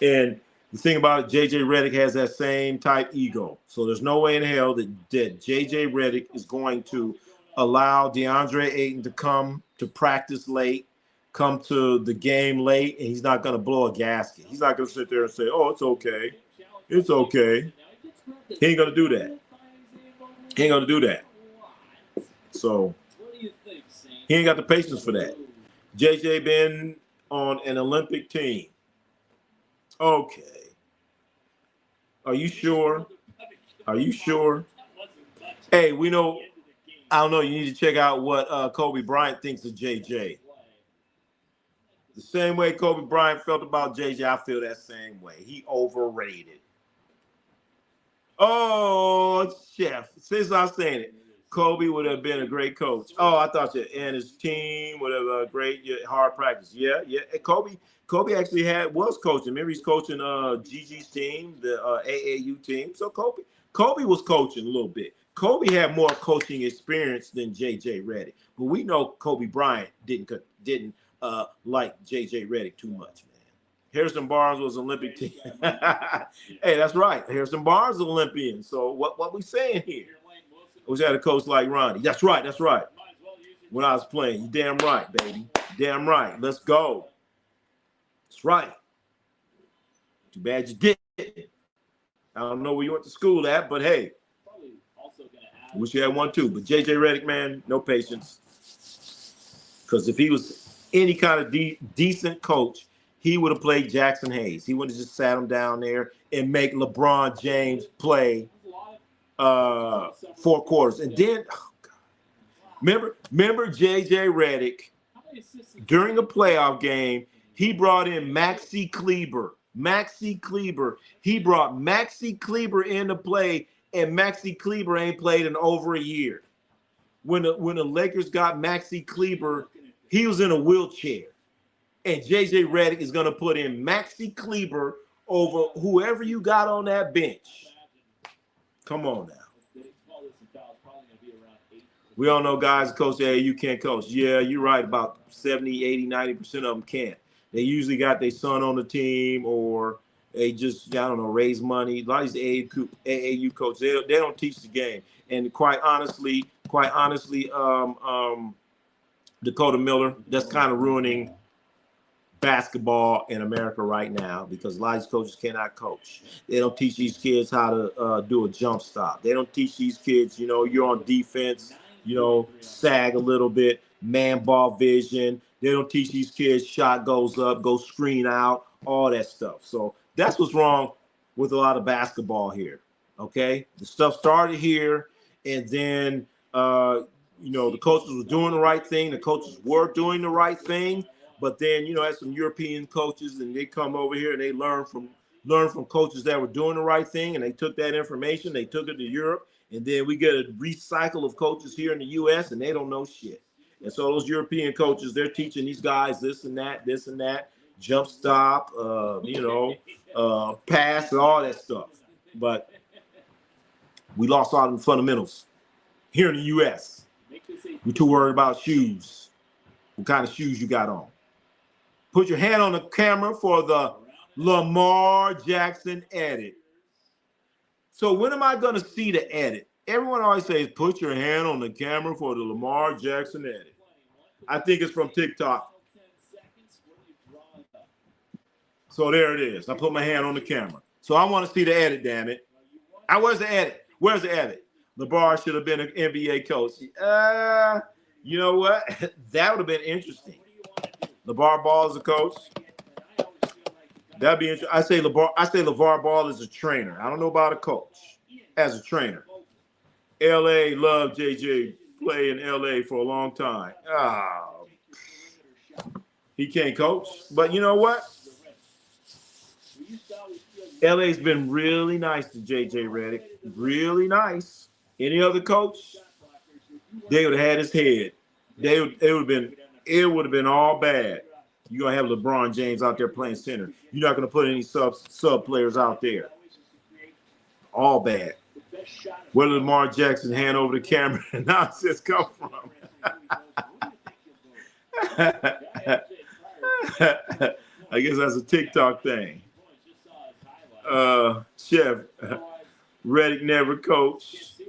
it. And the thing about it, J.J. Redick has that same type ego. So there's no way in hell that J.J. Redick is going to allow DeAndre Ayton to come to practice late, come to the game late, and he's not going to blow a gasket. He's not going to sit there and say, "Oh, it's okay. It's okay." He ain't going to do that. He ain't going to do that. So he ain't got the patience for that. J.J. been on an Olympic team. Okay. Are you sure? Are you sure? Hey, we know. I don't know. You need to check out what Kobe Bryant thinks of JJ. The same way Kobe Bryant felt about JJ, I feel that same way. He overrated. Oh, Chef. Since I'm saying it, Kobe would have been a great coach. Oh, I thought you and his team would have a great hard practice. Yeah. And Kobe actually was coaching. Remember, he's coaching Gigi's team, the AAU team. So Kobe was coaching a little bit. Kobe had more coaching experience than J.J. Redick, but we know Kobe Bryant didn't like J.J. Redick too much, man. Harrison Barnes was Olympic team. Hey, that's right. Harrison Barnes is Olympian. So what we saying here? I wish I had a coach like Ronnie. That's right. When I was playing, you damn right, baby. Damn right. Let's go. That's right. Too bad you didn't. I don't know where you went to school at, but hey, I wish you had one too. But J.J. Redick, man, no patience. Because if he was any kind of decent coach, he would have played Jackson Hayes. He would have just sat him down there and make LeBron James play 4 quarters. And then, oh God. Remember J.J. Redick, during a playoff game, he brought in Maxi Kleber. He brought Maxi Kleber into play, and Maxi Kleber ain't played in over a year. When the Lakers got Maxi Kleber, he was in a wheelchair. And J.J. Redick is going to put in Maxi Kleber over whoever you got on that bench. Come on now. We all know guys coach, hey, you can't coach. Yeah, you're right. About 70, 80, 90% of them can't. They usually got their son on the team or they just, I don't know, raise money. A lot of these AAU coaches, they don't teach the game. And quite honestly, Dakota Miller, that's kind of ruining basketball in America right now because a lot of these coaches cannot coach. They don't teach these kids how to do a jump stop. They don't teach these kids, you're on defense, sag a little bit, man ball vision. They don't teach these kids shot goes up, go screen out, all that stuff. So that's what's wrong with a lot of basketball here. Okay, the stuff started here, and then the coaches were doing the right thing. The coaches were doing the right thing. But then, as some European coaches, and they come over here and they learn from coaches that were doing the right thing, and they took that information, they took it to Europe, and then we get a recycle of coaches here in the U.S. and they don't know shit. And so those European coaches, they're teaching these guys this and that, jump stop, pass, and all that stuff. But we lost all the fundamentals here in the U.S. We're too worried about shoes. What kind of shoes you got on? Put your hand on the camera for the Lamar Jackson edit. So when am I going to see the edit? Everyone always says, put your hand on the camera for the Lamar Jackson edit. I think it's from TikTok. So there it is. I put my hand on the camera. So I want to see the edit, damn it. Where's the edit? Where's the edit? LeBron should have been an NBA coach. You know what? That would have been interesting. LeVar Ball is a coach. That'd be interesting. I say LeVar Ball is a trainer. I don't know about a coach. As a trainer. LA loved JJ play in LA for a long time. He can't coach. But you know what? LA's been really nice to JJ Redick. Really nice. Any other coach, they would have had his head. It would have been all bad. You're going to have LeBron James out there playing center. You're not going to put any sub players out there. All bad. Where did Lamar Jackson hand over the camera and nonsense come from? I guess that's a TikTok thing. Chef, Redick never coached,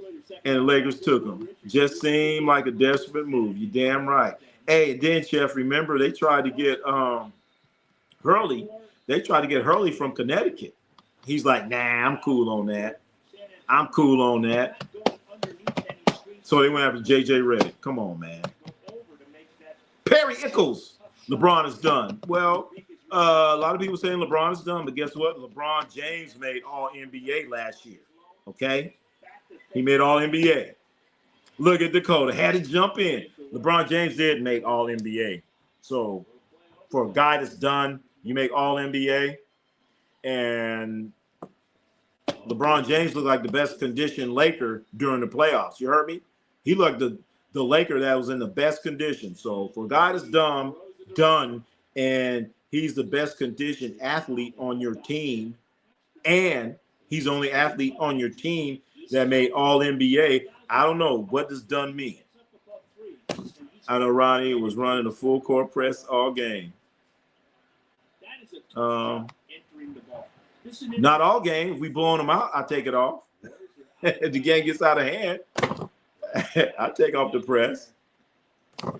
and the Lakers took him. Just seemed like a desperate move. You damn right. Hey, then, Chef, remember they tried to get Hurley. They tried to get Hurley from Connecticut. He's like, nah, I'm cool on that. So they went after J.J. Redick. Come on, man. Perry Ickles. LeBron is done. Well, a lot of people saying LeBron is done, but guess what? LeBron James made All-NBA last year. Okay? He made All-NBA. Look at Dakota. Had to jump in. LeBron James did make All-NBA. So for a guy that's done, you make All-NBA. And LeBron James looked like the best conditioned Laker during the playoffs. You heard me? He looked the Laker that was in the best condition. So for a guy that's done, and he's the best conditioned athlete on your team, and he's the only athlete on your team that made All-NBA, I don't know. What does done mean? I know Ronnie was running a full court press all game. Not all game. If we blowing them out, I take it off. If the game gets out of hand, I take off the press.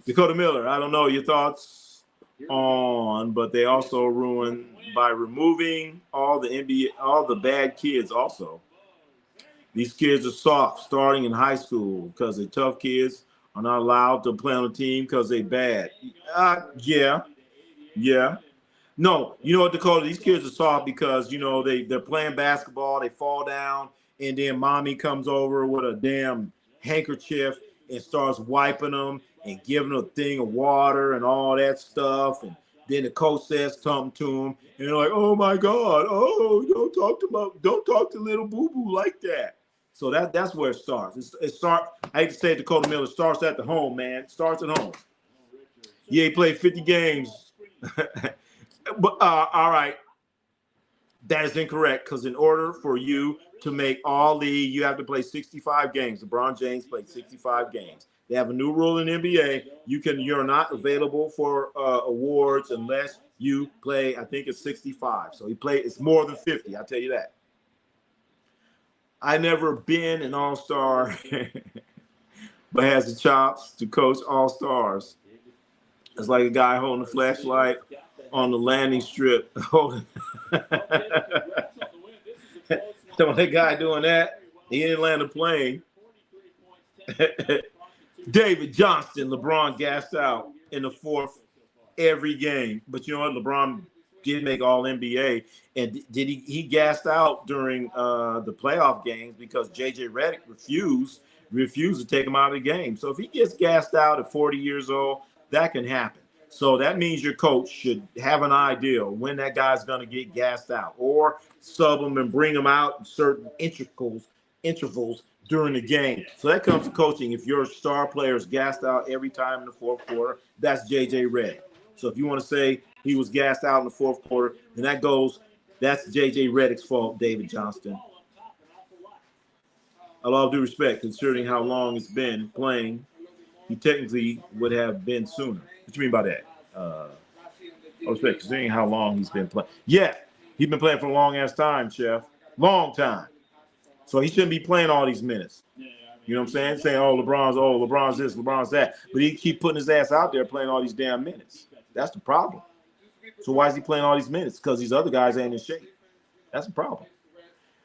Dakota Miller, I don't know your thoughts on, but they also ruined by removing all the NBA, all the bad kids also. These kids are soft starting in high school because they're tough kids, are not allowed to play on the team because they're bad. Yeah. No, you know what, Dakota? These kids are soft because, they're playing basketball, they fall down, and then mommy comes over with a damn handkerchief and starts wiping them and giving them a thing of water and all that stuff. And then the coach says something to them, and they're like, oh, my God, don't talk to little boo-boo like that. So that's where it starts. I hate to say it, Dakota Miller, starts at the home, man. It starts at home. Yeah, he played 50 games. But all right, that is incorrect because in order for you to make all league, you have to play 65 games. LeBron James played 65 games. They have a new rule in the NBA. You're not available for awards unless you play, I think it's 65. So it's more than 50, I'll tell you that. I never been an all-star, but has the chops to coach all-stars. It's like a guy holding a flashlight on the landing strip. Don't that guy doing that. He didn't land a plane. David Johnston, LeBron gassed out in the fourth every game. But you know what? LeBron did make all NBA. And did he gassed out during the playoff games because JJ Redick refused to take him out of the game. So if he gets gassed out at 40 years old, that can happen. So that means your coach should have an idea when that guy's going to get gassed out, or sub him and bring him out in certain intervals during the game. So that comes to coaching. If your star player is gassed out every time in the fourth quarter, that's JJ Redick. So if you want to say he was gassed out in the fourth quarter, then that's JJ Redick's fault, David Johnston. A lot of due respect, considering how long it's been playing, he technically would have been sooner. What you mean by that? Respect, considering how long he's been playing. Yeah, he's been playing for a long-ass time, Chef. Long time. So he shouldn't be playing all these minutes. You know what I'm saying? Saying, LeBron's this, LeBron's that. But he keep putting his ass out there playing all these damn minutes. That's the problem. So why is he playing all these minutes? Because these other guys ain't in shape. That's the problem.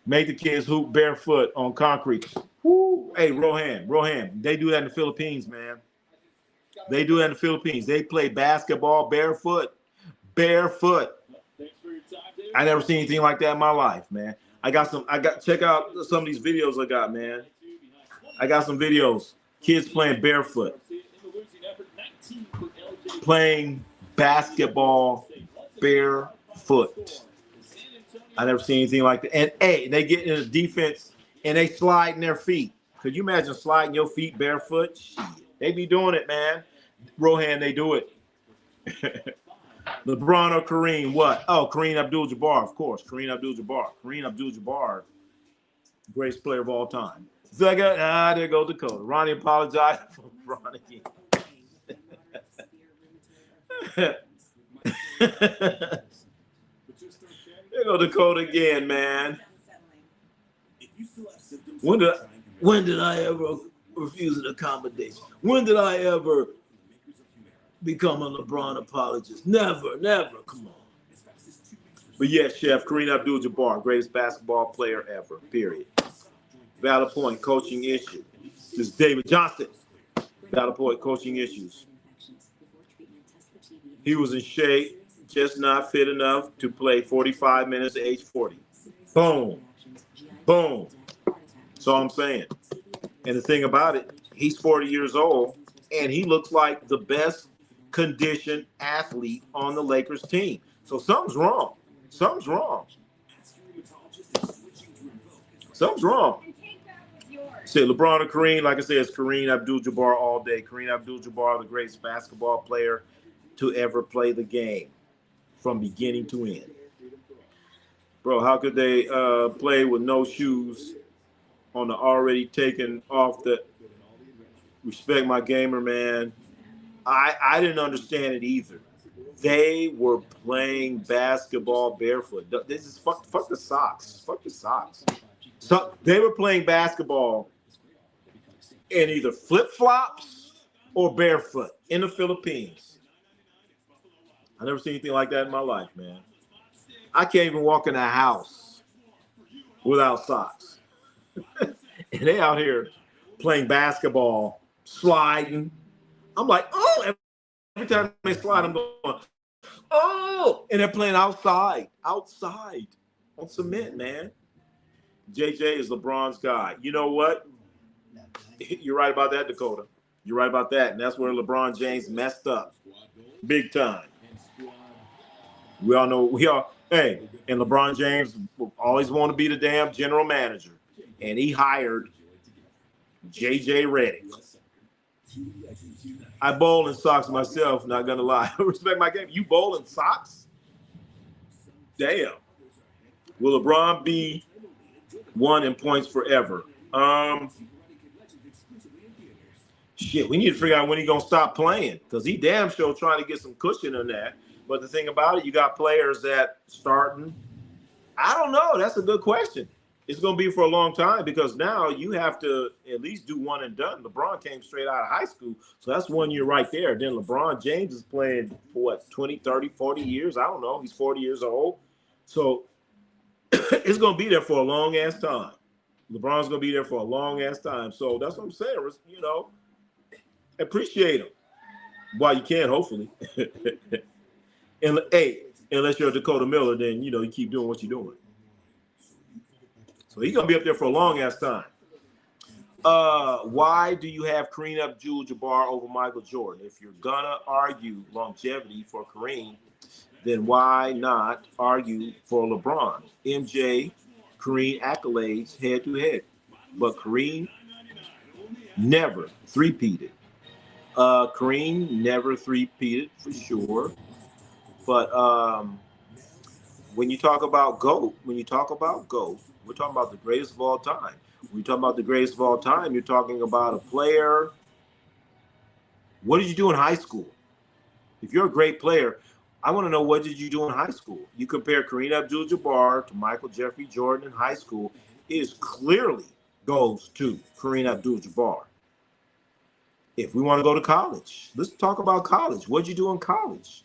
Make the kids hoop barefoot on concrete. Woo. Hey, Rohan, they do that in the Philippines, man. They do that in the Philippines. They play basketball barefoot. I never seen anything like that in my life, man. Check out some of these videos I got, man. I got some videos. Kids playing barefoot. Playing basketball barefoot. I never seen anything like that. And hey, they get in the defense and they slide in their feet. Could you imagine sliding your feet barefoot? Shit. They be doing it, man. Rohan, they do it. LeBron or Kareem, what? Oh, Kareem Abdul-Jabbar, of course. Kareem Abdul-Jabbar, greatest player of all time. Second, there goes Dakota. Ronnie apologized for LeBron again. There go Dakota again, man. When did I ever refuse an accommodation? When did I ever become a LeBron apologist? Never. Come on. But yes, Chef, Kareem Abdul-Jabbar, greatest basketball player ever, period. Valid point, coaching issue. This is David Johnston. Valid point, coaching issues. He was in shape, just not fit enough to play 45 minutes at age 40. Boom. That's all I'm saying. And the thing about it, he's 40 years old, and he looks like the best conditioned athlete on the Lakers team. So something's wrong. Say LeBron or Kareem, like I said, it's Kareem Abdul-Jabbar all day. Kareem Abdul-Jabbar, the greatest basketball player to ever play the game from beginning to end. Bro, how could they play with no shoes on the already taken off the respect my gamer, man? I didn't understand it either. They were playing basketball barefoot. This is fuck the socks. Fuck the socks. So they were playing basketball in either flip-flops or barefoot in the Philippines. I never seen anything like that in my life, man. I can't even walk in a house without socks. And they out here playing basketball, sliding. I'm like, oh, every time they slide, I'm going, oh, and they're playing outside on cement, man. JJ is LeBron's guy. You know what? You're right about that, Dakota. You're right about that. And that's where LeBron James messed up. Big time. We all know, and LeBron James always want to be the damn general manager. And he hired JJ Redick. I bowl in socks myself, not gonna lie. Respect my game. You bowl in socks? Damn. Will LeBron be one in points forever? Shit. shit, we need to figure out when he's going to stop playing because he damn sure trying to get some cushion in that. But the thing about it, you got players that starting. I don't know. That's a good question. It's going to be for a long time because now you have to at least do one and done. LeBron came straight out of high school, so that's 1 year right there. Then LeBron James is playing for what, 20, 30, 40 years? I don't know. He's 40 years old. So it's going to be there for a long-ass time. LeBron's going to be there for a long-ass time. So that's what I'm saying. You know, appreciate him while you can, hopefully. And, hey, unless you're Dakota Miller, then, you know, you keep doing what you're doing. So he's going to be up there for a long-ass time. Why do you have Kareem Abdul-Jabbar over Michael Jordan? If you're going to argue longevity for Kareem, then why not argue for LeBron? MJ, Kareem accolades head-to-head. But Kareem never three-peated. Kareem never three-peated for sure. But when you talk about GOAT, we're talking about the greatest of all time. When you talk about the greatest of all time, you're talking about a player. What did you do in high school? If you're a great player, I want to know, what did you do in high school? You compare Kareem Abdul-Jabbar to Michael Jeffrey Jordan in high school, it clearly goes to Kareem Abdul-Jabbar. If we want to go to college, let's talk about college. What did you do in college?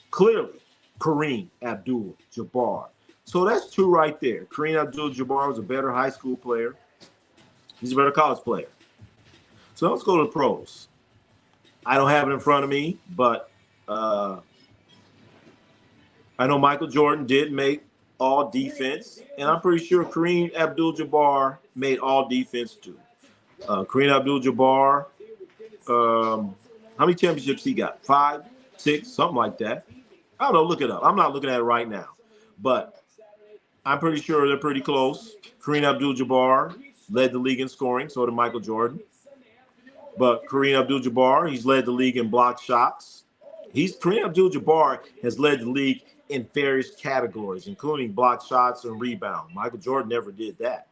Clearly, Kareem Abdul-Jabbar. So that's two right there. Kareem Abdul-Jabbar was a better high school player. He's a better college player. So let's go to the pros. I don't have it in front of me, but I know Michael Jordan did make all defense, and I'm pretty sure Kareem Abdul-Jabbar made all defense too. Kareem Abdul-Jabbar, how many championships he got? 5, 6, something like that. I don't know. Look it up. I'm not looking at it right now, but I'm pretty sure they're pretty close. Kareem Abdul-Jabbar led the league in scoring, so did Michael Jordan. But Kareem Abdul-Jabbar, he's led the league in block shots. Kareem Abdul-Jabbar has led the league in various categories, including block shots and rebound. Michael Jordan never did that.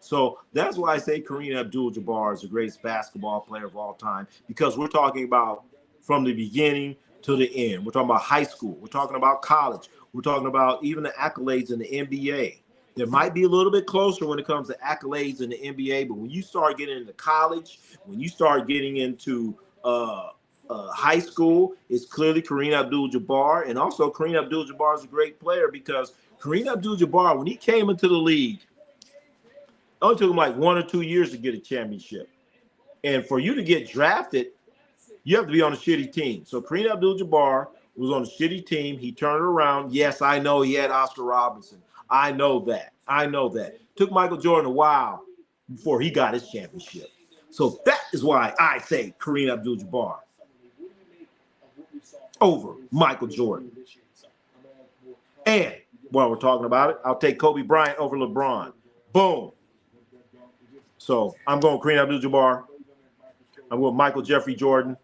So that's why I say Kareem Abdul-Jabbar is the greatest basketball player of all time, because we're talking about from the beginning to the end. We're talking about high school. We're talking about college. We're talking about even the accolades in the NBA. There might be a little bit closer when it comes to accolades in the NBA, but when you start getting into college, when you start getting into high school, it's clearly Kareem Abdul-Jabbar. And also Kareem Abdul-Jabbar is a great player because Kareem Abdul-Jabbar, when he came into the league, it only took him like 1 or 2 years to get a championship. And for you to get drafted, you have to be on a shitty team. So Kareem Abdul-Jabbar was on a shitty team. He turned it around. Yes, I know he had Oscar Robertson. I know that. Took Michael Jordan a while before he got his championship. So that is why I say Kareem Abdul-Jabbar over Michael Jordan. And while we're talking about it, I'll take Kobe Bryant over LeBron. Boom. So I'm going Kareem Abdul-Jabbar. I'm going Michael Jeffrey Jordan.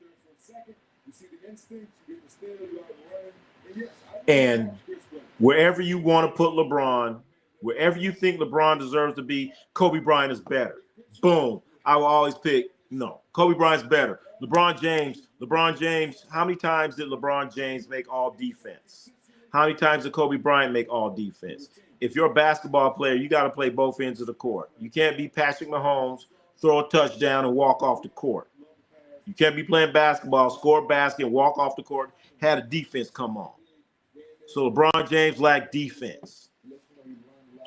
And wherever you want to put LeBron, wherever you think LeBron deserves to be, Kobe Bryant is better. Boom. I will always pick, no, Kobe Bryant's better. LeBron James, how many times did LeBron James make all defense? How many times did Kobe Bryant make all defense? If you're a basketball player, you got to play both ends of the court. You can't be Patrick Mahomes, throw a touchdown, and walk off the court. You can't be playing basketball, score a basket, walk off the court, had a defense come on. So LeBron James lacked defense.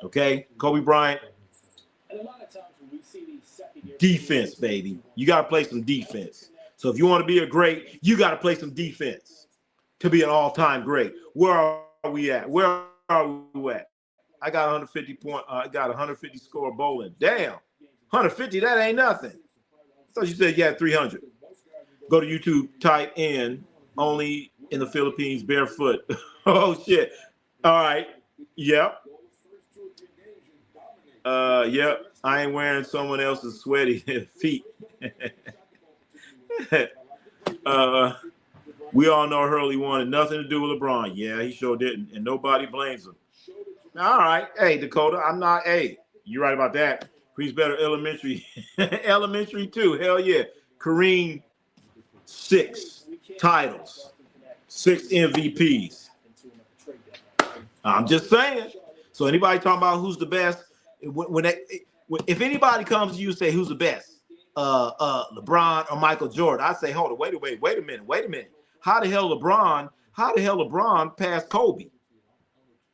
Okay? Kobe Bryant, defense, baby. You got to play some defense. So if you want to be a great, you got to play some defense to be an all-time great. Where are we at? Where are we at? I got 150 score bowling. Damn. 150, that ain't nothing. I thought you said you had 300. Go to YouTube, type in only in the Philippines barefoot. Oh, shit. All right. Yep. Yep. I ain't wearing someone else's sweaty feet. We all know Hurley wanted nothing to do with LeBron. Yeah, he sure didn't. And nobody blames him. All right. Hey, Dakota, you're right about that. Kareem's better elementary. Elementary too. Hell yeah. Kareem, 6 titles, 6 MVPs. I'm just saying. So anybody talking about who's the best, if anybody comes to you and say who's the best, LeBron or Michael Jordan, I say, hold on, wait a minute. How the hell LeBron passed Kobe?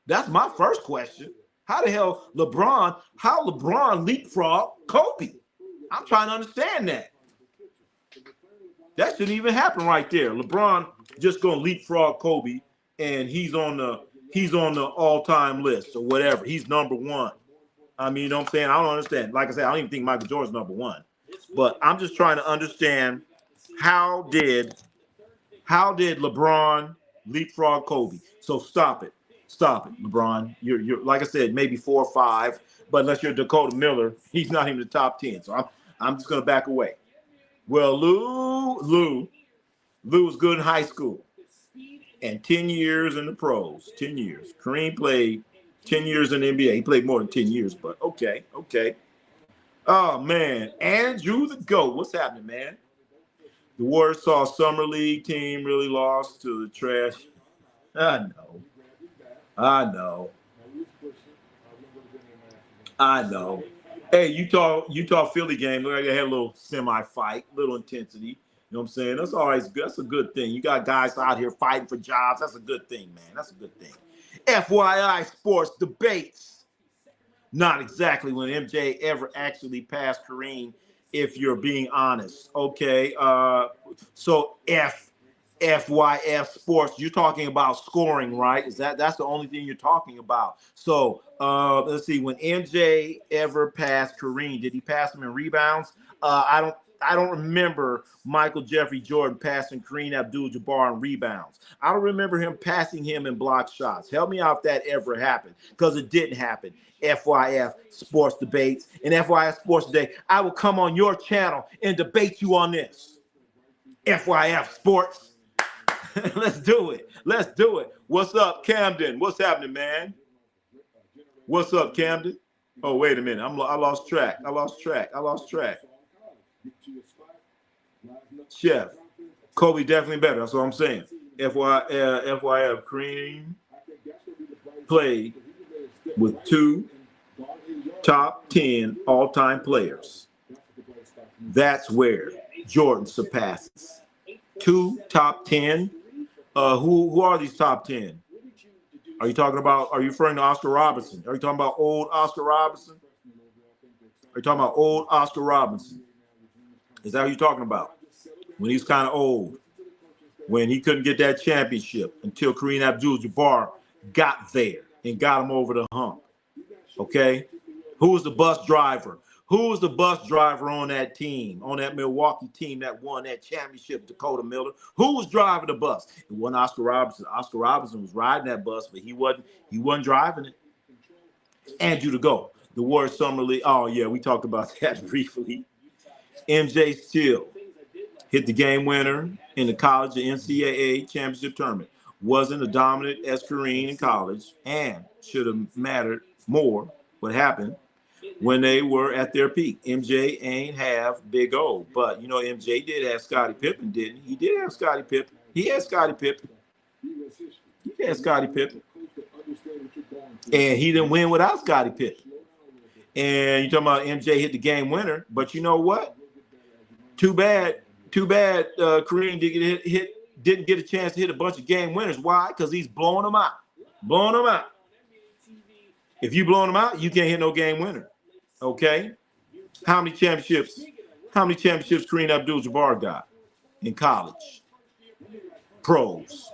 That's my first question. How the hell LeBron leapfrogged Kobe? I'm trying to understand that. That shouldn't even happen right there. LeBron just gonna leapfrog Kobe, and he's on the all-time list or whatever. He's number 1. I mean, you know what I'm saying? I don't understand. Like I said, I don't even think Michael Jordan's number 1. But I'm just trying to understand how did LeBron leapfrog Kobe? So stop it, LeBron. You're like I said, maybe 4 or 5, but unless you're Dakota Miller, he's not even the top 10. So I'm just gonna back away. Well, Lou was good in high school, and 10 years in the pros. 10 years. Kareem played 10 years in the NBA. He played more than 10 years, but okay. Oh man, Andrew the GOAT. What's happening, man? The Warsaw Summer League team really lost to the trash. I know. Hey, Utah Philly game. Look like they had a little semi-fight, little intensity. You know what I'm saying? That's always good. That's a good thing. You got guys out here fighting for jobs. That's a good thing, man. That's a good thing. FYI sports debates. Not exactly when MJ ever actually passed Kareem, if you're being honest. Okay. So FYF sports, you're talking about scoring, right? That's the only thing you're talking about. So let's see, when MJ ever passed Kareem, did he pass him in rebounds? I don't remember Michael Jeffrey Jordan passing Kareem Abdul-Jabbar in rebounds. I don't remember him passing him in block shots. Help me out if that ever happened, because it didn't happen. FYF sports debates and FYF sports today. I will come on your channel and debate you on this. FYF sports. Let's do it. What's up, Camden? What's happening, man? What's up, Camden? Oh, wait a minute. I lost track. Chef. Kobe definitely better. That's what I'm saying. FYF Kareem played with 2 top 10 all-time players. That's where Jordan surpasses. 2 top 10. Who are these top 10? Are you referring to Oscar Robertson? Are you talking about old Oscar Robertson? Is that who you're talking about? When he's kind of old, when he couldn't get that championship until Kareem Abdul-Jabbar got there and got him over the hump. Okay? Who was the bus driver? Who was the bus driver on that team, on that Milwaukee team that won that championship, Dakota Miller? Who was driving the bus? It wasn't Oscar Robertson. Oscar Robertson was riding that bus, but he wasn't driving it. Andrew the GOAT, the Warriors Summer League. Oh, yeah, we talked about that briefly. MJ still hit the game winner in the college and NCAA championship tournament. Wasn't as dominant as Kareem in college, and should have mattered more what happened when they were at their peak. MJ ain't have Big O, but you know MJ did have Scottie Pippen, didn't he? He did have Scottie Pippen. He had Scottie Pippen. And he didn't win without Scottie Pippen. And you're talking about MJ hit the game winner, but you know what? Too bad Kareem didn't get a chance to hit a bunch of game winners. Why? Because he's blowing them out. If you blowing them out, you can't hit no game winner. Okay? How many championships Kareem Abdul-Jabbar got in college? Pros.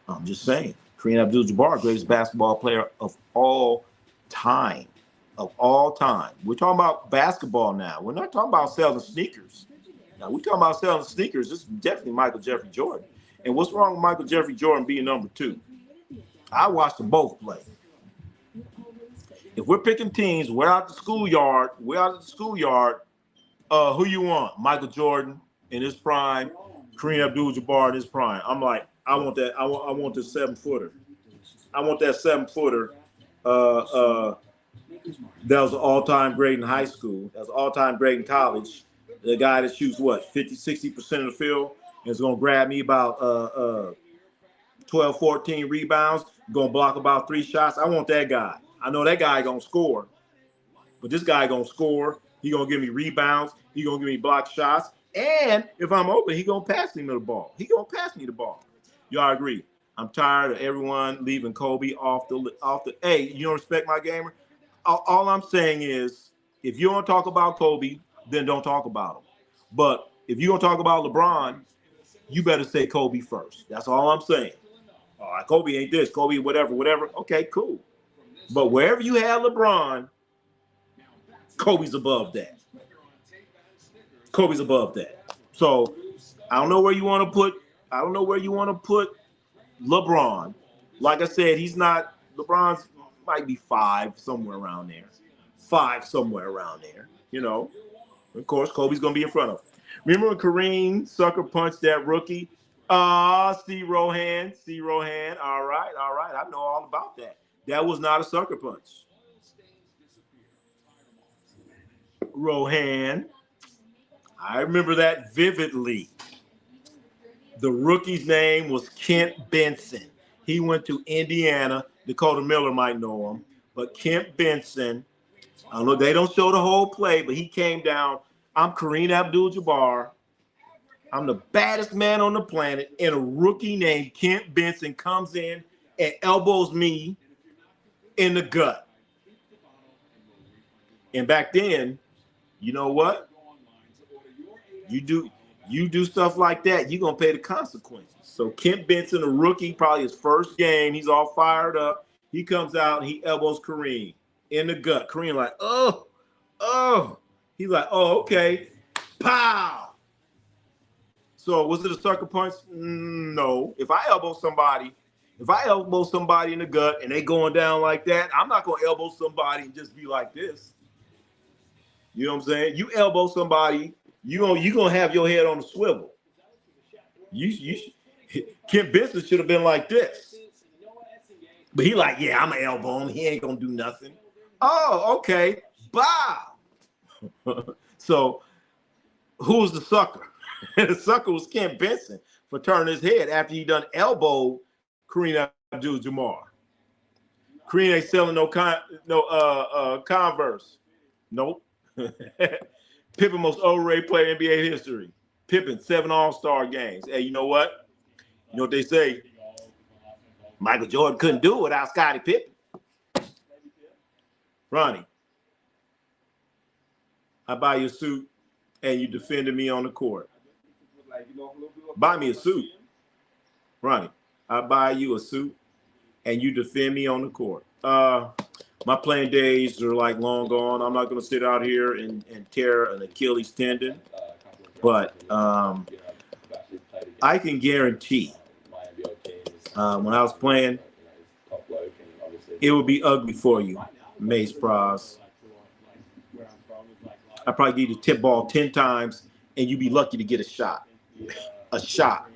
I'm just saying. Kareem Abdul-Jabbar, greatest basketball player of all time. We're talking about basketball now. We're not talking about selling sneakers. Now, we're talking about selling sneakers. This is definitely Michael Jeffrey Jordan. And what's wrong with Michael Jeffrey Jordan being number 2? I watched them both play. If we're picking teams, we're out the schoolyard. Who you want? Michael Jordan in his prime, Kareem Abdul-Jabbar in his prime. I'm like, I want that. I want the 7-footer. I want that 7-footer. That was an all-time great in high school. That was an all-time great in college. The guy that shoots, what, 50, 60% of the field and is going to grab me about 12, 14 rebounds, going to block about 3 shots. I want that guy. I know that guy going to score. But this guy going to score. He going to give me rebounds. He going to give me block shots. And if I'm open, he going to pass me the ball. He going to pass me the ball. Y'all agree? I'm tired of everyone leaving Kobe off the. Hey, you don't respect my gamer? All I'm saying is, if you don't talk about Kobe, then don't talk about him. But if you're going to talk about LeBron, you better say Kobe first. That's all I'm saying. All right, Kobe ain't this, Kobe whatever. Okay, cool. But wherever you have LeBron, Kobe's above that. Kobe's above that. So I don't know where you want to put. I don't know where you want to put LeBron. Like I said, he's not. LeBron's might be 5 somewhere around there. 5 somewhere around there. You know. Of course, Kobe's gonna be in front of him. Remember when Kareem sucker punched that rookie? See Rohan. All right. I know all about that. That was not a sucker punch. Rohan. I remember that vividly. The rookie's name was Kent Benson. He went to Indiana. Dakota Miller might know him. But Kent Benson, I don't know, they don't show the whole play, but he came down. I'm Kareem Abdul-Jabbar. I'm the baddest man on the planet. And a rookie named Kent Benson comes in and elbows me in the gut. And back then, you know what? You do stuff like that, you're going to pay the consequences. So Kent Benson, a rookie, probably his first game, he's all fired up. He comes out and he elbows Kareem in the gut. Kareem like, oh. He's like, oh, okay. Pow. So was it a sucker punch? No. If I elbow somebody in the gut and they going down like that, I'm not going to elbow somebody and just be like this. You know what I'm saying? You elbow somebody, you gonna have your head on the swivel. Kent Benson should have been like this. But he like, yeah, I'm gonna elbow him. He ain't gonna do nothing. Oh, okay. Bow. So who was the sucker? The sucker was Kent Benson for turning his head after he done elbowed Kareem Abdul-Jabbar. Kareem ain't selling no Converse. Nope. Pippen, most overrated player in NBA history. Pippen, 7 All-Star games. Hey, you know what? You know what they say? Michael Jordan couldn't do it without Scottie Pippen. Ronnie, I buy you a suit and you defended me on the court. Buy me a suit. Ronnie, I buy you a suit and you defend me on the court. My playing days are like long gone. I'm not going to sit out here and tear an Achilles tendon. But I can guarantee when I was playing, it would be ugly for you, Mace Pras. I probably give you the tip ball 10 times, and you'd be lucky to get a shot. A shot.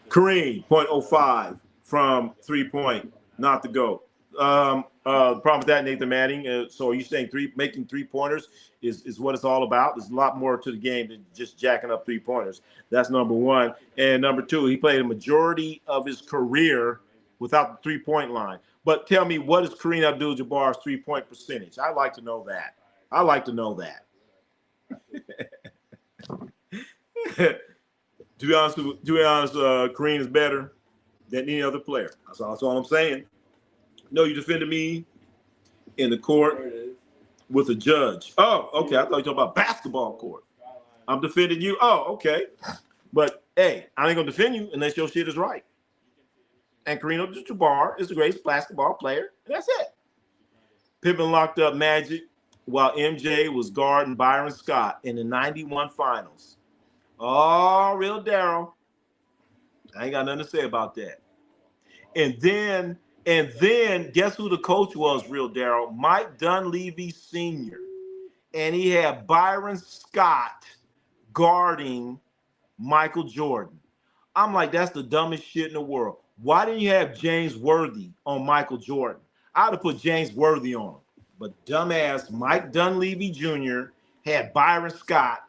Kareem, .05 from 3-point, not to go. The problem with that, Nathan Manning. So are you saying making 3-pointers is what it's all about? There's a lot more to the game than just jacking up 3-pointers. That's number one. And number two, he played a majority of his career without the 3-point line. But tell me, what is Kareem Abdul-Jabbar's 3-point percentage? I'd like to know that. To be honest, Kareem is better than any other player. That's all I'm saying. No, you defended me in the court with a judge. Oh, okay. I thought you were talking about basketball court. I'm defending you. Oh, okay. But, hey, I ain't going to defend you unless your shit is right. And Kareem Abdul-Jabbar is the greatest basketball player. And that's it. Pippen locked up Magic while MJ was guarding Byron Scott in the 91 finals. Oh, real Daryl. I ain't got nothing to say about that. And then guess who the coach was, real Daryl? Mike Dunleavy Sr. And he had Byron Scott guarding Michael Jordan. I'm like, that's the dumbest shit in the world. Why didn't you have James Worthy on Michael Jordan? I would have put James Worthy on him. But dumbass Mike Dunleavy Jr. had Byron Scott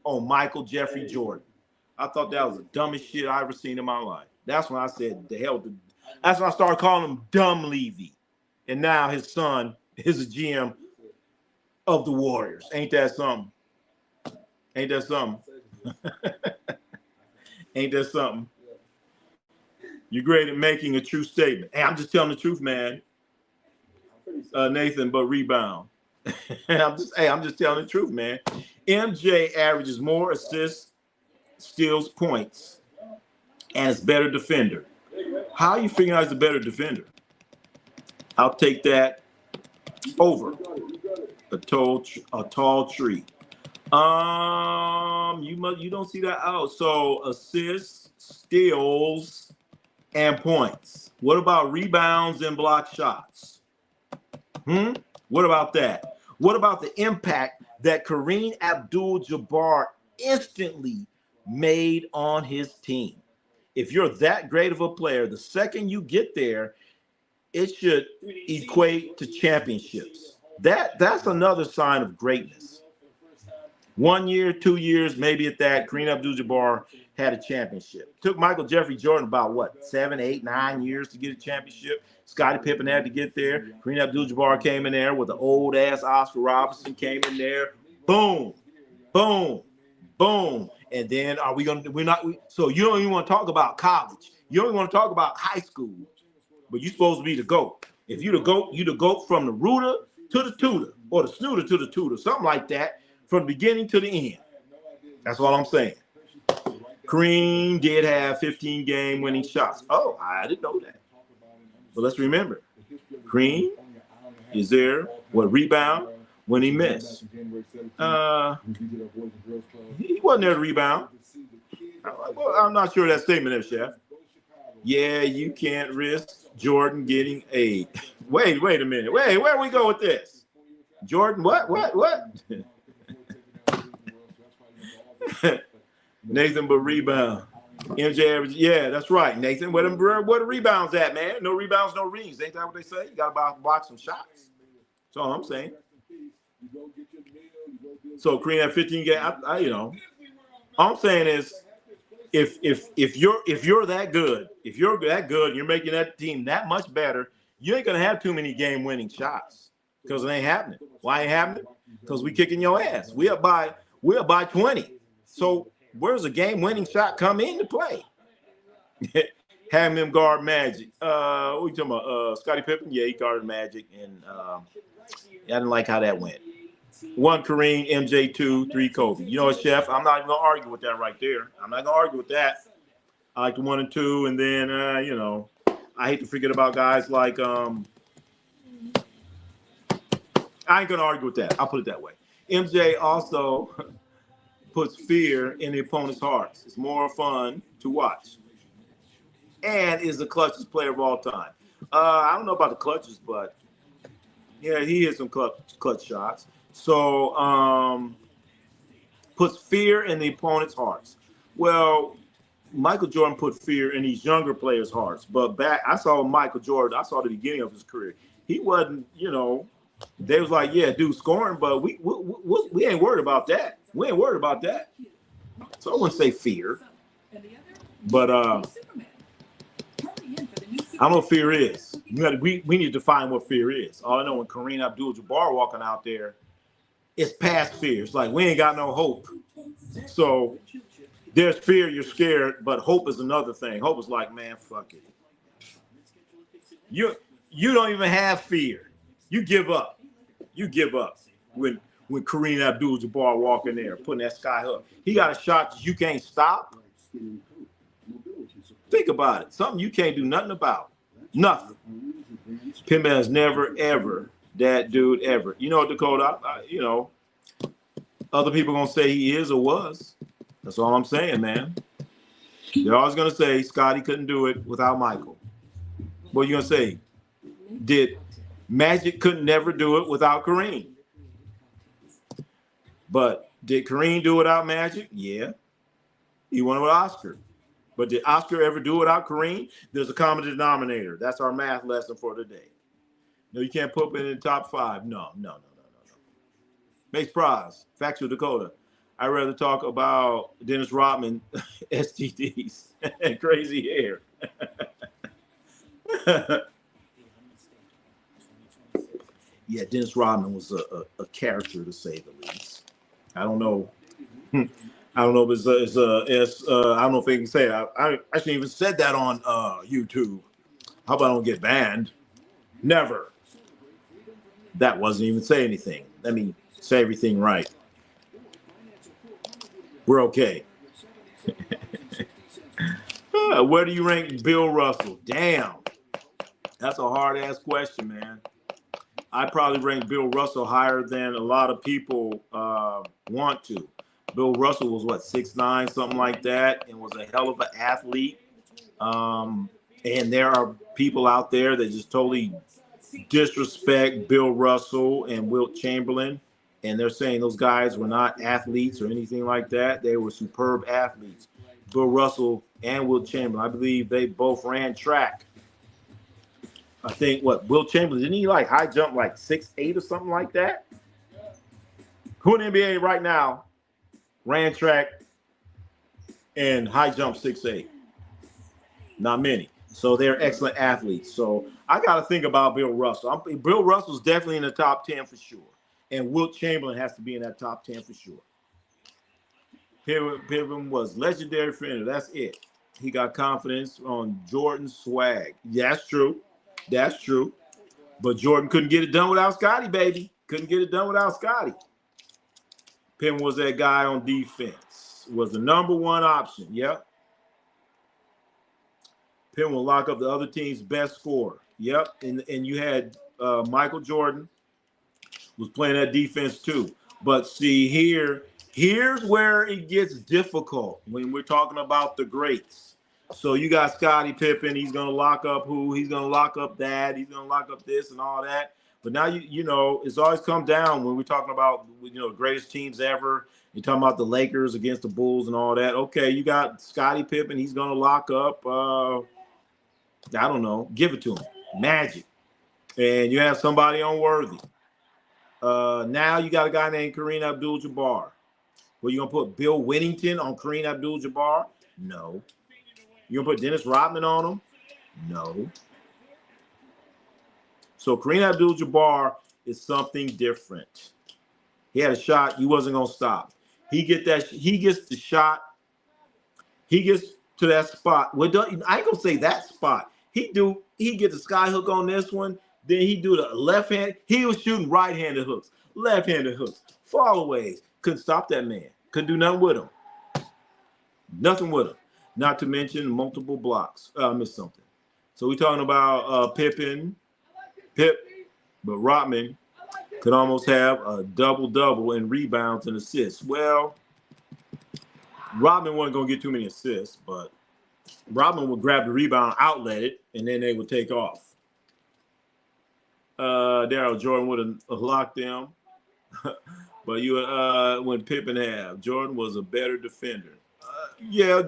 on Michael Jeffrey Jordan. I thought that was the dumbest shit I ever seen in my life. That's when I said, the hell. That's when I started calling him Dumb Levy. And now his son is a GM of the Warriors. Ain't that something? Ain't that something? Ain't that something? You're great at making a true statement. Hey, I'm just telling the truth, man. Nathan, but rebound. I'm just telling the truth, man. MJ averages more assists, steals, points, and is better defender. How are you figuring out he's a better defender? I'll take that over a tall tree. You don't see that out. So assists, steals, and points. What about rebounds and block shots? What about that? What about the impact that Kareem Abdul-Jabbar instantly made on his team? If you're that great of a player, the second you get there, it should equate to championships. That's another sign of greatness. 1 year, 2 years, maybe at that, Kareem Abdul-Jabbar had a championship. Took Michael Jeffrey Jordan about, 7, 8, 9 years to get a championship. Scottie Pippen had to get there. Kareem Abdul-Jabbar came in there with the old-ass Oscar Robertson came in there. Boom, boom, boom. And then so you don't even want to talk about college. You don't even want to talk about high school. But you're supposed to be the GOAT. If you the GOAT from the rooter to the tutor, or the snooter to the tutor, something like that, from the beginning to the end. That's all I'm saying. Kareem did have 15 game-winning shots. Oh, I didn't know that. But let's remember, Kareem is there. Rebound when he missed? He wasn't there to rebound. Well, I'm not sure of that statement there, Chef. Yeah, you can't risk Jordan getting a. Wait a minute. Wait, where we go with this? Jordan, what? Nathan, but rebound. MJ average. Yeah, that's right, Nathan. Where the rebounds at, man? No rebounds, no rings. Ain't that what they say? You got to block some shots. That's all I'm saying. So Kareem had 15 games. All I'm saying is, if you're that good, and you're making that team that much better, you ain't gonna have too many game-winning shots because it ain't happening. Why ain't happening? Because we kicking your ass. We up by 20. So where's the game-winning shot come into play? Having him guard Magic. What are you talking about? Scottie Pippen? Yeah, he guarded Magic, and I didn't like how that went. 1 Kareem, MJ 2, 3 Kobe. You know what, Chef? I'm not even gonna argue with that right there. I'm not gonna argue with that. I like the 1 and 2, and then I hate to forget about guys like I ain't gonna argue with that. I'll put it that way. MJ also puts fear in the opponent's hearts. It's more fun to watch, and is the clutchest player of all time. I don't know about the clutches, but yeah, he hit some clutch shots. So puts fear in the opponent's hearts. Well, Michael Jordan put fear in these younger players' hearts. But I saw Michael Jordan. I saw the beginning of his career. He wasn't, they was like, yeah, dude, scoring, but we ain't worried about that. We ain't worried about that. So I wouldn't say fear, but I don't know what fear is. We need to define what fear is. All I know, when Kareem Abdul-Jabbar walking out there, it's past fear. It's like we ain't got no hope. So there's fear, you're scared, but hope is another thing. Hope is like, man, fuck it. You don't even have fear. You give up. You give up when Kareem Abdul-Jabbar walking there, putting that sky hook. He got a shot that you can't stop. Think about it. Something you can't do nothing about. Nothing. Pippen has never, ever, that dude ever. You know, Dakota, other people going to say he is or was. That's all I'm saying, man. They're always going to say Scottie couldn't do it without Michael. What are you going to say? Did Magic couldn't never do it without Kareem? But did Kareem do it without Magic? Yeah. He won with Oscar. But did Oscar ever do it without Kareem? There's a common denominator. That's our math lesson for today. No, you can't put him in the top 5. No. Makes prize. Factual Dakota. I'd rather talk about Dennis Rodman, STDs, and crazy hair. Yeah, Dennis Rodman was a character, to say the least. I don't know. I don't know if I don't know if they can say it. I shouldn't even said that on YouTube. How about I don't get banned? Never. That wasn't even say anything. Let me say everything right. We're okay. Where do you rank Bill Russell? Damn. That's a hard-ass question, man. I probably rank Bill Russell higher than a lot of people want to. Bill Russell was, what, 6'9", something like that, and was a hell of an athlete. And there are people out there that just totally disrespect Bill Russell and Wilt Chamberlain, and they're saying those guys were not athletes or anything like that. They were superb athletes. Bill Russell and Wilt Chamberlain, I believe they both ran track. I think, Wilt Chamberlain, didn't he like high jump like 6'8" or something like that? Who in the NBA right now ran track and high jump 6'8"? Not many. So they're excellent athletes. So I got to think about Bill Russell. Bill Russell's definitely in the top 10 for sure. And Wilt Chamberlain has to be in that top 10 for sure. Pippen was legendary defender. That's it. He got confidence on Jordan's swag. That's true. That's true. But Jordan couldn't get it done without Scotty, baby. Couldn't get it done without Scotty. Pippen was that guy on defense. Was the number one option. Yep. Pippen will lock up the other team's best scorer. Yep. And you had Michael Jordan was playing that defense too. But see, here's where it gets difficult when we're talking about the greats. So you got Scottie Pippen. He's going to lock up who? He's going to lock up that. He's going to lock up this and all that. But now, you know, it's always come down when we're talking about, the greatest teams ever. You're talking about the Lakers against the Bulls and all that. Okay, you got Scottie Pippen. He's going to lock up, I don't know, give it to him. Magic. And you have somebody on Worthy. Now you got a guy named Kareem Abdul-Jabbar. Well, you going to put Bill Whittington on Kareem Abdul-Jabbar? No. You going to put Dennis Rodman on him? No. So Kareem Abdul-Jabbar is something different. He had a shot. He wasn't going to stop. He gets the shot. He gets to that spot. Well, I ain't going to say that spot. He gets a sky hook on this one. Then he do the left hand. He was shooting right-handed hooks, left-handed hooks, fallaways. Couldn't stop that man. Couldn't do nothing with him. Nothing with him. Not to mention multiple blocks. I missed something. So we're talking about Pip, but Rodman could almost have a double-double in rebounds and assists. Well, Rodman wasn't going to get too many assists, but Rodman would grab the rebound, outlet it, and then they would take off. Daryl Jordan would have locked them. But when Pippen had, Jordan was a better defender. Yeah.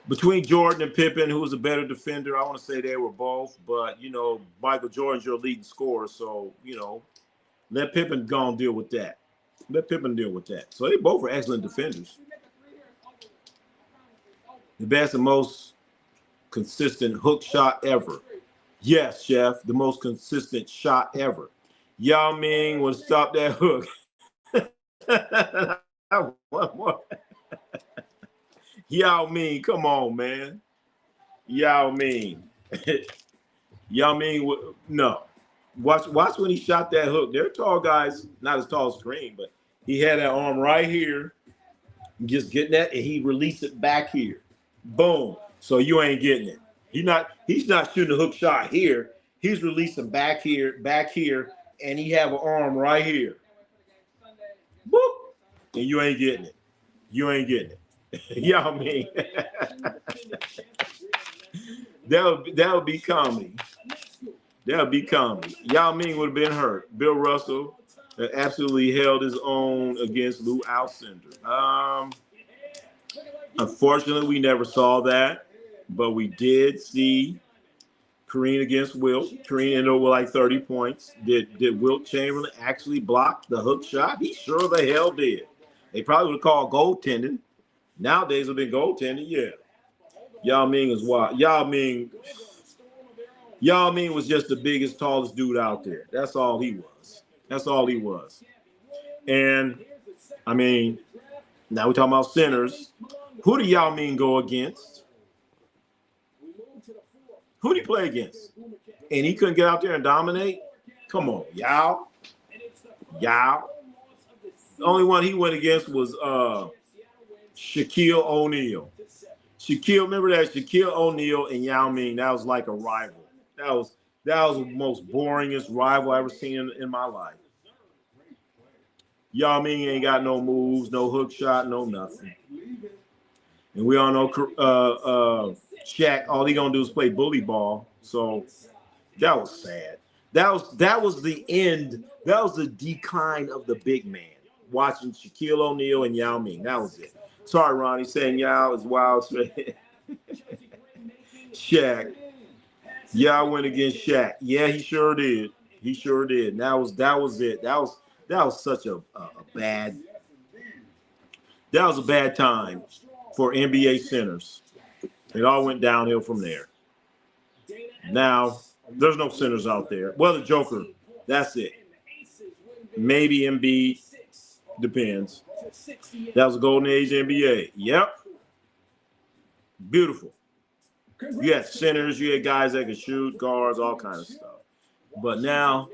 Between Jordan and Pippen, who was a better defender, I want to say they were both. But, Michael Jordan's your leading scorer. So, let Pippen go and deal with that. Let Pippen deal with that. So they both were excellent defenders. The best and most consistent hook shot ever. Yes, Chef, the most consistent shot ever. Yao Ming would stop that hook. One more. Yao Ming, come on, man. Yao Ming. Yao Ming, no. Watch when he shot that hook. They're tall guys, not as tall as Kareem, but he had that arm right here, just getting that, and he released it back here. Boom. So you ain't getting it. He's not shooting a hook shot here. He's releasing back here, and he have an arm right here. Boop. And you ain't getting it. You ain't getting it. Yao Ming. That would be comedy. That would be comedy. Yao Ming would have been hurt. Bill Russell absolutely held his own against Lou Alcindor. Unfortunately, we never saw that, but we did see Kareem against Wilt. Kareem ended up with like 30 points. Did Wilt Chamberlain actually block the hook shot? He sure the hell did. They probably would have called goaltending. Nowadays would have been goaltending, yeah. Yao Ming is wild. Yao Ming was just the biggest, tallest dude out there. That's all he was. That's all he was. And, I mean, now we're talking about centers. Who did Yao Ming go against? Who did he play against? And he couldn't get out there and dominate? Come on, Yao. Yao. The only one he went against was Shaquille O'Neal. Remember that? Shaquille O'Neal and Yao Ming, that was like a rival. That was the most boringest rival I ever seen in my life. Yao Ming ain't got no moves, no hook shot, no nothing. And we all know Shaq, all he gonna do is play bully ball. So that was sad. That was the end. That was the decline of the big man. Watching Shaquille O'Neal and Yao Ming. That was it. Sorry, Ronnie, saying Yao is wild. Shaq. Yao went against Shaq. Yeah, he sure did. He sure did. And that was it. That was such a bad. That was a bad time for NBA centers. It all went downhill from there. Now there's no centers out there. Well, the Joker. That's it. Maybe Embiid. Depends. That was a golden age NBA. Yep. Beautiful. You had centers, you had guys that could shoot, guards, all kinds of stuff. But now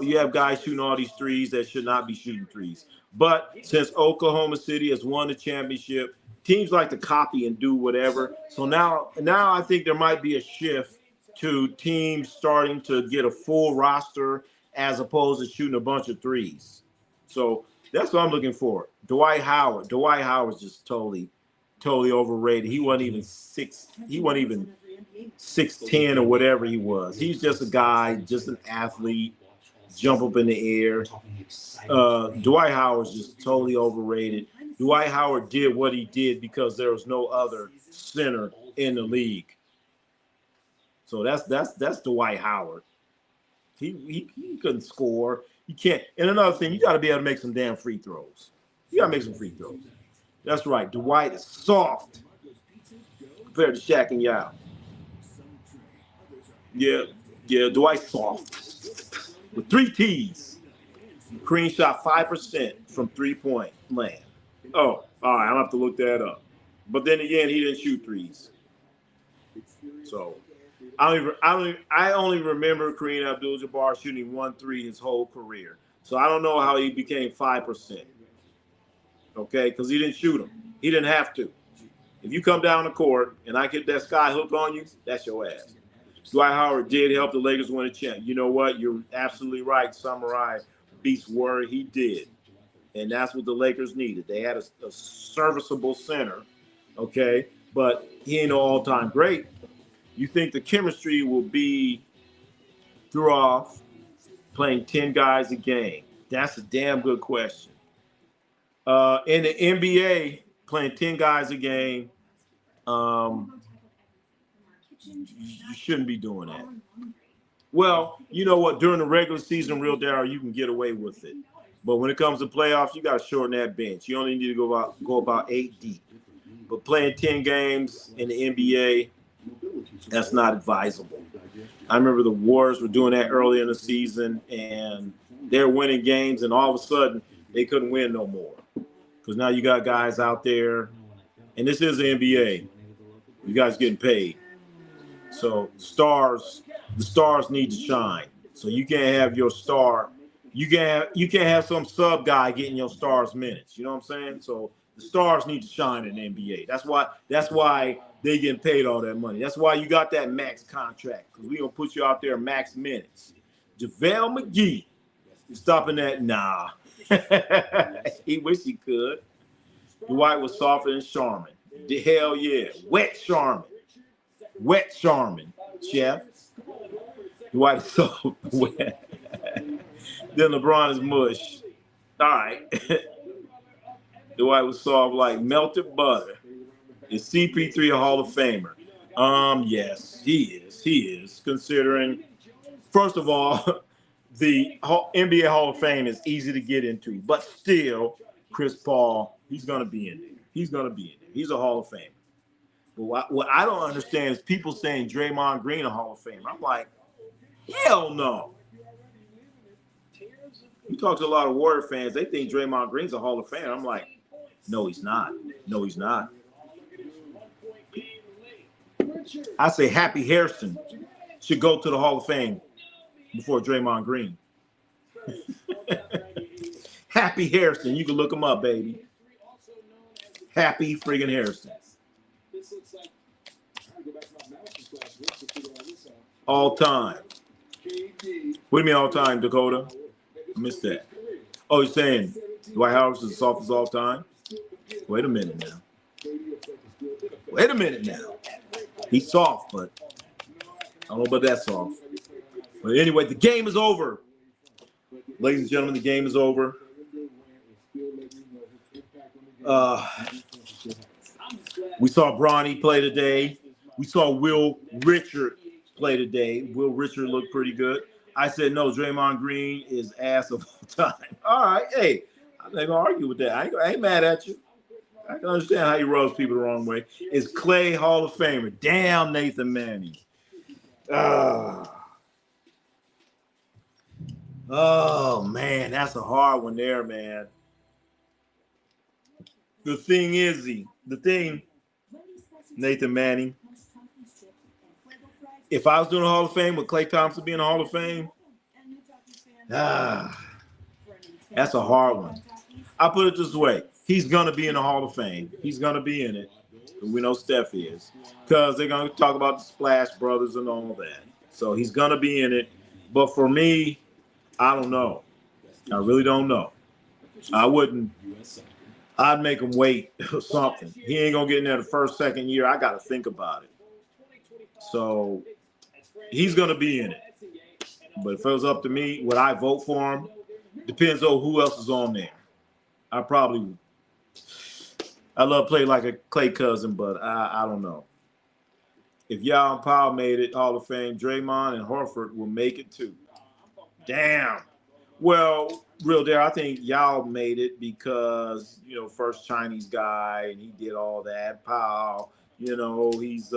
you have guys shooting all these threes that should not be shooting threes. But since Oklahoma City has won the championship, teams like to copy and do whatever. So now I think there might be a shift to teams starting to get a full roster as opposed to shooting a bunch of threes. So that's what I'm looking for. Dwight Howard. Dwight Howard's just totally overrated. He wasn't even 6'10" or whatever he was. He's just a guy, just an athlete, jump up in the air. Dwight Howard's just totally overrated. Dwight Howard did what he did because there was no other center in the league. So that's Dwight Howard. He couldn't score. You can't. And another thing, you got to be able to make some damn free throws. You got to make some free throws. That's right. Dwight is soft compared to Shaq and Yao. Yeah, Dwight's soft with 3 T's. Kareem shot 5% from 3-point land. Oh, all right. I'm gonna have to look that up. But then again, he didn't shoot threes. So I only remember Kareem Abdul-Jabbar shooting 1 3 his whole career. So I don't know how he became 5%. Okay, because he didn't shoot them. He didn't have to. If you come down the court and I get that sky hook on you, that's your ass. Dwight Howard did help the Lakers win a champ. You know what? You're absolutely right. Samurai Beast Warrior, he did. And that's what the Lakers needed. They had a serviceable center, okay? But he ain't no all-time great. You think the chemistry will be through off playing 10 guys a game? That's a damn good question. In the NBA, playing 10 guys a game, you shouldn't be doing that. Well, you know what? During the regular season, real Darryl, you can get away with it. But when it comes to playoffs, you got to shorten that bench. You only need to go about 8 deep. But playing 10 games in the NBA, that's not advisable. I remember the Warriors were doing that early in the season, and they're winning games, and all of a sudden, they couldn't win no more. Because now you got guys out there, and this is the NBA. You guys getting paid. So the stars need to shine. So you can't have your star. You can't have some sub guy getting your stars minutes. You know what I'm saying? So the stars need to shine in the NBA. That's why they getting paid all that money. That's why you got that max contract, because we gonna put you out there max minutes. JaVale McGee stopping that? Nah. He wish he could. Dwight was softer than Sharman. The hell yeah. Wet Sharman, chef. Dwight is so wet. Then LeBron is mush. All right. Dwight was soft like melted butter. Is CP3 a Hall of Famer? Yes, he is. He is. Considering, first of all, the NBA Hall of Fame is easy to get into, but still, Chris Paul, he's going to be in there. He's going to be in there. He's a Hall of Famer. But what I don't understand is people saying Draymond Green a Hall of Famer. I'm like, hell no. You talk to a lot of Warrior fans, they think Draymond Green's a Hall of Famer. I'm like, no, he's not. No, he's not. I say Happy Hairston should go to the Hall of Fame before Draymond Green. Happy Hairston. You can look him up, baby. Happy friggin' Hairston. All time. What do you mean all time, Dakota? I missed that. Oh, you're saying Dwight Howard's as soft as all time? Wait a minute now. Wait a minute now. He's soft, but I don't know about that soft. But anyway, the game is over. Ladies and gentlemen, the game is over. We saw Bronny play today. We saw Will Richard play today. Will Richard looked pretty good. I said, no, Draymond Green is ass of all time. All right, hey, I'm not going to argue with that. I ain't mad at you. I can understand how you rubs people the wrong way. Is Clay Hall of Famer? Damn, Nathan Manning. Oh, man, that's a hard one there, man. The thing is, Nathan Manning, if I was doing a Hall of Fame with Klay Thompson being a Hall of Fame, that's a hard one. I'll put it this way. He's going to be in the Hall of Fame. He's going to be in it. We know Steph is. Because they're going to talk about the Splash Brothers and all that. So he's going to be in it. But for me, I don't know. I really don't know. I wouldn't. I'd make him wait or something. He ain't going to get in there the first, second year. I got to think about it. So he's going to be in it. But if it was up to me, would I vote for him? Depends on who else is on there. I probably would. I love play like a Clay cousin, but I don't know. If Yao and Powell made it Hall of Fame, Draymond and Horford will make it too. Damn. Well, real dare, I think Yao made it because, first Chinese guy and he did all that. Powell, he's,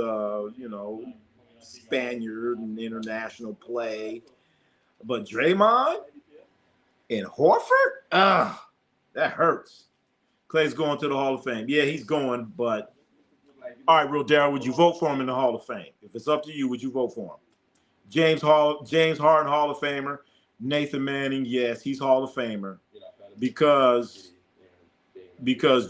Spaniard and international play. But Draymond and Horford? That hurts. Clay's going to the Hall of Fame. Yeah, he's going, but all right, real Darryl, would you vote for him in the Hall of Fame? If it's up to you, would you vote for him? James Harden, Hall of Famer. Nathan Manning, yes, he's Hall of Famer. Because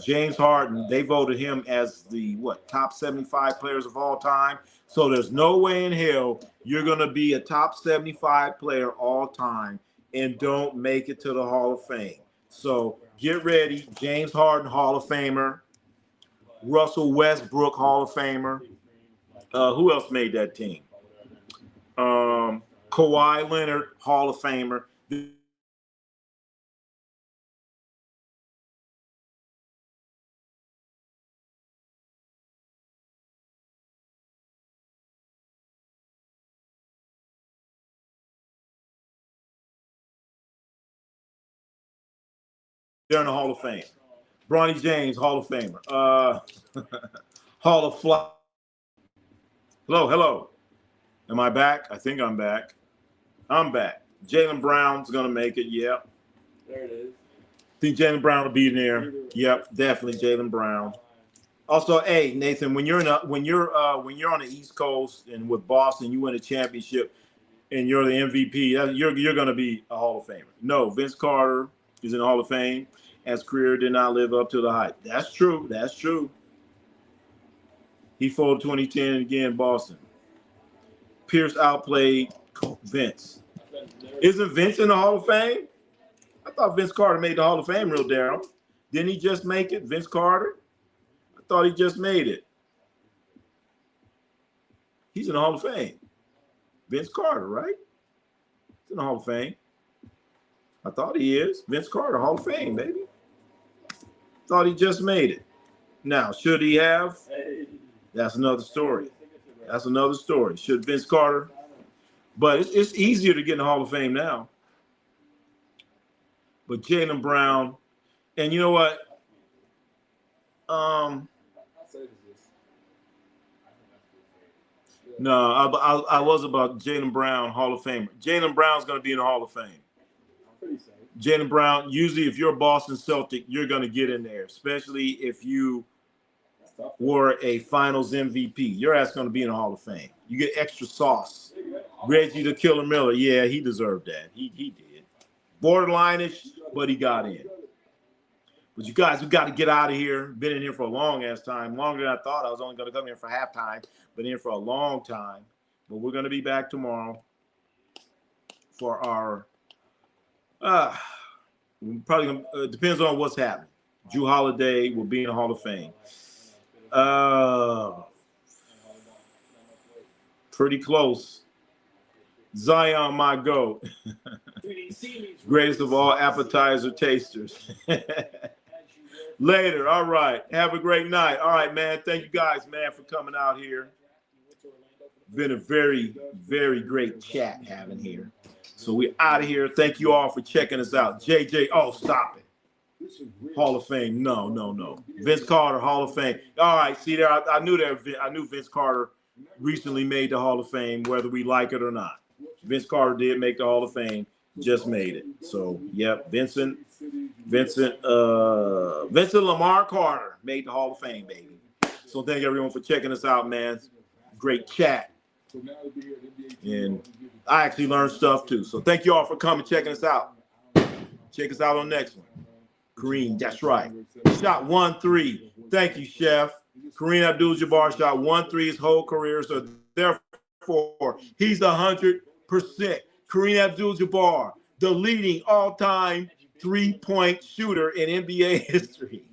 James Harden, they voted him as the top 75 players of all time. So there's no way in hell you're gonna be a top 75 player all time and don't make it to the Hall of Fame. So get ready. James Harden, Hall of Famer. Russell Westbrook, Hall of Famer. Who else made that team? Kawhi Leonard, Hall of Famer. They're in the Hall of Fame. Bronny James, Hall of Famer. Hall of Fly. Hello. Am I back? I think I'm back. I'm back. Jaylen Brown's gonna make it. Yep. There it is. Think Jaylen Brown will be in there. Yep, definitely Jaylen Brown. Also, hey Nathan, when you're on the East Coast and with Boston, you win a championship and you're the MVP. You're gonna be a Hall of Famer. No, Vince Carter is in the Hall of Fame. As career did not live up to the hype. That's true. That's true. He folded 2010 again, Boston. Pierce outplayed Vince. Isn't Vince in the Hall of Fame? I thought Vince Carter made the Hall of Fame, real Darryl. Didn't he just make it, Vince Carter? I thought he just made it. He's in the Hall of Fame. Vince Carter, right? He's in the Hall of Fame. I thought he is. Vince Carter, Hall of Fame, baby. Thought he just made it. Now, should he have? That's another story. That's another story. Should Vince Carter, but it's easier to get in the Hall of Fame now. But Jaylen Brown, and you know what? No, I was about Jaylen Brown, Hall of Famer. Jaylen Brown's going to be in the Hall of Fame. Jaylen Brown, usually if you're a Boston Celtic, you're going to get in there, especially if you were a Finals MVP. Your ass going to be in the Hall of Fame. You get extra sauce. Reggie the Killer Miller, yeah, he deserved that. He did. Borderline-ish, but he got in. But you guys, we got to get out of here. Been in here for a long-ass time, longer than I thought. I was only going to come here for halftime. Been here for a long time. But we're going to be back tomorrow for our probably gonna, depends on what's happening. Drew Holiday will be in the Hall of Fame. Pretty close. Zion, my GOAT. Greatest of all appetizer tasters. Later. All right. Have a great night. All right, man. Thank you guys, man, for coming out here. Been a very, very great chat having here. So we're out of here. Thank you all for checking us out. JJ, oh, stop it. Hall of Fame. No. Vince Carter, Hall of Fame. All right, see there, I knew that. I knew Vince Carter recently made the Hall of Fame, whether we like it or not. Vince Carter did make the Hall of Fame, just made it. So, yep, Vincent Lamar Carter made the Hall of Fame, baby. So thank everyone for checking us out, man. Great chat. And I actually learned stuff too. So thank you all for coming, checking us out. Check us out on the next one. Kareem, that's right. Shot 1-3. Thank you, Chef. Kareem Abdul-Jabbar shot 1-3 his whole career. So therefore, he's 100%. Kareem Abdul-Jabbar, the leading all-time three-point shooter in NBA history.